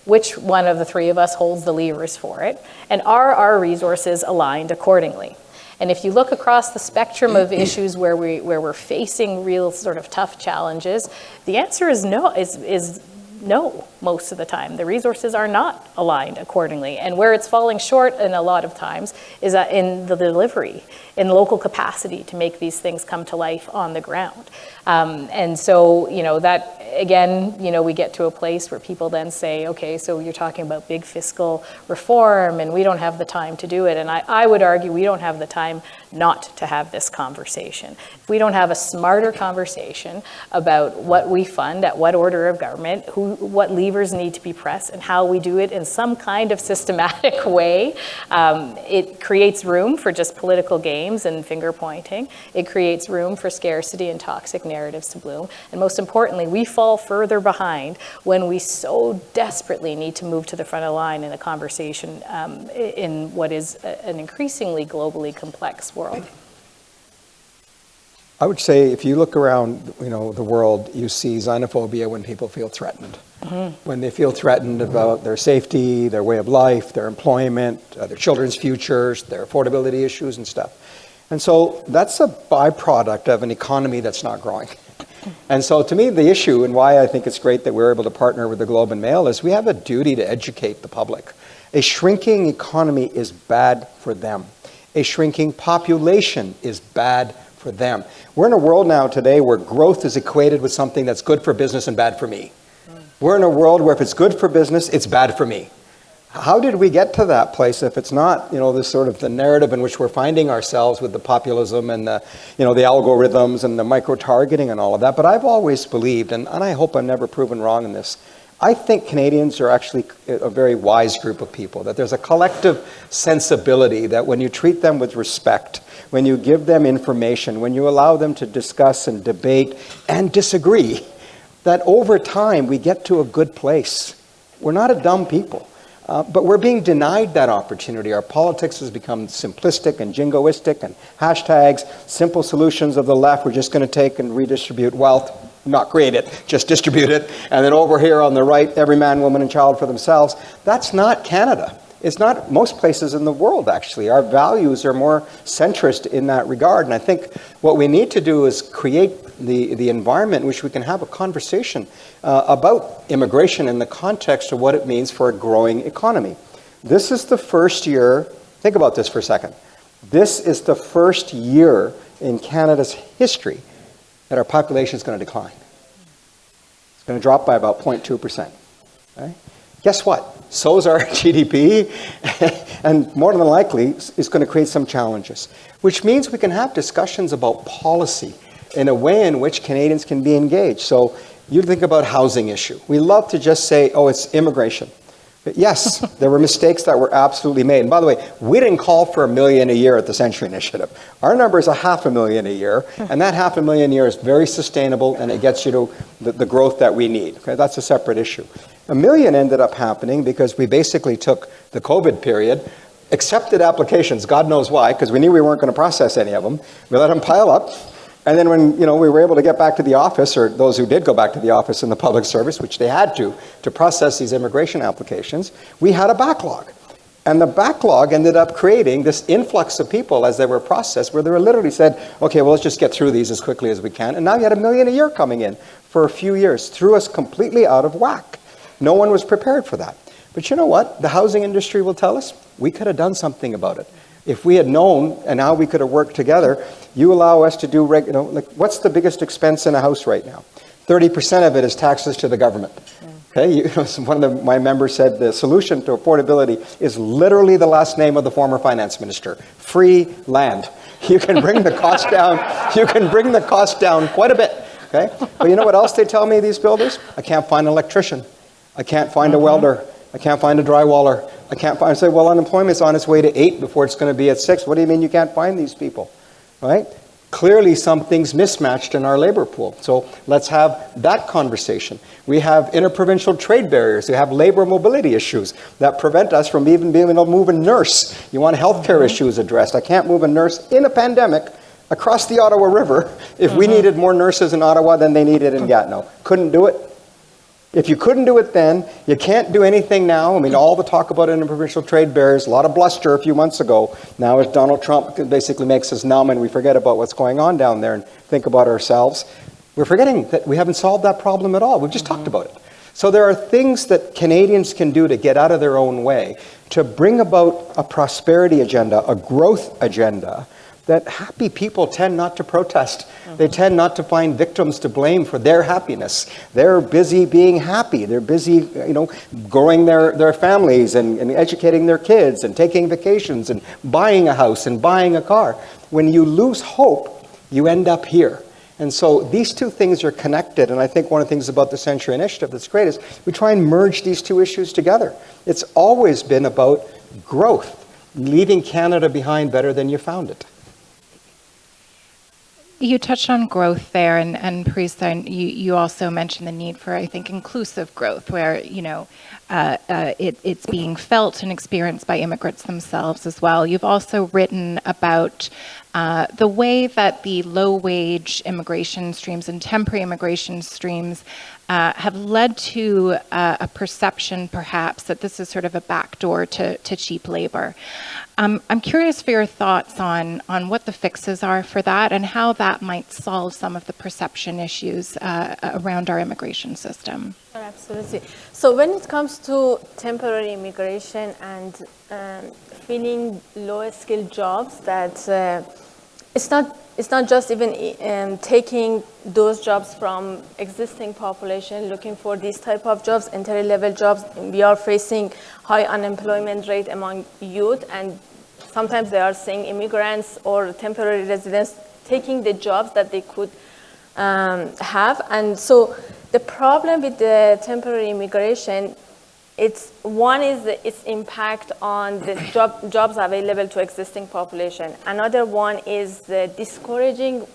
Which one of the three of us holds the levers for it? And are our resources aligned accordingly? And if you look across the spectrum of issues where we're facing real sort of tough challenges, the answer is no, is no, most of the time. The resources are not aligned accordingly. And where it's falling short in a lot of times is in the delivery, in local capacity to make these things come to life on the ground. And so, that, again, we get to a place where people then say, okay, so you're talking about big fiscal reform and we don't have the time to do it. And I would argue we don't have the time not to have this conversation. If we don't have a smarter conversation about what we fund at what order of government, what levers need to be pressed, and how we do it in some kind of systematic way, it creates room for just political games and finger pointing. It creates room for scarcity and toxic narratives to bloom. And most importantly, we fall further behind when we so desperately need to move to the front of the line in a conversation in what is an increasingly globally complex world. I would say if you look around, the world, you see xenophobia when people feel threatened. Mm-hmm. When they feel threatened about their safety, their way of life, their employment, their children's futures, their affordability issues and stuff. And so that's a byproduct of an economy that's not growing. And so to me, the issue, and why I think it's great that we're able to partner with the Globe and Mail, is we have a duty to educate the public. A shrinking economy is bad for them. A shrinking population is bad for them. We're in a world now today where growth is equated with something that's good for business and bad for me. We're in a world where if it's good for business, it's bad for me. How did we get to that place if it's not, this sort of the narrative in which we're finding ourselves with the populism and the algorithms and the micro-targeting and all of that? But I've always believed, and I hope I'm never proven wrong in this, I think Canadians are actually a very wise group of people, that there's a collective sensibility that when you treat them with respect, when you give them information, when you allow them to discuss and debate and disagree, that over time we get to a good place. We're not a dumb people. But we're being denied that opportunity. Our politics has become simplistic and jingoistic and hashtags, simple solutions of the left. We're just going to take and redistribute wealth, not create it, just distribute it. And then over here on the right, every man, woman, and child for themselves. That's not Canada. It's not most places in the world, actually. Our values are more centrist in that regard. And I think what we need to do is create the environment in which we can have a conversation about immigration in the context of what it means for a growing economy. This is the first year, think about this for a second. This is the first year in Canada's history that our population is going to decline. It's going to drop by about 0.2%. Right? Guess what? So is our GDP, and more than likely, it's going to create some challenges, which means we can have discussions about policy in a way in which Canadians can be engaged. So you think about housing issue. We love to just say, oh, it's immigration. But yes, there were mistakes that were absolutely made. And by the way, we didn't call for 1 million a year at the Century Initiative. Our number is 500,000 a year, and that 500,000 a year is very sustainable, and it gets you to the growth that we need. Okay, that's a separate issue. 1 million ended up happening because we basically took the COVID period, accepted applications, God knows why, because we knew we weren't going to process any of them. We let them pile up. And then when we were able to get back to the office, or those who did go back to the office in the public service, which they had to process these immigration applications, we had a backlog. And the backlog ended up creating this influx of people as they were processed, where they were literally said, okay, well, let's just get through these as quickly as we can. And now you had 1 million a year coming in for a few years, threw us completely out of whack. No one was prepared for that. But you know what? The housing industry will tell us we could have done something about it. If we had known and how we could have worked together, you allow us to do, like what's the biggest expense in a house right now? 30% of it is taxes to the government. Okay, one of my members said the solution to affordability is literally the last name of the former finance minister: free land. You can bring the cost down. You can bring the cost down quite a bit. Okay, but you know what else they tell me, these builders? I can't find an electrician. I can't find a welder. I can't find a drywaller. I say, well, unemployment's on its way to 8 before it's going to be at 6. What do you mean you can't find these people? Right? Clearly something's mismatched in our labor pool. So let's have that conversation. We have interprovincial trade barriers. We have labor mobility issues that prevent us from even being able to move a nurse. You want healthcare issues addressed. I can't move a nurse in a pandemic across the Ottawa River if we needed more nurses in Ottawa than they needed in Gatineau. Couldn't do it. If you couldn't do it then, you can't do anything now. I mean, all the talk about interprovincial trade barriers, a lot of bluster a few months ago. Now as Donald Trump basically makes us numb and we forget about what's going on down there and think about ourselves, we're forgetting that we haven't solved that problem at all. We've just talked about it. So there are things that Canadians can do to get out of their own way, to bring about a prosperity agenda, a growth agenda, that happy people tend not to protest. They tend not to find victims to blame for their happiness. They're busy being happy. They're busy, growing their families and educating their kids and taking vacations and buying a house and buying a car. When you lose hope, you end up here. And so these two things are connected. And I think one of the things about the Century Initiative that's great is we try and merge these two issues together. It's always been about growth, leaving Canada behind better than you found it. You touched on growth there, and Parisa, you also mentioned the need for, I think, inclusive growth, where it's being felt and experienced by immigrants themselves as well. You've also written about the way that the low-wage immigration streams and temporary immigration streams have led to a perception, perhaps, that this is sort of a backdoor to cheap labor. I'm curious for your thoughts on what the fixes are for that and how that might solve some of the perception issues around our immigration system. Absolutely. So when it comes to temporary immigration and filling low-skilled jobs, that it's not just even taking those jobs from existing population, looking for these type of jobs, entry-level jobs. We are facing high unemployment rate among youth, and sometimes they are seeing immigrants or temporary residents taking the jobs that they could have. And so the problem with the temporary immigration, its impact on the jobs available to existing population. Another one is discouraging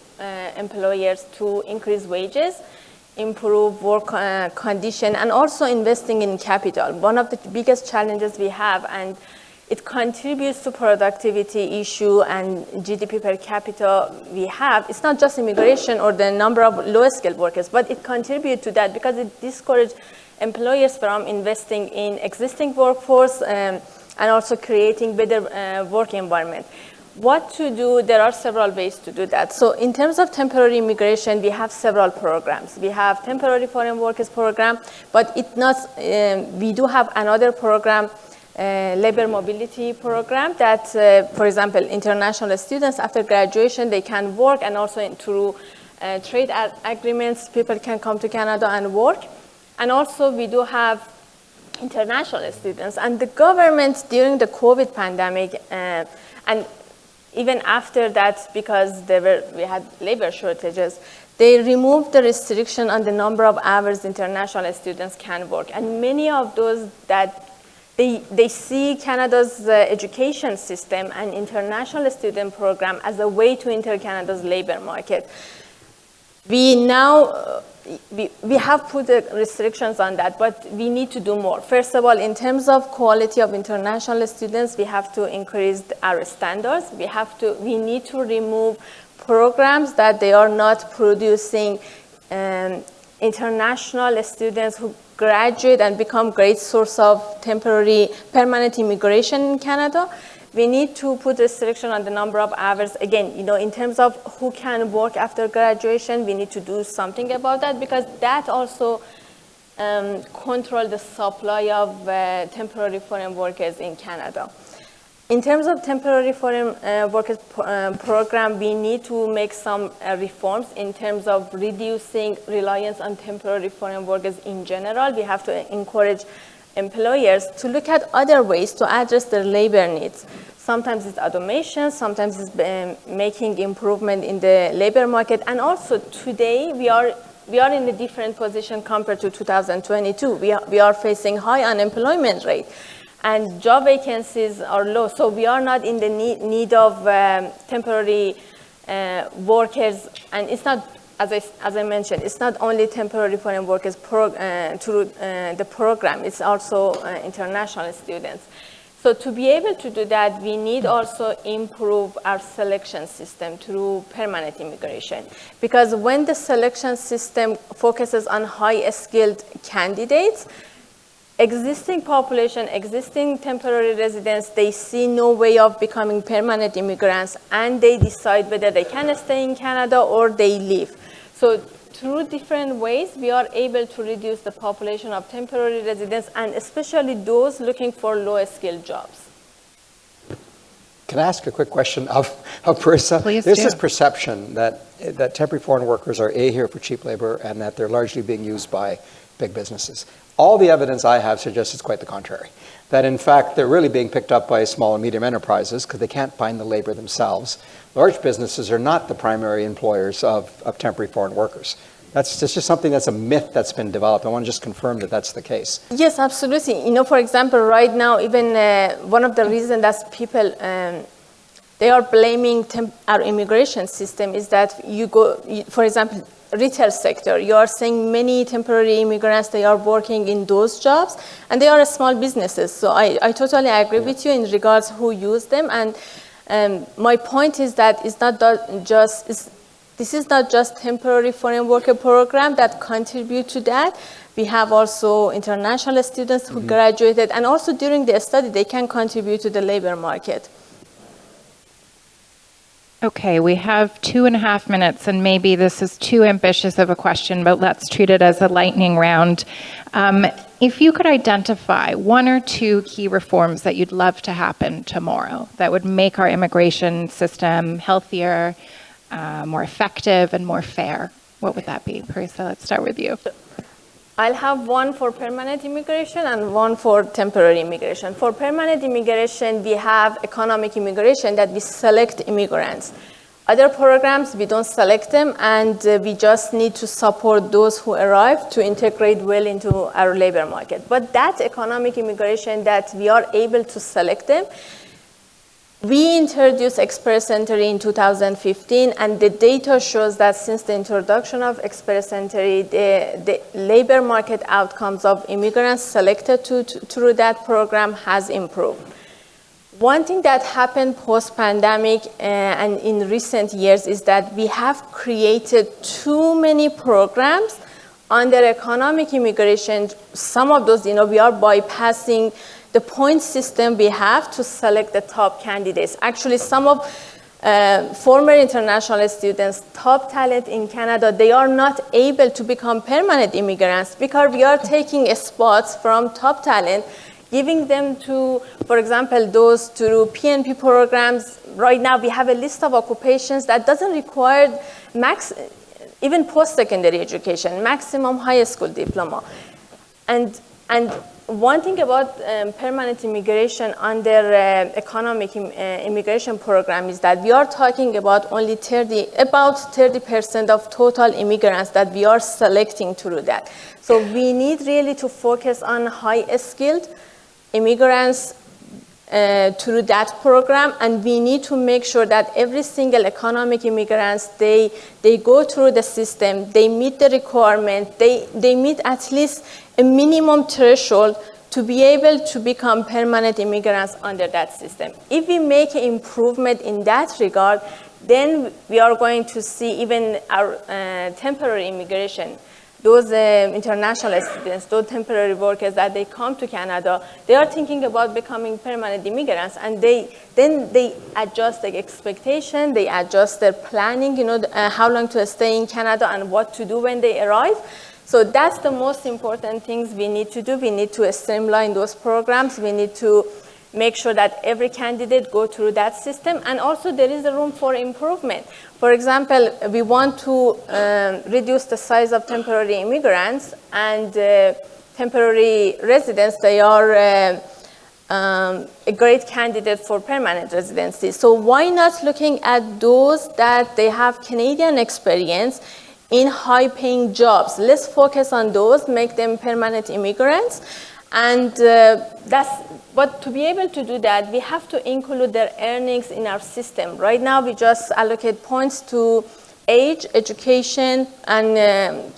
employers to increase wages. improve work condition, and also investing in capital. One of the biggest challenges we have, and it contributes to productivity issue and GDP per capita we have. It's not just immigration or the number of low-skilled workers, but it contributes to that because it discourages employers from investing in existing workforce and also creating better work environment. What to do? There are several ways to do that. So in terms of temporary immigration, we have several programs. We have temporary foreign workers program, but we do have another program, labor mobility program that, for example, international students after graduation, they can work, and also through trade agreements, people can come to Canada and work. And also we do have international students, and the government during the COVID pandemic and even after that, because we had labor shortages, they removed the restriction on the number of hours international students can work. And many of those that they see Canada's education system and international student program as a way to enter Canada's labor market. We now, we have put restrictions on that, but we need to do more. First of all, in terms of quality of international students, we have to increase our standards. We need to remove programs that they are not producing international students who graduate and become great source of permanent immigration in Canada. We need to put restriction on the number of hours. Again, in terms of who can work after graduation, we need to do something about that, because that also control the supply of temporary foreign workers in Canada. In terms of temporary foreign workers program, we need to make some reforms in terms of reducing reliance on temporary foreign workers in general. We have to encourage employers to look at other ways to address their labor needs. Sometimes it's automation, sometimes it's making improvement in the labor market. And also today, we are in a different position compared to 2022. We are facing high unemployment rate, and job vacancies are low. So we are not in the need of temporary workers. And it's not, as I mentioned, it's not only temporary foreign workers through the program, it's also international students. So to be able to do that, we need also improve our selection system through permanent immigration. Because when the selection system focuses on high-skilled candidates, existing population, existing temporary residents, they see no way of becoming permanent immigrants, and they decide whether they can stay in Canada or they leave. So through different ways, we are able to reduce the population of temporary residents, and especially those looking for low-skilled jobs. Can I ask a quick question of Parissa? Please There's do. this perception that temporary foreign workers are here for cheap labor and that they're largely being used by big businesses. All the evidence I have suggests it's quite the contrary. That in fact, they're really being picked up by small and medium enterprises because they can't find the labor themselves. Large businesses are not the primary employers of temporary foreign workers. That's just something that's a myth that's been developed. I want to just confirm that that's the case. Yes, absolutely. For example, right now, even one of the reasons that people, they are blaming our immigration system is that for example, retail sector, you are seeing many temporary immigrants, they are working in those jobs, and they are small businesses. So I totally agree with you in regards who use them. And my point is that this is not just temporary foreign worker program that contribute to that. We have also international students who graduated, and also during their study, they can contribute to the labor market. Okay, we have 2.5 minutes, and maybe this is too ambitious of a question, but let's treat it as a lightning round. If you could identify 1 or 2 key reforms that you'd love to happen tomorrow that would make our immigration system healthier, more effective, and more fair, what would that be? Parissa, let's start with you. I'll have one for permanent immigration and one for temporary immigration. For permanent immigration, we have economic immigration that we select immigrants. Other programs, we don't select them, and we just need to support those who arrive to integrate well into our labor market. But that economic immigration that we are able to select them, We introduced Express Entry in 2015, and the data shows that since the introduction of Express Entry, the labor market outcomes of immigrants selected through that program has improved. One thing that happened post-pandemic and in recent years is that we have created too many programs under economic immigration. Some of those, we are bypassing the point system we have to select the top candidates. Actually, some of former international students, top talent in Canada, they are not able to become permanent immigrants because we are taking spots from top talent, giving them to, for example, those through PNP programs. Right now, we have a list of occupations that doesn't require even post-secondary education, maximum high school diploma. And one thing about permanent immigration under economic immigration program is that we are talking about only 30% of total immigrants that we are selecting through that. So we need really to focus on high-skilled immigrants through that program, and we need to make sure that every single economic immigrants, they go through the system, they meet the requirement, they meet at least a minimum threshold to be able to become permanent immigrants under that system. If we make an improvement in that regard, then we are going to see even our temporary immigration, those international students, those temporary workers that they come to Canada, they are thinking about becoming permanent immigrants, and then they adjust their expectation, they adjust their planning, how long to stay in Canada and what to do when they arrive. So that's the most important things we need to do. We need to streamline those programs. We need to make sure that every candidate go through that system, and also there is a room for improvement. For example, we want to reduce the size of temporary immigrants, and temporary residents, they are a great candidate for permanent residency. So why not looking at those that they have Canadian experience in high-paying jobs? Let's focus on those, make them permanent immigrants, and but to be able to do that, we have to include their earnings in our system. Right now, we just allocate points to age, education, and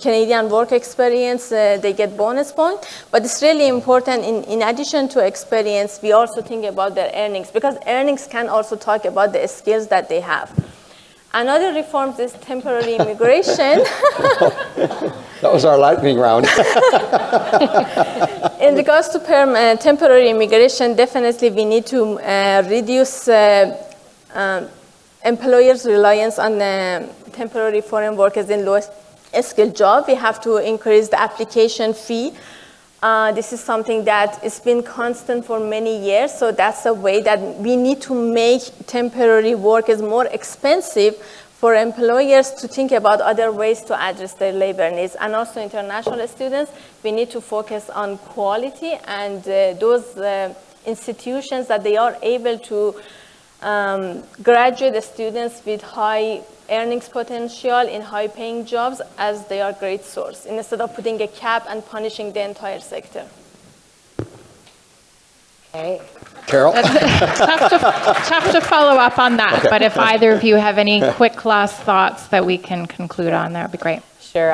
Canadian work experience. They get bonus points. But it's really important, in addition to experience, we also think about their earnings, because earnings can also talk about the skills that they have. Another reform is temporary immigration. That was our lightning round. In regards to temporary immigration, definitely we need to reduce employers' reliance on temporary foreign workers in low-skilled jobs. We have to increase the application fee. This is something that has been constant for many years, so that's a way that we need to make temporary workers more expensive for employers to think about other ways to address their labor needs. And also international students, we need to focus on quality and those institutions that they are able to graduate the students with high earnings potential in high-paying jobs, as they are great source, instead of putting a cap and punishing the entire sector. Okay. Carol? Tough to follow up on that, okay. But if either of you have any quick last thoughts that we can conclude on, that would be great. Sure.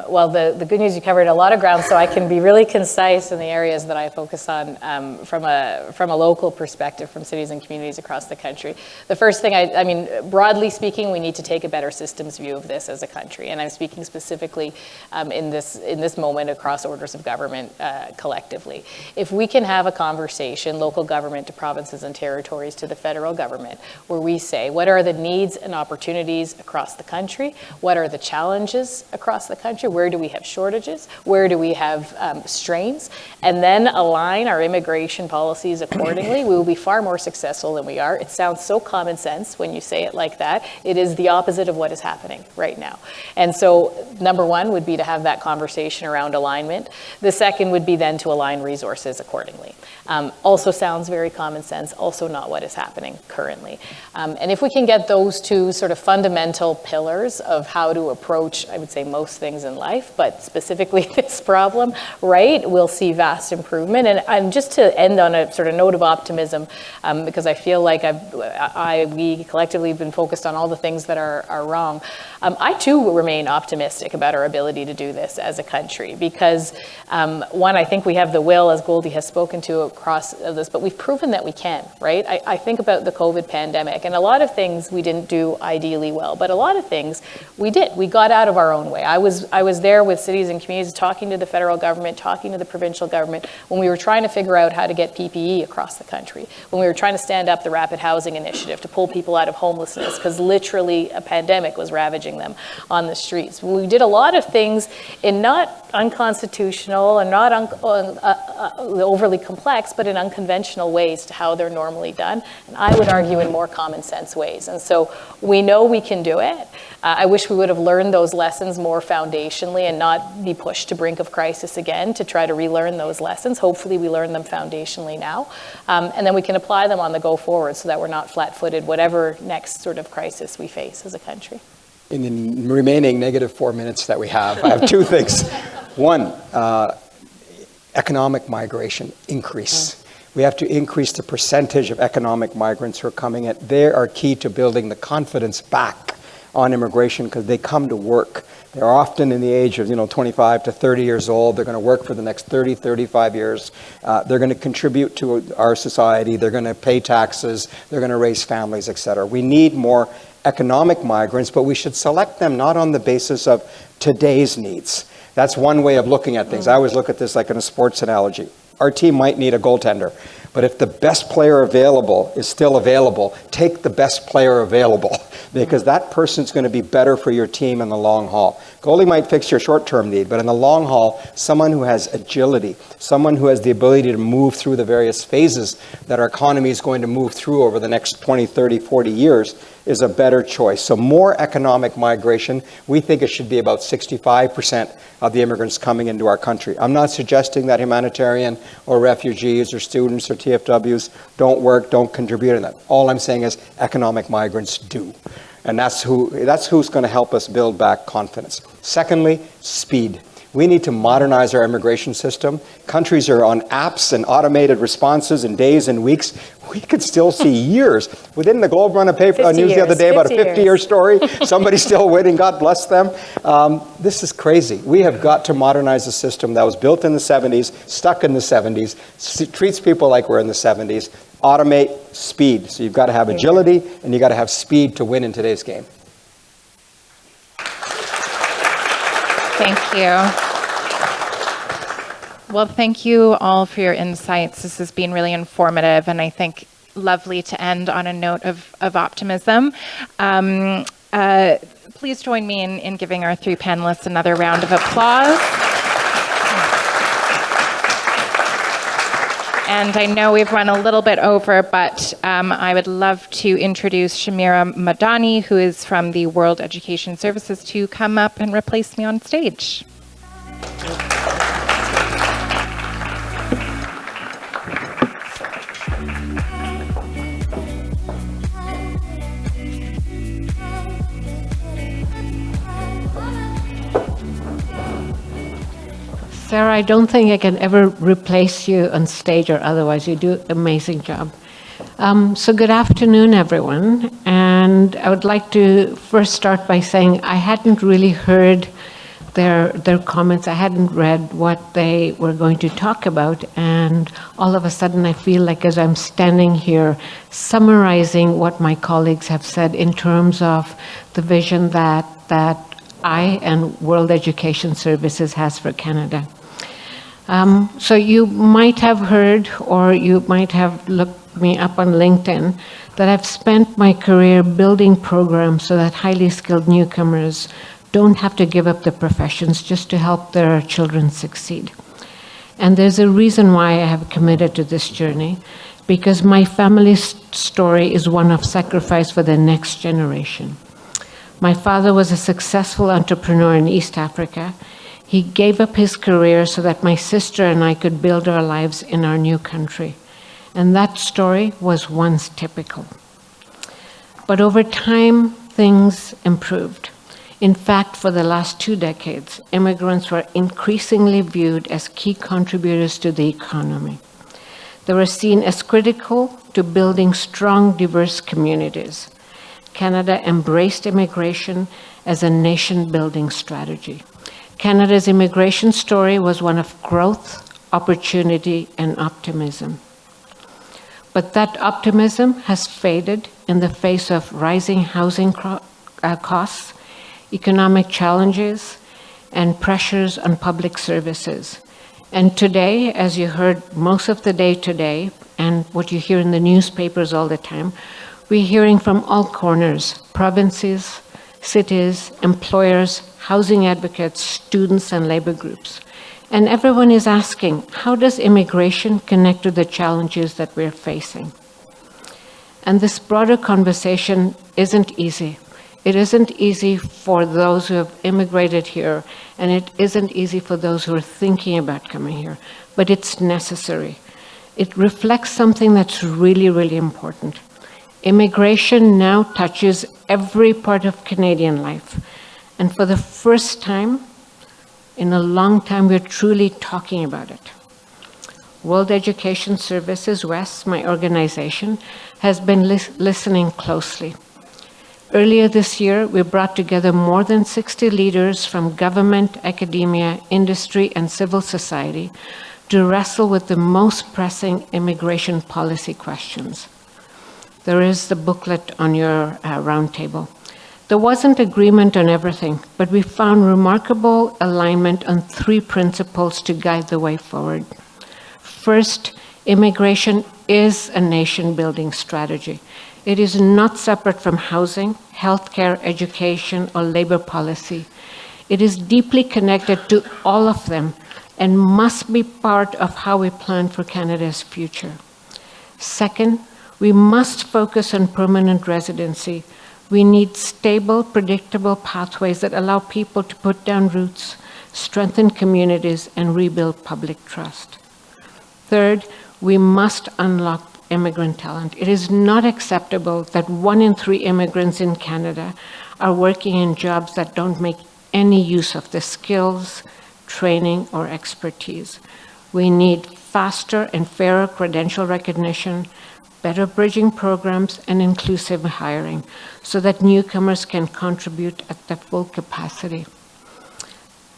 Well, the good news, you covered a lot of ground, so I can be really concise in the areas that I focus on from a local perspective, from cities and communities across the country. The first thing, I mean, broadly speaking, we need to take a better systems view of this as a country, and I'm speaking specifically in this moment across orders of government collectively. If we can have a conversation, local government to provinces and territories to the federal government, where we say, what are the needs and opportunities across the country? What are the challenges across the country? Where do we have shortages? Where do we have strains? And then align our immigration policies accordingly. We will be far more successful than we are. It sounds so common sense when you say it like that. It is the opposite of what is happening right now. And so number one would be to have that conversation around alignment. The second would be then to align resources accordingly. Also sounds very common sense, also not what is happening currently. And if we can get those two sort of fundamental pillars of how to approach, I would should say most things in life, but specifically this problem, right, we'll see vast improvement. And just to end on a sort of note of optimism, because I feel like we collectively have been focused on all the things that are wrong. I too remain optimistic about our ability to do this as a country because, one, I think we have the will, as Goldie has spoken to across this, but we've proven that we can, right? I think about the COVID pandemic, and a lot of things we didn't do ideally well, but a lot of things we did. We got out of our own way. I was there with cities and communities, talking to the federal government, talking to the provincial government, when we were trying to figure out how to get PPE across the country, when we were trying to stand up the Rapid Housing Initiative to pull people out of homelessness, because literally a pandemic was ravaging them on the streets. We did a lot of things in not unconstitutional and not overly complex, but in unconventional ways to how they're normally done, and I would argue in more common sense ways. And so we know we can do it. I wish we would have learned those lessons more foundationally and not be pushed to brink of crisis again to try to relearn those lessons. Hopefully we learn them foundationally now, and then we can apply them on the go forward so that we're not flat-footed, whatever next sort of crisis we face as a country. In the remaining -4 minutes that we have, I have two things. One, economic migration increase. We have to increase the percentage of economic migrants who are coming in. They are key to building the confidence back on immigration because they come to work. They're often in the age of 25 to 30 years old. They're going to work for the next 30, 35 years. They're going to contribute to our society. They're going to pay taxes. They're going to raise families, et cetera. We need more economic migrants, but we should select them not on the basis of today's needs. That's one way of looking at things. I always look at this like in a sports analogy. Our team might need a goaltender, but if the best player available is still available, take the best player available because that person's going to be better for your team in the long haul. Goalie might fix your short-term need, but in the long haul, someone who has agility, someone who has the ability to move through the various phases that our economy is going to move through over the next 20, 30, 40 years is a better choice. So more economic migration, we think it should be about 65% of the immigrants coming into our country. I'm not suggesting that humanitarian or refugees or students or TFWs don't work, don't contribute in that. All I'm saying is economic migrants do. And that's who's going to help us build back confidence. Secondly, speed. We need to modernize our immigration system. Countries are on apps and automated responses in days and weeks. We could still see years. Within the Globe run a paper news the other day about a 50-year story. Somebody's still waiting. God bless them. This is crazy. We have got to modernize a system that was built in the 70s, stuck in the 70s, treats people like we're in the 70s. Automate, speed. So you've got to have agility and you've got to have speed to win in today's game. Thank you. Well, thank you all for your insights. This has been really informative and I think lovely to end on a note of optimism. Please join me in giving our three panelists another round of applause. And I know we've run a little bit over, but I would love to introduce Shamira Madani, who is from the World Education Services, to come up and replace me on stage. Sarah, I don't think I can ever replace you on stage or otherwise. You do an amazing job. So good afternoon, everyone. And I would like to first start by saying I hadn't really heard their comments. I hadn't read what they were going to talk about. And all of a sudden, I feel like as I'm standing here summarizing what my colleagues have said in terms of the vision that I and World Education Services has for Canada. So you might have heard, or you might have looked me up on LinkedIn, that I've spent my career building programs so that highly skilled newcomers don't have to give up their professions just to help their children succeed. And there's a reason why I have committed to this journey, because my family's story is one of sacrifice for the next generation. My father was a successful entrepreneur in East Africa. He gave up his career so that my sister and I could build our lives in our new country. And that story was once typical. But over time, things improved. In fact, for the last 2 decades, immigrants were increasingly viewed as key contributors to the economy. They were seen as critical to building strong, diverse communities. Canada embraced immigration as a nation-building strategy. Canada's immigration story was one of growth, opportunity, and optimism. But that optimism has faded in the face of rising housing costs, economic challenges, and pressures on public services. And today, as you heard most of the day today, and what you hear in the newspapers all the time, we're hearing from all corners, provinces, cities, employers, housing advocates, students, and labor groups. And everyone is asking, how does immigration connect to the challenges that we're facing? And this broader conversation isn't easy. It isn't easy for those who have immigrated here, and it isn't easy for those who are thinking about coming here, but it's necessary. It reflects something that's really, really important. Immigration now touches every part of Canadian life, and for the first time in a long time, we're truly talking about it. World Education Services West, my organization, has been listening closely. Earlier this year, we brought together more than 60 leaders from government, academia, industry, and civil society to wrestle with the most pressing immigration policy questions. There is the booklet on your roundtable. There wasn't agreement on everything, but we found remarkable alignment on 3 principles to guide the way forward. First, immigration is a nation-building strategy. It is not separate from housing, healthcare, education, or labor policy. It is deeply connected to all of them and must be part of how we plan for Canada's future. Second, we must focus on permanent residency. We need stable, predictable pathways that allow people to put down roots, strengthen communities, and rebuild public trust. Third, we must unlock immigrant talent. It is not acceptable that 1 in 3 immigrants in Canada are working in jobs that don't make any use of the skills, training, or expertise. We need faster and fairer credential recognition, better bridging programs, and inclusive hiring so that newcomers can contribute at their full capacity.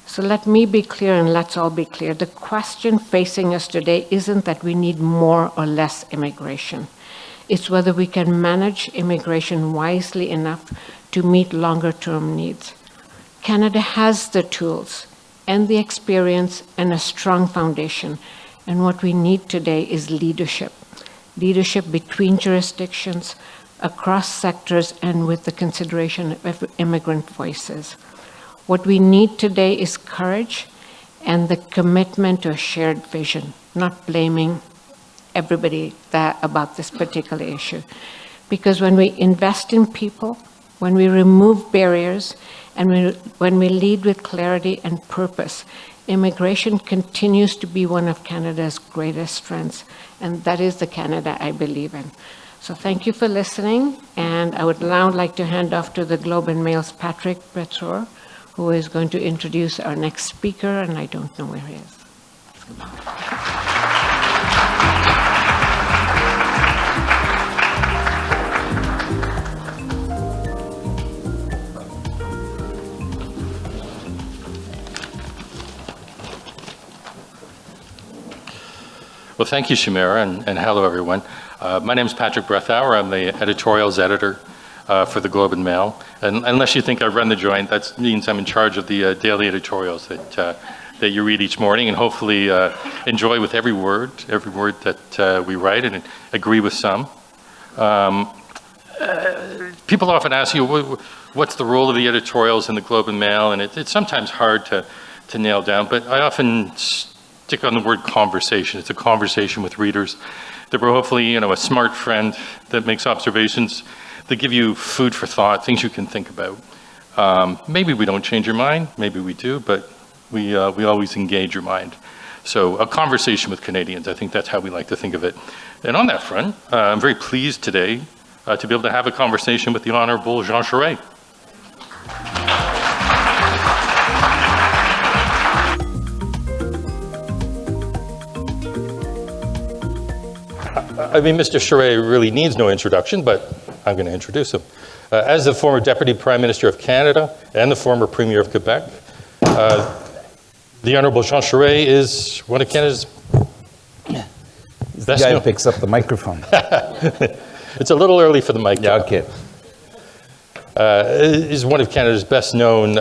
So let me be clear, and let's all be clear. The question facing us today isn't that we need more or less immigration. It's whether we can manage immigration wisely enough to meet longer-term needs. Canada has the tools and the experience and a strong foundation. And what we need today is leadership. Leadership between jurisdictions, across sectors, and with the consideration of immigrant voices. What we need today is courage and the commitment to a shared vision, not blaming everybody about this particular issue. Because when we invest in people, when we remove barriers, and when we lead with clarity and purpose, immigration continues to be one of Canada's greatest strengths, and that is the Canada I believe in. So thank you for listening, and I would now like to hand off to the Globe and Mail's Patrick Breton, who is going to introduce our next speaker, and I don't know where he is. Well, thank you, Shamira, and hello, everyone. My name is Patrick Breton. I'm the editorials editor for the Globe and Mail. And unless you think I run the joint, that means I'm in charge of the daily editorials that you read each morning, and hopefully enjoy with every word that we write, and agree with some. People often ask you, what's the role of the editorials in the Globe and Mail? And it's sometimes hard to nail down, but I often stick on the word conversation. It's a conversation with readers that we're hopefully, a smart friend that makes observations that give you food for thought, things you can think about. Maybe we don't change your mind, maybe we do, but we always engage your mind. So a conversation with Canadians, I think that's how we like to think of it. And on that front, I'm very pleased today to be able to have a conversation with the Honorable Jean Charest. I mean, Mr. Charest really needs no introduction, but I'm going to introduce him. As the former Deputy Prime Minister of Canada and the former Premier of Quebec, the Honourable Jean Charest is one of Canada's the guy who picks up the microphone. It's a little early for the mic. Yeah, okay. Is one of Canada's best known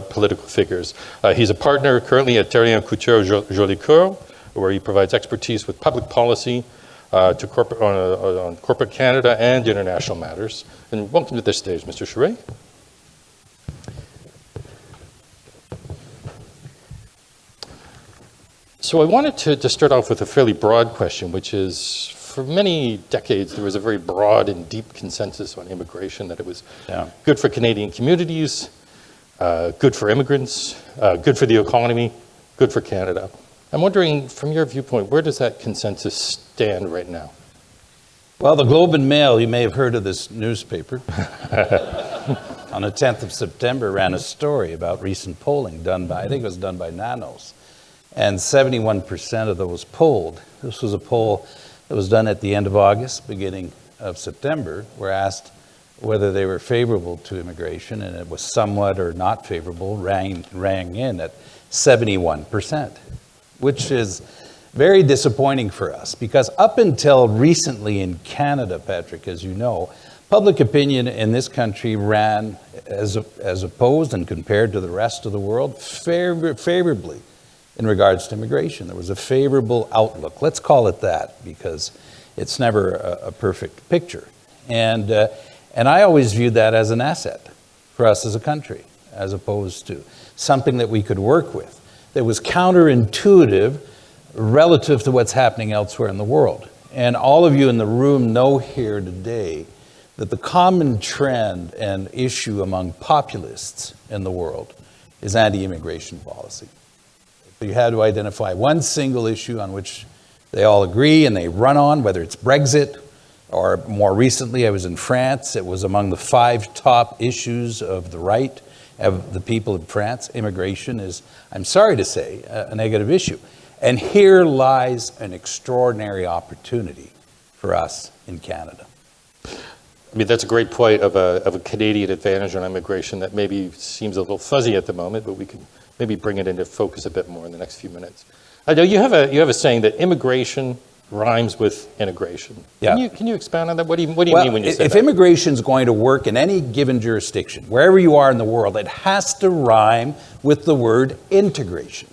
political figures. He's a partner currently at Terrien Couture Jolicoeur, where he provides expertise with public policy to on corporate Canada and international matters. And welcome to this stage, Mr. Charest. So I wanted to start off with a fairly broad question, which is, for many decades, there was a very broad and deep consensus on immigration, that it was good for Canadian communities, good for immigrants, good for the economy, good for Canada. I'm wondering, from your viewpoint, where does that consensus stand right now? Well, the Globe and Mail, you may have heard of this newspaper, on the 10th of September ran a story about recent polling done by, I think it was done by Nanos, and 71% of those polled, this was a poll that was done at the end of August, beginning of September, were asked whether they were favorable to immigration, and it was somewhat or not favorable, rang in at 71%, which is very disappointing for us, because up until recently in Canada, Patrick, as you know, public opinion in this country ran as opposed and compared to the rest of the world favorably in regards to immigration. There was a favorable outlook. Let's call it that, because it's never a perfect picture. And I always viewed that as an asset for us as a country, as opposed to something that we could work with, that was counterintuitive relative to what's happening elsewhere in the world. And all of you in the room know here today that the common trend and issue among populists in the world is anti-immigration policy. If you had to identify one single issue on which they all agree and they run on, whether it's Brexit, or more recently I was in France, it was among the 5 top issues of the right of the people of France. Immigration is, I'm sorry to say, a negative issue. And here lies an extraordinary opportunity for us in Canada. I mean, that's a great point of a Canadian advantage on immigration that maybe seems a little fuzzy at the moment, but we can maybe bring it into focus a bit more in the next few minutes. I know you have a saying that immigration rhymes with integration. Yeah. Can you expand on that? What do you mean when you say that? If immigration is going to work in any given jurisdiction, wherever you are in the world, it has to rhyme with the word integration.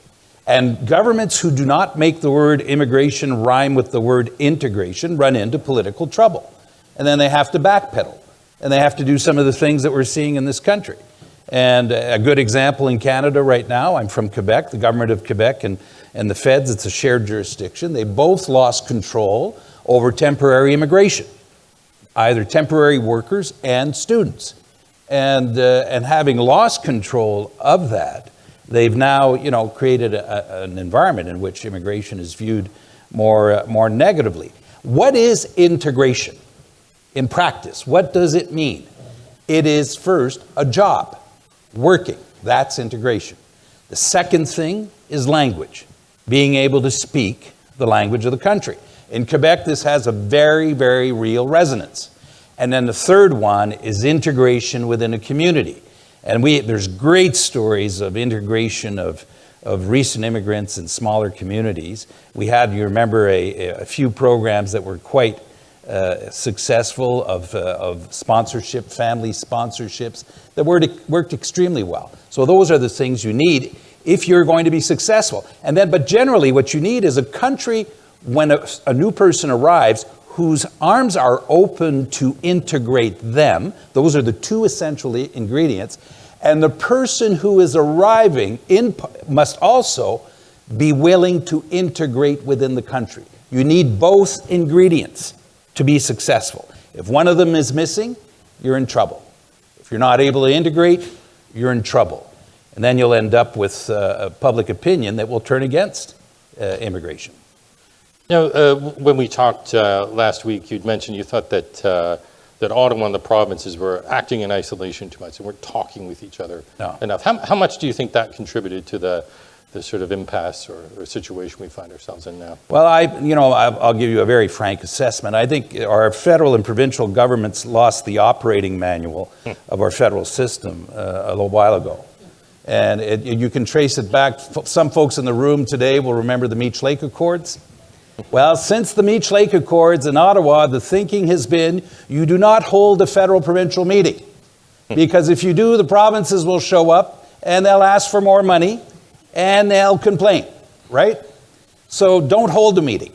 And governments who do not make the word immigration rhyme with the word integration run into political trouble. And then they have to backpedal. And they have to do some of the things that we're seeing in this country. And a good example in Canada right now, I'm from Quebec, the government of Quebec and the feds, it's a shared jurisdiction. They both lost control over temporary immigration, either temporary workers and students. And having lost control of that, they've now, created an environment in which immigration is viewed more negatively. What is integration in practice? What does it mean? It is first a job, working. That's integration. The second thing is language, being able to speak the language of the country. In Quebec, this has a very, very real resonance. And then the third one is integration within a community. And there's great stories of integration of recent immigrants in smaller communities. We had, you remember, a few programs that were quite successful of sponsorship, family sponsorships that worked extremely well. So those are the things you need if you're going to be successful. But generally what you need is a country, when a new person arrives, whose arms are open to integrate them. Those are the 2 essential ingredients. And the person who is arriving must also be willing to integrate within the country. You need both ingredients to be successful. If one of them is missing, you're in trouble. If you're not able to integrate, you're in trouble. And then you'll end up with a public opinion that will turn against immigration. When we talked last week, you'd mentioned you thought that Ottawa and the provinces were acting in isolation too much and weren't talking with each other enough. How much do you think that contributed to the sort of impasse or situation we find ourselves in now? Well, I'll give you a very frank assessment. I think our federal and provincial governments lost the operating manual of our federal system a little while ago. And you can trace it back. Some folks in the room today will remember the Meech Lake Accords. Well, since the Meech Lake Accords in Ottawa, the thinking has been you do not hold a federal-provincial meeting. Because if you do, the provinces will show up and they'll ask for more money and they'll complain, right? So don't hold a meeting.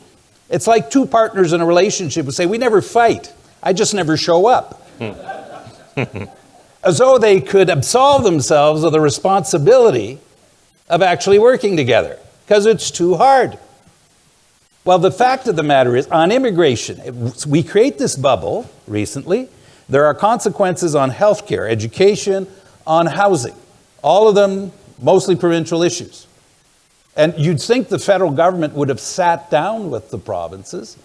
It's like two partners in a relationship who say, we never fight, I just never show up. As though they could absolve themselves of the responsibility of actually working together, because it's too hard. Well, the fact of the matter is, on immigration, we create this bubble recently. There are consequences on healthcare, education, on housing, all of them mostly provincial issues. And you'd think the federal government would have sat down with the provinces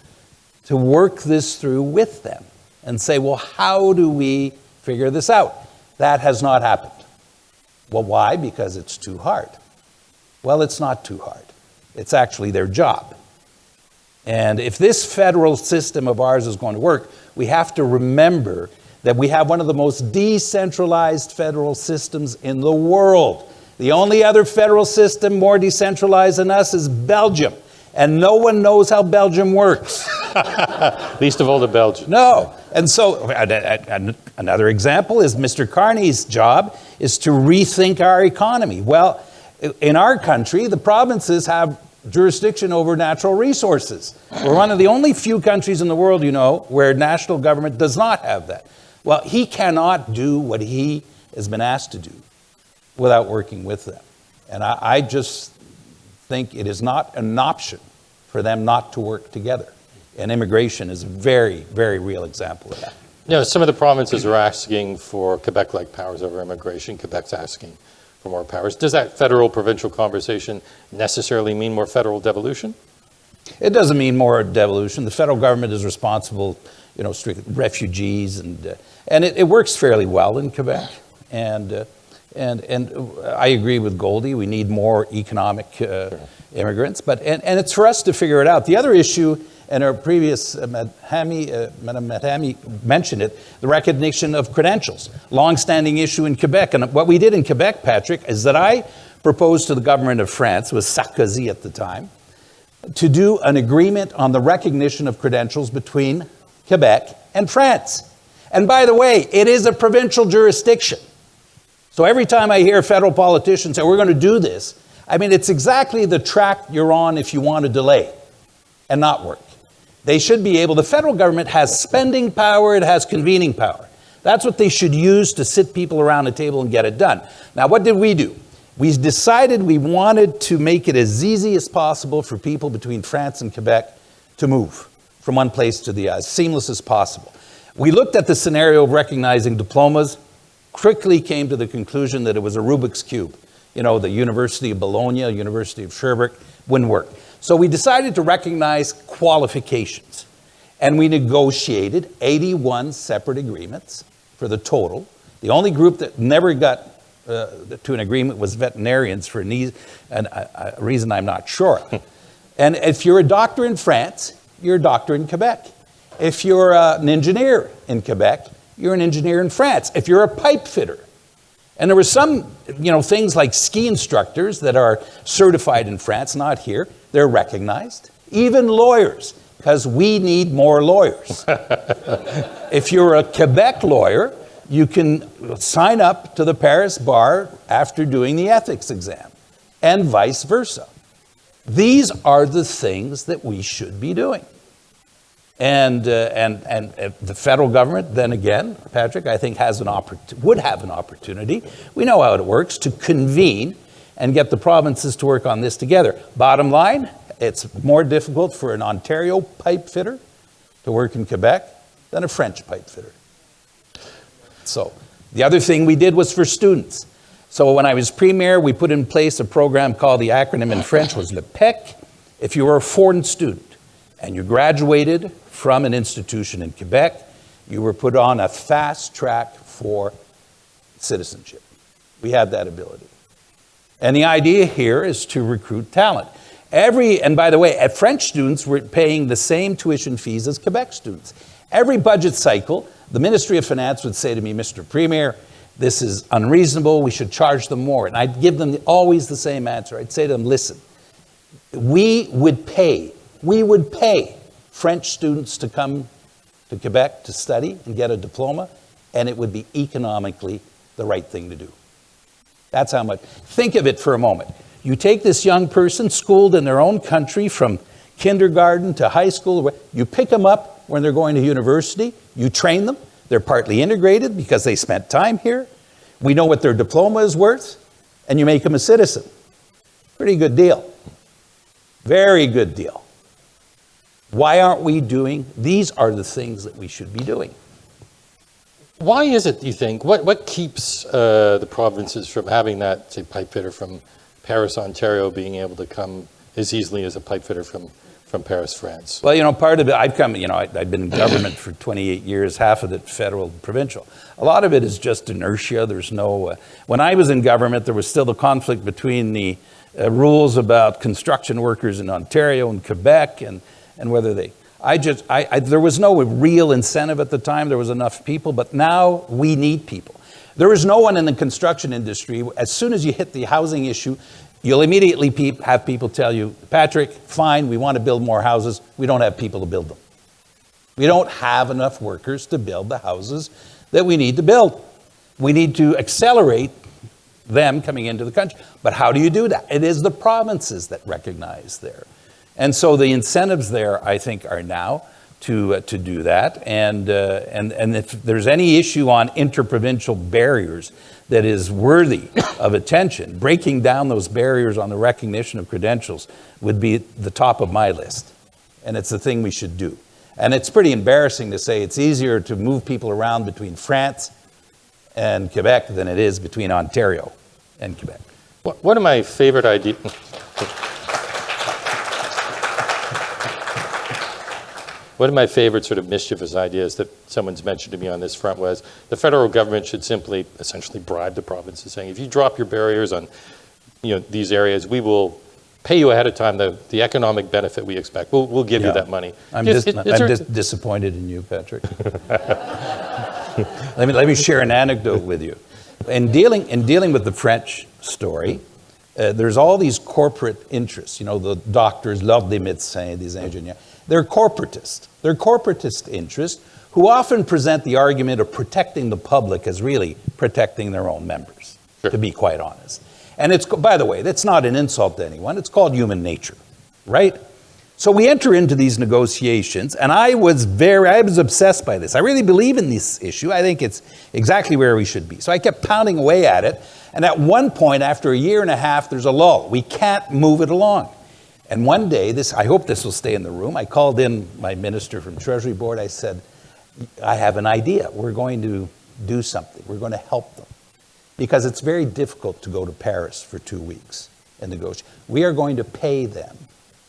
to work this through with them and say, well, how do we figure this out? That has not happened. Well, why? Because it's too hard. Well, it's not too hard. It's actually their job. And if this federal system of ours is going to work, we have to remember that we have one of the most decentralized federal systems in the world. The only other federal system more decentralized than us is Belgium. And no one knows how Belgium works. Least of all the Belgians. No. And so another example is Mr. Carney's job is to rethink our economy. Well, in our country, the provinces have jurisdiction over natural resources. We're one of the only few countries in the world, where national government does not have that. Well, he cannot do what he has been asked to do without working with them. And I just think it is not an option for them not to work together. And immigration is a very, very real example of that. Some of the provinces are asking for Quebec-like powers over immigration. Quebec's asking for more powers. Does that federal-provincial conversation necessarily mean more federal devolution? It doesn't mean more devolution. The federal government is responsible, strictly refugees, and it works fairly well in Quebec. And I agree with Goldie. We need more economic immigrants, and it's for us to figure it out. The other issue, and our previous Madam Mathami mentioned it, the recognition of credentials, long-standing issue in Quebec. And what we did in Quebec, Patrick, is that I proposed to the government of France, with Sarkozy at the time, to do an agreement on the recognition of credentials between Quebec and France. And by the way, it is a provincial jurisdiction. So every time I hear federal politicians say, we're going to do this, it's exactly the track you're on if you want to delay and not work. They should be able, the federal government has spending power, it has convening power. That's what they should use to sit people around a table and get it done. Now, what did we do? We decided we wanted to make it as easy as possible for people between France and Quebec to move from one place to the other, as seamless as possible. We looked at the scenario of recognizing diplomas, quickly came to the conclusion that it was a Rubik's Cube. The University of Bologna, University of Sherbrooke wouldn't work. So we decided to recognize qualifications. And we negotiated 81 separate agreements for the total. The only group that never got to an agreement was veterinarians for a reason I'm not sure of. And if you're a doctor in France, you're a doctor in Quebec. If you're an engineer in Quebec, you're an engineer in France. If you're a pipe fitter, and there were some, things like ski instructors that are certified in France, not here, they're recognized. Even lawyers, because we need more lawyers. If you're a Quebec lawyer, you can sign up to the Paris bar after doing the ethics exam, and vice versa. These are the things that we should be doing. And the federal government, then again, Patrick, I think would have an opportunity, we know how it works, to convene and get the provinces to work on this together. Bottom line, it's more difficult for an Ontario pipe fitter to work in Quebec than a French pipe fitter. So the other thing we did was for students. So when I was premier, we put in place a program called, the acronym in French was le PEC. If you were a foreign student and you graduated from an institution in Quebec, you were put on a fast track for citizenship. We had that ability. And the idea here is to recruit talent. And by the way, French students were paying the same tuition fees as Quebec students. Every budget cycle, the Ministry of Finance would say to me, Mr. Premier, this is unreasonable, we should charge them more. And I'd give them always the same answer. I'd say to them, listen, we would pay French students to come to Quebec to study and get a diploma, and it would be economically the right thing to do. That's how much. Think of it for a moment. You take this young person schooled in their own country from kindergarten to high school, you pick them up when they're going to university, you train them, they're partly integrated because they spent time here, we know what their diploma is worth, and you make them a citizen. Pretty good deal. Very good deal. Why aren't we doing? These are the things that we should be doing. Why is it, do you think, what keeps the provinces from having that, say, pipe fitter from Paris, Ontario, being able to come as easily as a pipe fitter from Paris, France? Well, part of it, I've been in government for 28 years, half of it federal and provincial. A lot of it is just inertia. There's no, when I was in government, there was still the conflict between the rules about construction workers in Ontario and Quebec and whether they, there was no real incentive at the time. There was enough people, but now we need people. There is no one in the construction industry, as soon as you hit the housing issue, you'll immediately have people tell you, Patrick, fine, we want to build more houses. We don't have people to build them. We don't have enough workers to build the houses that we need to build. We need to accelerate them coming into the country. But how do you do that? It is the provinces that recognize there. And so the incentives there, I think, are now to do that. And if there's any issue on interprovincial barriers that is worthy of attention, breaking down those barriers on the recognition of credentials would be the top of my list. And it's the thing we should do. And it's pretty embarrassing to say it's easier to move people around between France and Quebec than it is between Ontario and Quebec. One of my favorite ideas... One of my favorite sort of mischievous ideas that someone's mentioned to me on this front was the federal government should simply essentially bribe the provinces, saying if you drop your barriers on these areas, we will pay you ahead of time the economic benefit we expect. We'll give you that money. I'm disappointed in you, Patrick. let me share an anecdote with you. In dealing with the French story, there's all these corporate interests. The doctors, l'ordre des médecins, des ingénieurs. They're corporatist. They're corporatist interests who often present the argument of protecting the public as really protecting their own members, to be quite honest. And it's, by the way, that's not an insult to anyone. It's called human nature, right? So we enter into these negotiations, and I was obsessed by this. I really believe in this issue. I think it's exactly where we should be. So I kept pounding away at it. And at one point, after a year and a half, there's a lull. We can't move it along. And one day, I hope this will stay in the room, I called in my minister from Treasury Board. I said, I have an idea. We're going to do something. We're going to help them. Because it's very difficult to go to Paris for 2 weeks and negotiate. We are going to pay them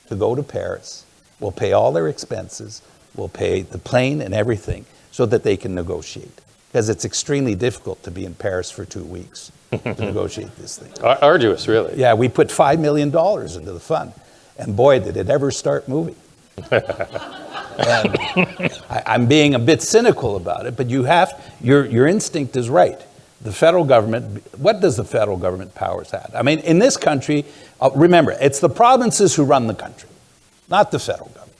to go to Paris. We'll pay all their expenses. We'll pay the plane and everything so that they can negotiate. Because it's extremely difficult to be in Paris for 2 weeks to negotiate this thing. Arduous, really. Yeah, we put $5 million into the fund. And boy, did it ever start moving. And I'm being a bit cynical about it, but your instinct is right. The federal government, what does the federal government powers have? I mean, in this country, remember, it's the provinces who run the country, not the federal government.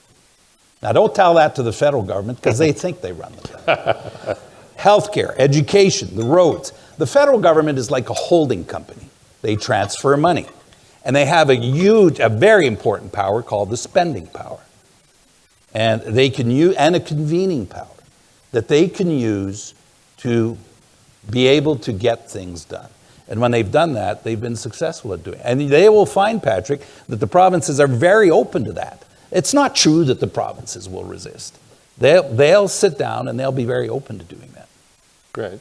Now, don't tell that to the federal government because they think they run the country. Healthcare, education, the roads. The federal government is like a holding company. They transfer money. And they have a very important power called the spending power. And they can use, and a convening power that they can use to be able to get things done. And when they've done that, they've been successful at doing it. And they will find, Patrick, that the provinces are very open to that. It's not true that the provinces will resist. They'll sit down and they'll be very open to doing that. Great.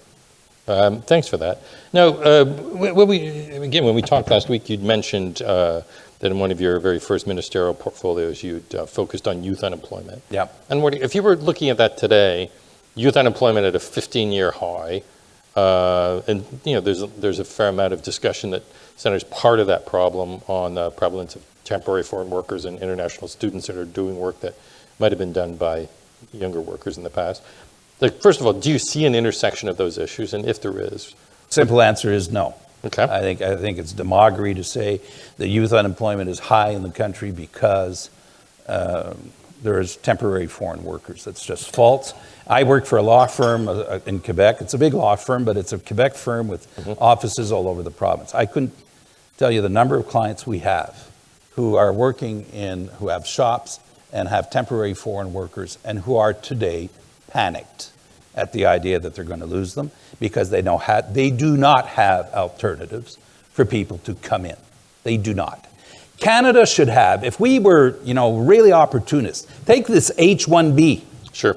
Thanks for that. Now, when we talked last week, you'd mentioned that in one of your very first ministerial portfolios, you'd focused on youth unemployment. Yeah. And if you were looking at that today, youth unemployment at a 15-year high, And there's a fair amount of discussion that centers part of that problem on the prevalence of temporary foreign workers and international students that are doing work that might have been done by younger workers in the past. Like, first of all, do you see an intersection of those issues? And if there is? Simple answer is no. Okay. I think it's demagoguery to say that youth unemployment is high in the country because there is temporary foreign workers. That's just false. I work for a law firm in Quebec. It's a big law firm, but it's a Quebec firm with offices all over the province. I couldn't tell you the number of clients we have who are working who have shops and have temporary foreign workers and who are today panicked at the idea that they're going to lose them because they do not have alternatives for people to come in. They do not. Canada should have, if we were, really opportunists, take this H-1B. Sure.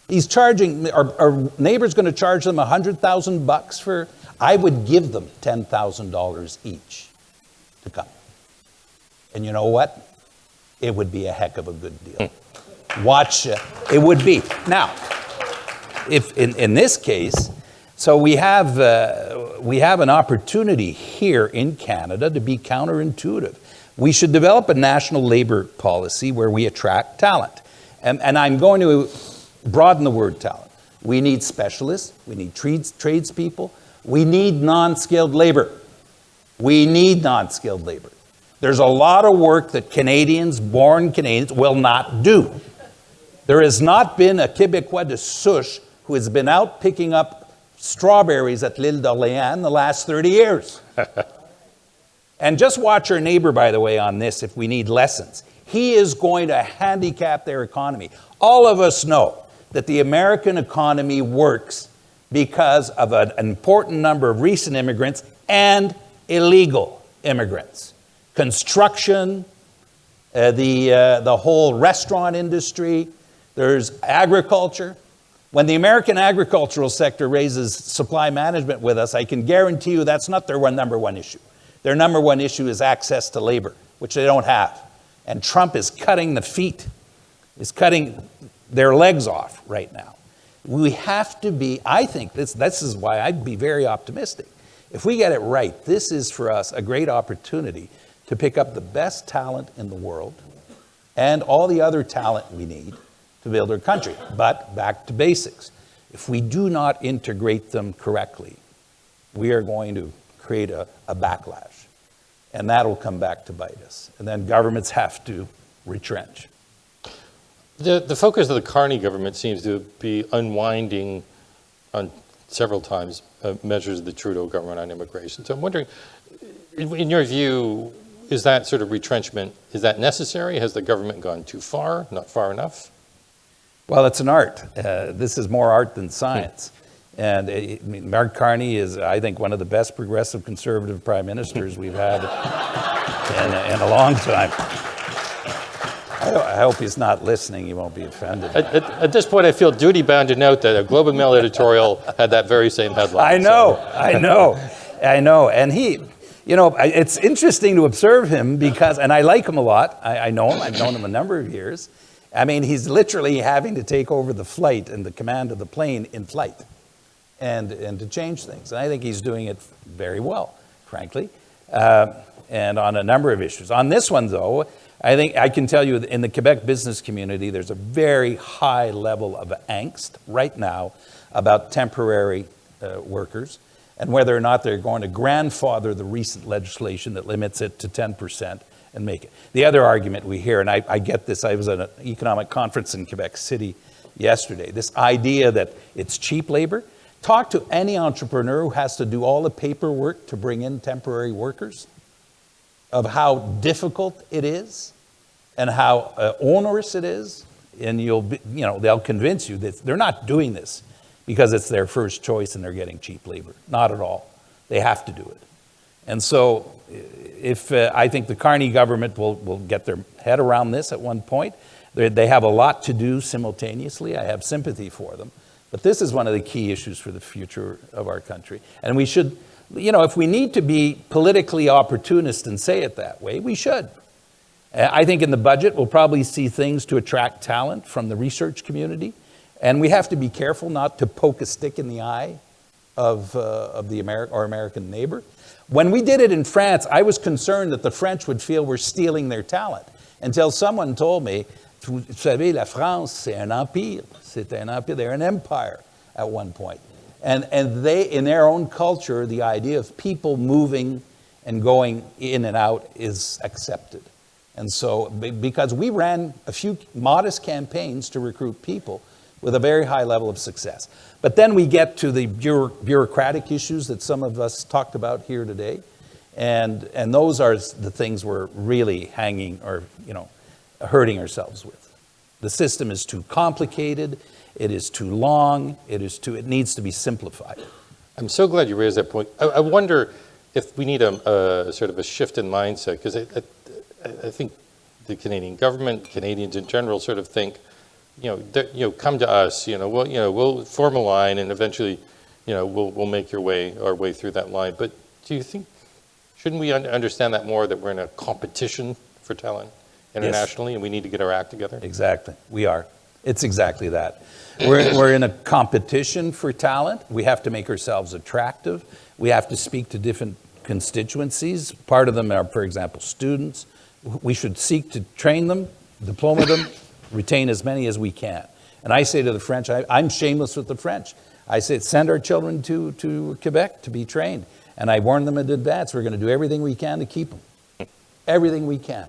He's charging, our neighbor's going to charge them $100,000 for, I would give them $10,000 each to come. And you know what? It would be a heck of a good deal. Watch it. It would be. Now, if in this case, so we have an opportunity here in Canada to be counterintuitive. We should develop a national labor policy where we attract talent. And I'm going to broaden the word talent. We need specialists. We need tradespeople. We need non-skilled labor. We need non-skilled labor. There's a lot of work that born Canadians, will not do. There has not been a Québécois de souche who has been out picking up strawberries at l'Île d'Orléans in the last 30 years. And just watch our neighbor, by the way, on this if we need lessons. He is going to handicap their economy. All of us know that the American economy works because of an important number of recent immigrants and illegal immigrants. Construction, the whole restaurant industry, there's agriculture. When the American agricultural sector raises supply management with us, I can guarantee you that's not their number one issue. Their number one issue is access to labor, which they don't have. And Trump is cutting their legs off right now. We have to be, I think this is why I'd be very optimistic. If we get it right, this is for us a great opportunity to pick up the best talent in the world and all the other talent we need to build our country. But back to basics. If we do not integrate them correctly, we are going to create a backlash. And that'll come back to bite us. And then governments have to retrench. The focus of the Carney government seems to be unwinding on several times measures of the Trudeau government on immigration. So I'm wondering, in your view, is that sort of retrenchment, is that necessary? Has the government gone too far, not far enough? Well, it's an art. This is more art than science. And Mark Carney is, I think, one of the best progressive conservative prime ministers we've had in a long time. I hope he's not listening. He won't be offended. At this point, I feel duty-bound to note that a Globe and Mail editorial had that very same headline. I know. And he, it's interesting to observe him because, and I like him a lot. I know him. I've known him a number of years. I mean, he's literally having to take over the flight and the command of the plane in flight and to change things. And I think he's doing it very well, frankly, and on a number of issues. On this one, though, I think I can tell you in the Quebec business community, there's a very high level of angst right now about temporary workers and whether or not they're going to grandfather the recent legislation that limits it to 10% and make it. The other argument we hear, and I get this, I was at an economic conference in Quebec City yesterday, this idea that it's cheap labor. Talk to any entrepreneur who has to do all the paperwork to bring in temporary workers, of how difficult it is and how onerous it is, and they'll convince you that they're not doing this because it's their first choice and they're getting cheap labor. Not at all. They have to do it. And so if I think the Carney government will get their head around this at one point. They have a lot to do simultaneously. I have sympathy for them. But this is one of the key issues for the future of our country. And we should, if we need to be politically opportunist and say it that way, we should. I think in the budget, we'll probably see things to attract talent from the research community. And we have to be careful not to poke a stick in the eye of our American neighbor. When we did it in France, I was concerned that the French would feel we're stealing their talent, until someone told me, vous savez, la France, c'est un empire. C'est un empire. They're an empire at one point. And they, in their own culture, the idea of people moving and going in and out is accepted. And so, because we ran a few modest campaigns to recruit people with a very high level of success. But then we get to the bureaucratic issues that some of us talked about here today. And those are the things we're really hanging or, hurting ourselves with. The system is too complicated. It is too long. It needs to be simplified. I'm so glad you raised that point. I wonder if we need a sort of a shift in mindset, because I think the Canadian government, Canadians in general, sort of think, come to us. We'll form a line, and eventually, we'll make our way through that line. But do you think, shouldn't we understand that more, that we're in a competition for talent internationally, and we need to get our act together? Exactly, we are. It's exactly that. We're in a competition for talent. We have to make ourselves attractive. We have to speak to different constituencies. Part of them are, for example, students. We should seek to train them, diploma them, retain as many as we can. And I say to the French, I'm shameless with the French. I say, send our children to Quebec to be trained. And I warn them in advance, we're going to do everything we can to keep them. Everything we can.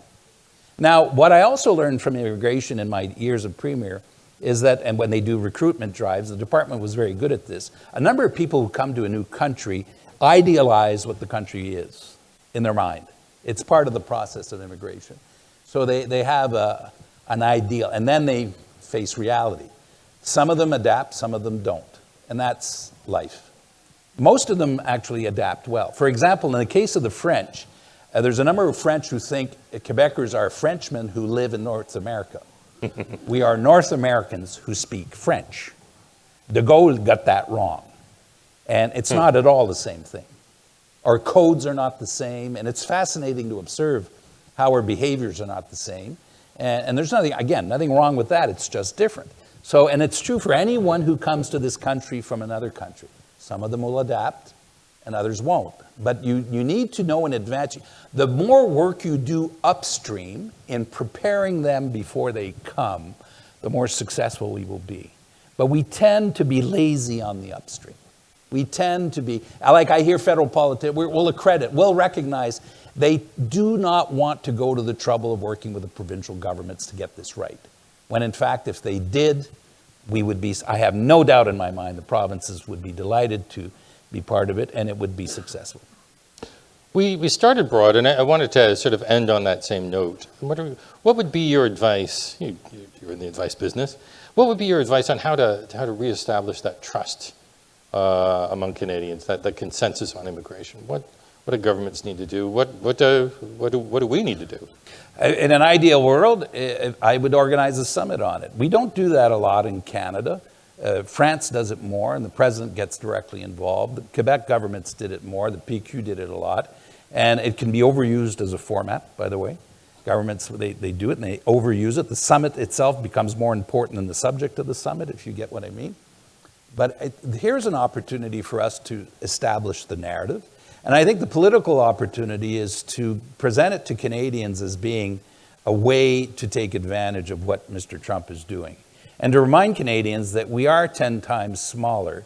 Now, what I also learned from immigration in my years of premier is that, and when they do recruitment drives, the department was very good at this, a number of people who come to a new country idealize what the country is in their mind. It's part of the process of immigration. So they have an ideal, and then they face reality. Some of them adapt, some of them don't, and that's life. Most of them actually adapt well. For example, in the case of the French, there's a number of French who think Quebecers are Frenchmen who live in North America. We are North Americans who speak French. De Gaulle got that wrong. And it's not at all the same thing. Our codes are not the same, and it's fascinating to observe how our behaviors are not the same. And there's nothing wrong with that, it's just different. So, and it's true for anyone who comes to this country from another country. Some of them will adapt, and others won't. But you need to know in advance. The more work you do upstream in preparing them before they come, the more successful we will be. But we tend to be lazy on the upstream. We tend to be, like I hear federal politicians, we'll accredit, we'll recognize they do not want to go to the trouble of working with the provincial governments to get this right. When in fact, if they did, we would be, I have no doubt in my mind, the provinces would be delighted to be part of it, and it would be successful. We started broad, and I wanted to sort of end on that same note. What would be your advice? You're in the advice business. What would be your advice on how to reestablish that trust among Canadians, that consensus on immigration? What do governments need to do? What do we need to do? In an ideal world, I would organize a summit on it. We don't do that a lot in Canada. France does it more, and the president gets directly involved. The Quebec governments did it more. The PQ did it a lot. And it can be overused as a format, by the way. Governments, they do it, and they overuse it. The summit itself becomes more important than the subject of the summit, if you get what I mean. But here's an opportunity for us to establish the narrative. And I think the political opportunity is to present it to Canadians as being a way to take advantage of what Mr. Trump is doing. And to remind Canadians that we are 10 times smaller,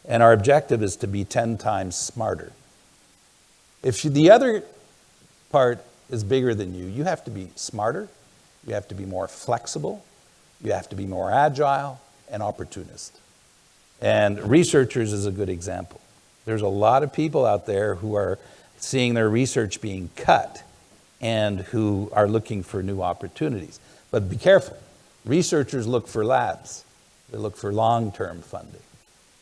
and our objective is to be 10 times smarter. If the other part is bigger than you, you have to be smarter, you have to be more flexible, you have to be more agile and opportunist. And researchers is a good example. There's a lot of people out there who are seeing their research being cut and who are looking for new opportunities. But be careful. Researchers look for labs. They look for long-term funding.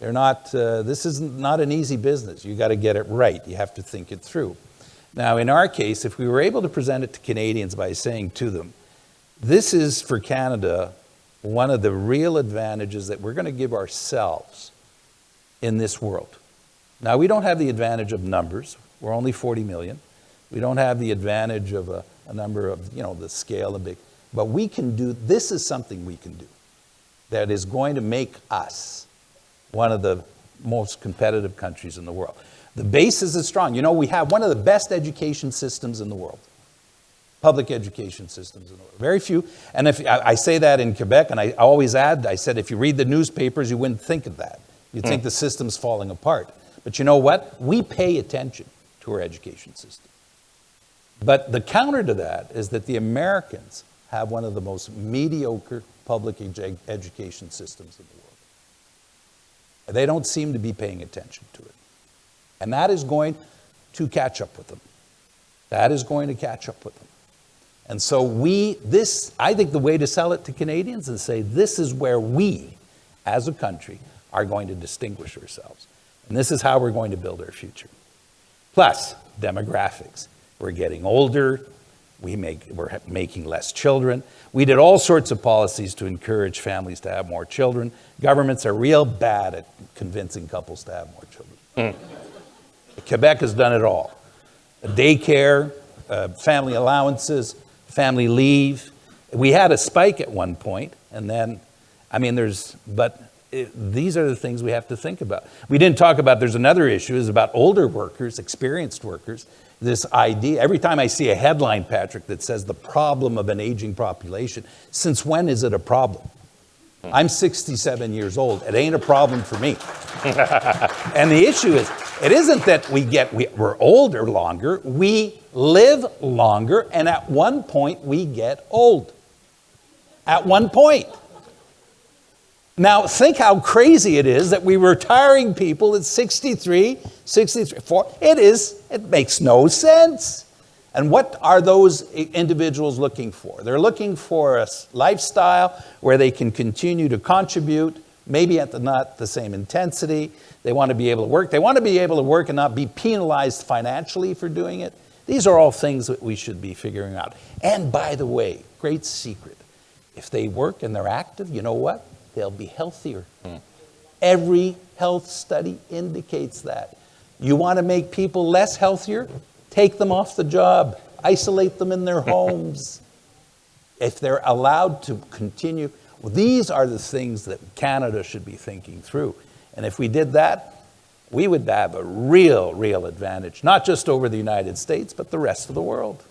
They're not, this is not an easy business. You got to get it right. You have to think it through. Now, in our case, if we were able to present it to Canadians by saying to them, this is for Canada one of the real advantages that we're going to give ourselves in this world. Now, we don't have the advantage of numbers. We're only 40 million. We don't have the advantage of a number of, the scale of big. But we can do, this is something we can do that is going to make us one of the most competitive countries in the world. The basis is strong. You know, we have one of the best education systems in the world. Public education systems in the world. Very few. And if I say that in Quebec, and I always add, I said, if you read the newspapers, you wouldn't think of that. You'd think the system's falling apart. But you know what? We pay attention to our education system. But the counter to that is that the Americans have one of the most mediocre public education systems in the world. They don't seem to be paying attention to it. And that is going to catch up with them. That is going to catch up with them. And so I think the way to sell it to Canadians is say, this is where we, as a country, are going to distinguish ourselves. And this is how we're going to build our future. Plus, demographics. We're getting older. We're making less children. We did all sorts of policies to encourage families to have more children. Governments are real bad at convincing couples to have more children. Quebec has done it all. Daycare, family allowances, family leave. We had a spike at one point, and then, these are the things we have to think about. We didn't talk about, there's another issue, is about older workers, experienced workers. This idea, every time I see a headline, Patrick, that says the problem of an aging population, since when is it a problem? I'm 67 years old. It ain't a problem for me. And the issue is, it isn't that we're older longer, we live longer, and at one point we get old. At one point. Now, think how crazy it is that we were retiring people at 63, 64. It makes no sense. And what are those individuals looking for? They're looking for a lifestyle where they can continue to contribute, maybe at not the same intensity. They want to be able to work. They want to be able to work and not be penalized financially for doing it. These are all things that we should be figuring out. And by the way, great secret, if they work and they're active, you know what? They'll be healthier. Every health study indicates that. You want to make people less healthier? Take them off the job. Isolate them in their homes. If they're allowed to continue, these are the things that Canada should be thinking through. And if we did that, we would have a real advantage, not just over the United States, but the rest of the world.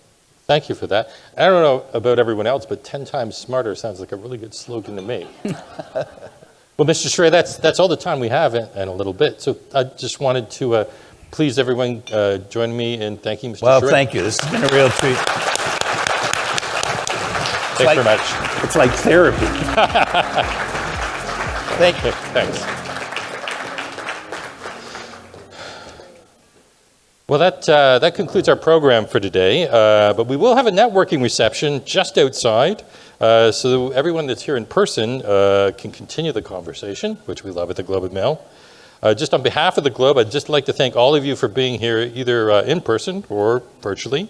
Thank you for that. I don't know about everyone else, but 10 times smarter sounds like a really good slogan to me. Well, Mr. Schray, that's all the time we have in a little bit. So I just wanted to please everyone join me in thanking Mr. Schray. Well, thank you. This has been a real treat. Thanks very much. It's like therapy. Thank you. Thanks. Well, that concludes our program for today, but we will have a networking reception just outside, so everyone that's here in person can continue the conversation, which we love at the Globe and Mail. Just on behalf of the Globe, I'd just like to thank all of you for being here, either in person or virtually.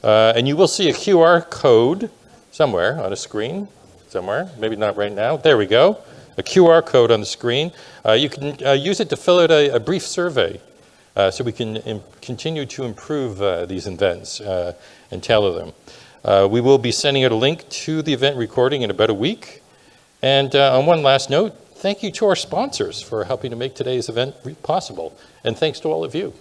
And you will see a QR code somewhere on a screen, somewhere, maybe not right now. There we go, a QR code on the screen. You can use it to fill out a brief survey. So we can continue to improve these events and tailor them. We will be sending out a link to the event recording in about a week. And on one last note, thank you to our sponsors for helping to make today's event possible. And thanks to all of you.